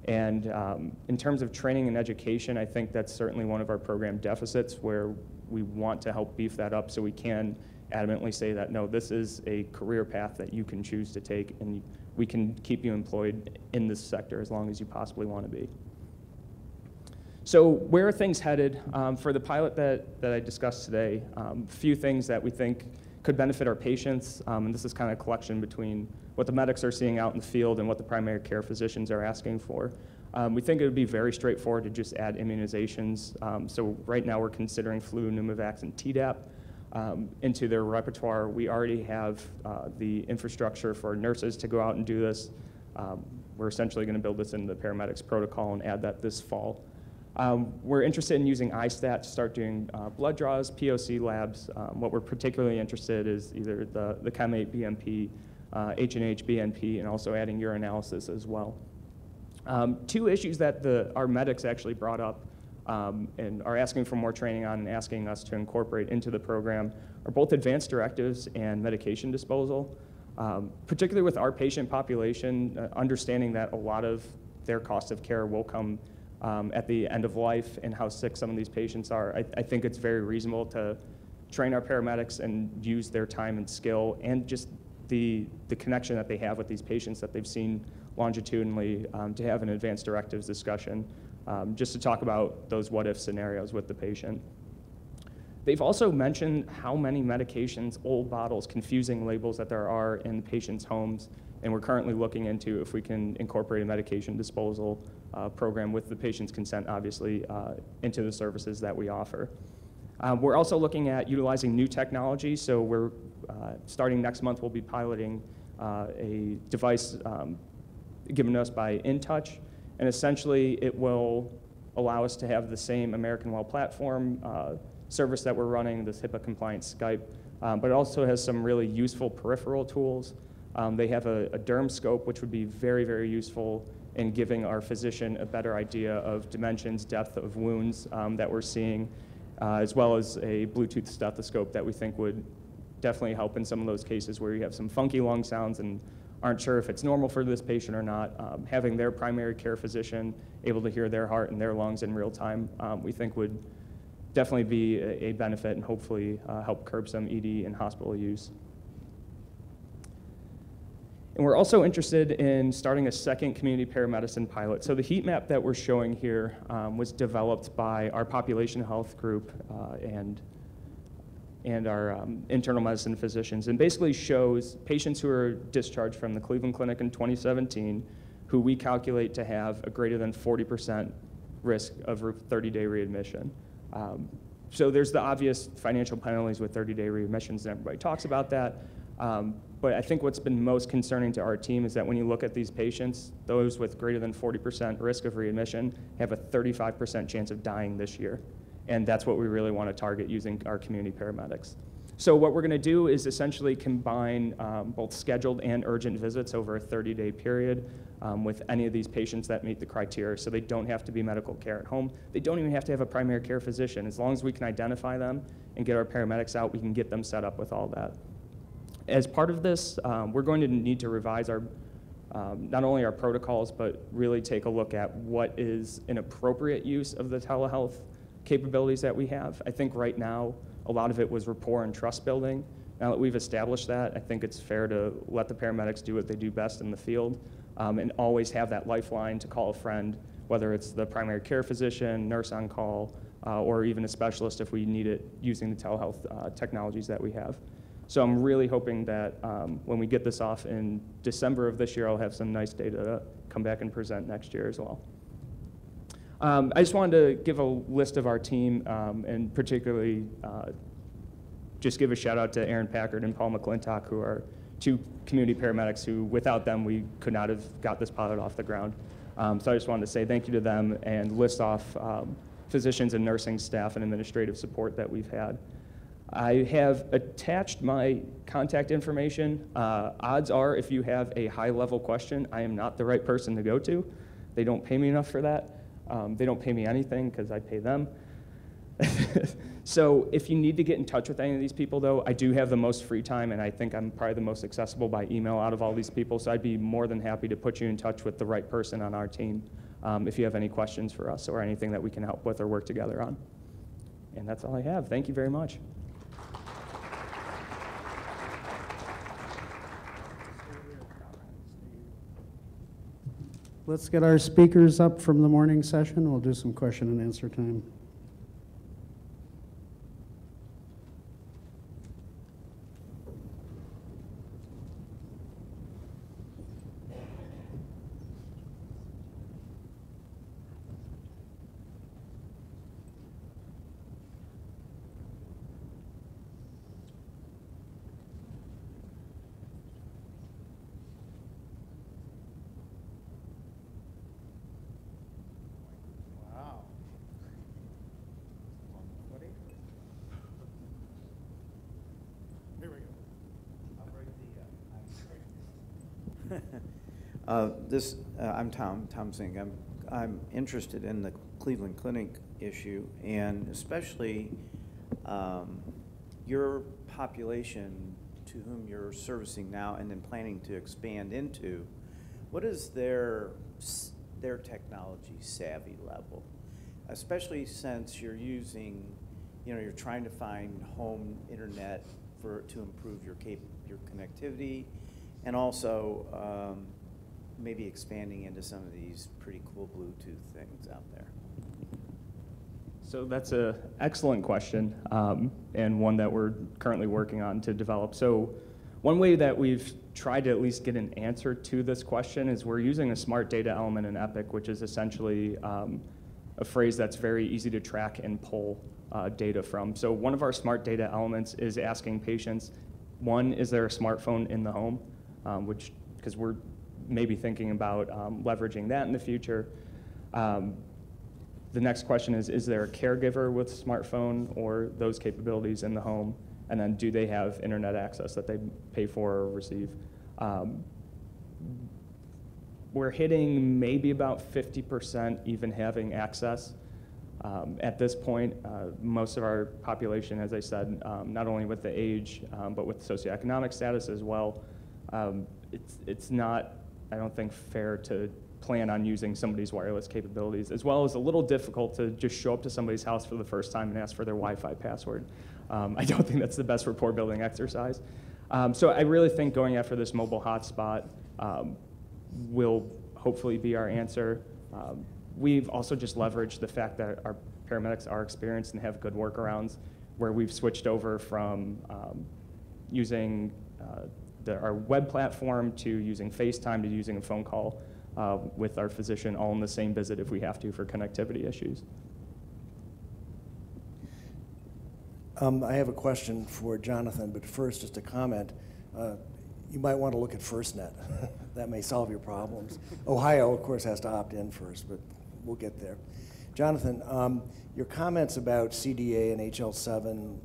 And in terms of training and education, I think that's certainly one of our program deficits, where we want to help beef that up so we can adamantly say that, no, this is a career path that you can choose to take, and we can keep you employed in this sector as long as you possibly want to be. So where are things headed? For the pilot that I discussed today, a few things that we think could benefit our patients, and this is kind of a collection between what the medics are seeing out in the field and what the primary care physicians are asking for. We think it would be very straightforward to just add immunizations. So right now we're considering flu, pneumovax, and Tdap into their repertoire. We already have the infrastructure for nurses to go out and do this. We're essentially going to build this into the paramedics protocol and add that this fall. We're interested in using iStat to start doing blood draws, POC labs. What we're particularly interested in is either the Chem8 BMP, H&H BNP, and also adding urinalysis as well. 2 issues that our medics actually brought up and are asking for more training on and asking us to incorporate into the program are both advanced directives and medication disposal. Particularly with our patient population, understanding that a lot of their cost of care will come at the end of life and how sick some of these patients are, I think it's very reasonable to train our paramedics and use their time and skill and just the connection that they have with these patients that they've seen longitudinally to have an advanced directives discussion, just to talk about those what-if scenarios with the patient. They've also mentioned how many medications, old bottles, confusing labels that there are in the patients' homes, and we're currently looking into if we can incorporate a medication disposal program with the patient's consent, obviously, into the services that we offer. We're also looking at utilizing new technology, so we're starting next month, we'll be piloting a device given to us by InTouch, and essentially it will allow us to have the same American Well platform service that we're running, this HIPAA-compliant Skype, but it also has some really useful peripheral tools They have a derm scope, which would be very, very useful in giving our physician a better idea of dimensions, depth of wounds that we're seeing, as well as a Bluetooth stethoscope that we think would definitely help in some of those cases where you have some funky lung sounds and aren't sure if it's normal for this patient or not. Having their primary care physician able to hear their heart and their lungs in real time, we think would definitely be a benefit and hopefully help curb some ED and hospital use. And we're also interested in starting a second community paramedicine pilot. So the heat map that we're showing here was developed by our population health group and our internal medicine physicians, and basically shows patients who are discharged from the Cleveland Clinic in 2017 who we calculate to have a greater than 40% risk of 30-day readmission. So there's the obvious financial penalties with 30-day readmissions, and everybody talks about that. But I think what's been most concerning to our team is that when you look at these patients, those with greater than 40% risk of readmission have a 35% chance of dying this year. And that's what we really want to target using our community paramedics. So what we're going to do is essentially combine both scheduled and urgent visits over a 30-day period with any of these patients that meet the criteria, so they don't have to be medical care at home. They don't even have to have a primary care physician. As long as we can identify them and get our paramedics out, we can get them set up with all that. As part of this, we're going to need to revise our not only our protocols, but really take a look at what is an appropriate use of the telehealth capabilities that we have. I think right now, a lot of it was rapport and trust building. Now that we've established that, I think it's fair to let the paramedics do what they do best in the field and always have that lifeline to call a friend, whether it's the primary care physician, nurse on call, or even a specialist if we need it using the telehealth technologies that we have. So I'm really hoping that when we get this off in December of this year, I'll have some nice data to come back and present next year as well. I just wanted to give a list of our team and particularly just give a shout out to Aaron Packard and Paul McClintock, who are two community paramedics who without them we could not have got this pilot off the ground. So I just wanted to say thank you to them and list off physicians and nursing staff and administrative support that we've had. I have attached my contact information. Odds are if you have a high-level question, I am not the right person to go to. They don't pay me enough for that. They don't pay me anything because I pay them. So if you need to get in touch with any of these people, though, I do have the most free time, and I think I'm probably the most accessible by email out of all these people, so I'd be more than happy to put you in touch with the right person on our team if you have any questions for us or anything that we can help with or work together on. And that's all I have. Thank you very much. Let's get our speakers up from the morning session. We'll do some question and answer time. I'm Tom Zink. I'm interested in the Cleveland Clinic issue, and especially your population to whom you're servicing now and then planning to expand into. What is their technology savvy level, especially since you're using, you're trying to find home internet to improve your connectivity, and also maybe expanding into some of these pretty cool Bluetooth things out there? So that's an excellent question, and one that we're currently working on to develop. So one way that we've tried to at least get an answer to this question is we're using a smart data element in Epic, which is essentially a phrase that's very easy to track and pull data from. So one of our smart data elements is asking patients, one, is there a smartphone in the home? Because we're maybe thinking about leveraging that in the future. The next question is there a caregiver with a smartphone or those capabilities in the home? And then do they have internet access that they pay for or receive? We're hitting maybe about 50% even having access. At this point, most of our population, as I said, not only with the age, but with socioeconomic status as well, it's not, I don't think, fair to plan on using somebody's wireless capabilities, as well as a little difficult to just show up to somebody's house for the first time and ask for their Wi-Fi password. I don't think that's the best rapport building exercise. So I really think going after this mobile hotspot will hopefully be our answer. We've also just leveraged the fact that our paramedics are experienced and have good workarounds, where we've switched over from using our web platform to using FaceTime to using a phone call with our physician all in the same visit if we have to for connectivity issues. I have a question for Jonathan, but first just a comment. You might want to look at FirstNet. That may solve your problems. Ohio, of course, has to opt in first, but we'll get there. Jonathan, your comments about CDA and HL7,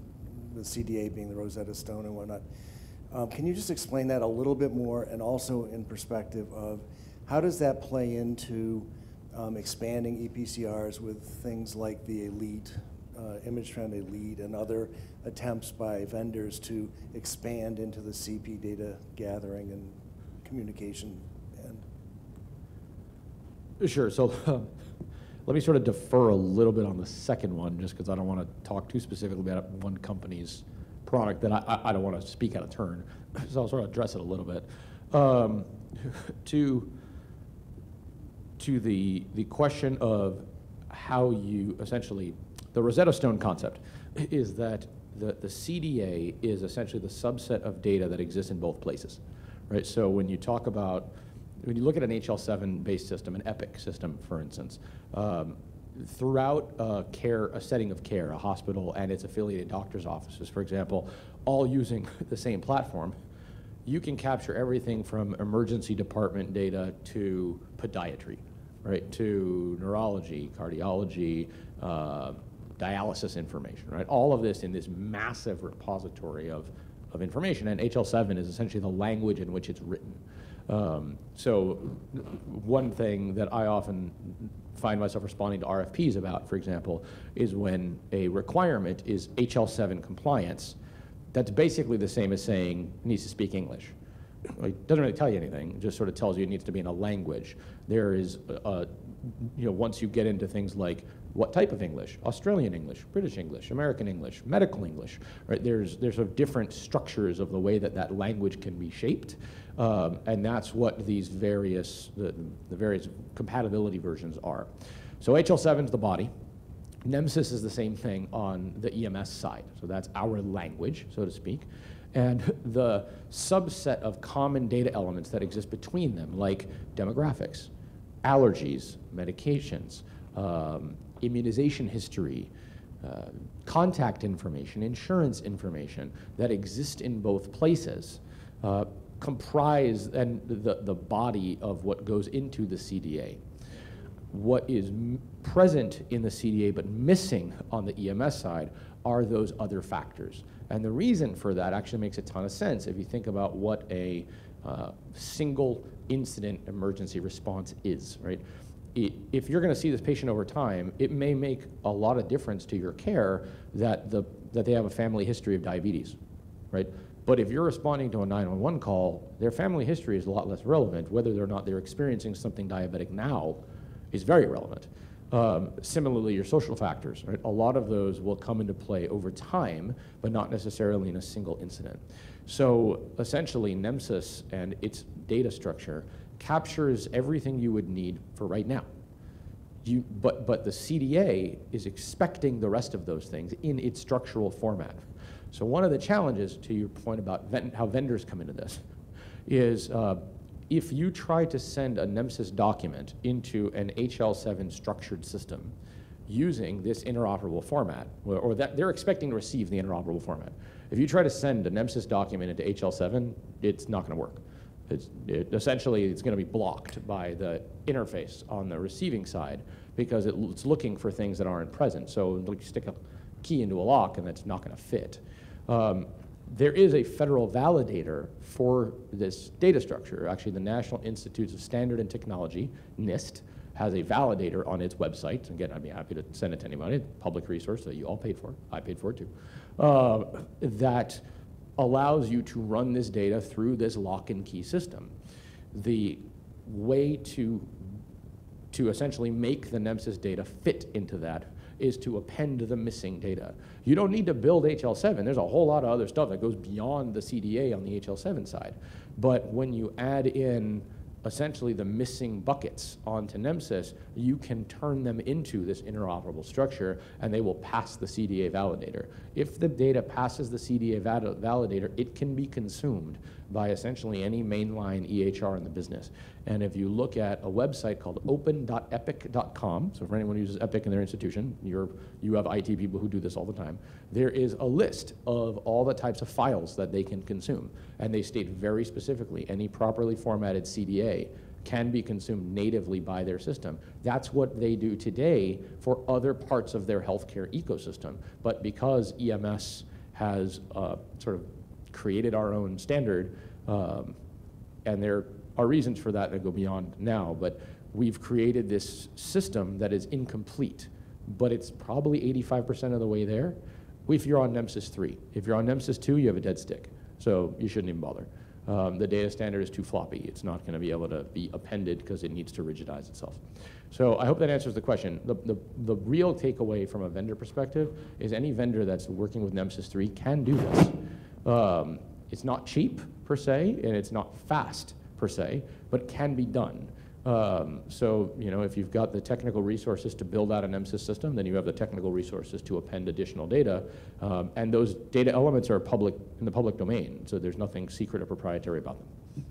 the CDA being the Rosetta Stone and whatnot, can you just explain that a little bit more, and also in perspective of how does that play into expanding EPCRs with things like the Elite, Image Trend Elite, and other attempts by vendors to expand into the CP data gathering and communication end? Sure. So let me sort of defer a little bit on the second one, just because I don't want to talk too specifically about one company's product that I don't want to speak out of turn. So I'll sort of address it a little bit. To the question of how you essentially, the Rosetta Stone concept is that the CDA is essentially the subset of data that exists in both places, right? So when you talk about, when you look at an HL7 based system, an Epic system, for instance, throughout a setting of care, a hospital and its affiliated doctor's offices, for example, all using the same platform, you can capture everything from emergency department data to podiatry, right, to neurology, cardiology, dialysis information, right? All of this in this massive repository of information, and HL7 is essentially the language in which it's written. So one thing that I often find myself responding to RFPs about, for example, is when a requirement is HL7 compliance, that's basically the same as saying it needs to speak English. It doesn't really tell you anything, it just sort of tells you it needs to be in a language. There is, once you get into things like what type of English, Australian English, British English, American English, medical English, right? There's sort of different structures of the way that that language can be shaped. And that's what these various, the various compatibility versions are. So HL7 is the body. Nemesis is the same thing on the EMS side. So that's our language, so to speak. And the subset of common data elements that exist between them, like demographics, allergies, medications, immunization history, contact information, insurance information that exist in both places, comprise and the body of what goes into the CDA. What is present in the CDA but missing on the EMS side are those other factors. And the reason for that actually makes a ton of sense if you think about what a single incident emergency response is, right? If you're going to see this patient over time, it may make a lot of difference to your care that they have a family history of diabetes, right? But if you're responding to a 911 call, their family history is a lot less relevant. Whether or not they're experiencing something diabetic now is very relevant. Similarly, your social factors, right? A lot of those will come into play over time, but not necessarily in a single incident. So essentially, Nemesis and its data structure captures everything you would need for right now. But the CDA is expecting the rest of those things in its structural format. So one of the challenges, to your point about how vendors come into this, is if you try to send a Nemesis document into an HL7 structured system using this interoperable format, or that they're expecting to receive the interoperable format. If you try to send a Nemesis document into HL7, it's not going to work. Essentially, it's going to be blocked by the interface on the receiving side because it's looking for things that aren't present. So you stick a key into a lock and that's not going to fit. There is a federal validator for this data structure. Actually, the National Institutes of Standard and Technology, NIST, has a validator on its website. Again, I'd be happy to send it to anybody, public resource that you all paid for. I paid for it too. That allows you to run this data through this lock and key system. The way to essentially make the NEMSIS data fit into that is to append the missing data. You don't need to build HL7. There's a whole lot of other stuff that goes beyond the CDA on the HL7 side. But when you add in essentially the missing buckets onto NEMSIS, you can turn them into this interoperable structure, and they will pass the CDA validator. If the data passes the CDA validator, it can be consumed by essentially any mainline EHR in the business. And if you look at a website called open.epic.com, so for anyone who uses Epic in their institution, you have IT people who do this all the time, there is a list of all the types of files that they can consume. And they state very specifically, any properly formatted CDA can be consumed natively by their system. That's what they do today for other parts of their healthcare ecosystem. But because EMS has sort of created our own standard, and there are reasons for that that go beyond now, but we've created this system that is incomplete, but it's probably 85% of the way there if you're on NEMSIS 3. If you're on NEMSIS 2, you have a dead stick, so you shouldn't even bother. The data standard is too floppy. It's not going to be able to be appended because it needs to rigidize itself. So I hope that answers the question. The real takeaway from a vendor perspective is any vendor that's working with NEMSIS 3 can do this. It's not cheap per se, and it's not fast per se, but it can be done. So, if you've got the technical resources to build out an NEMSIS system, then you have the technical resources to append additional data, and those data elements are in the public domain, so there's nothing secret or proprietary about them.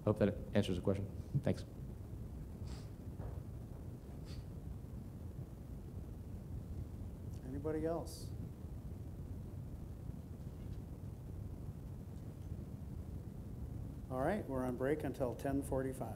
Hope that answers the question. Thanks. Anybody else? All right, we're on break until 10:45.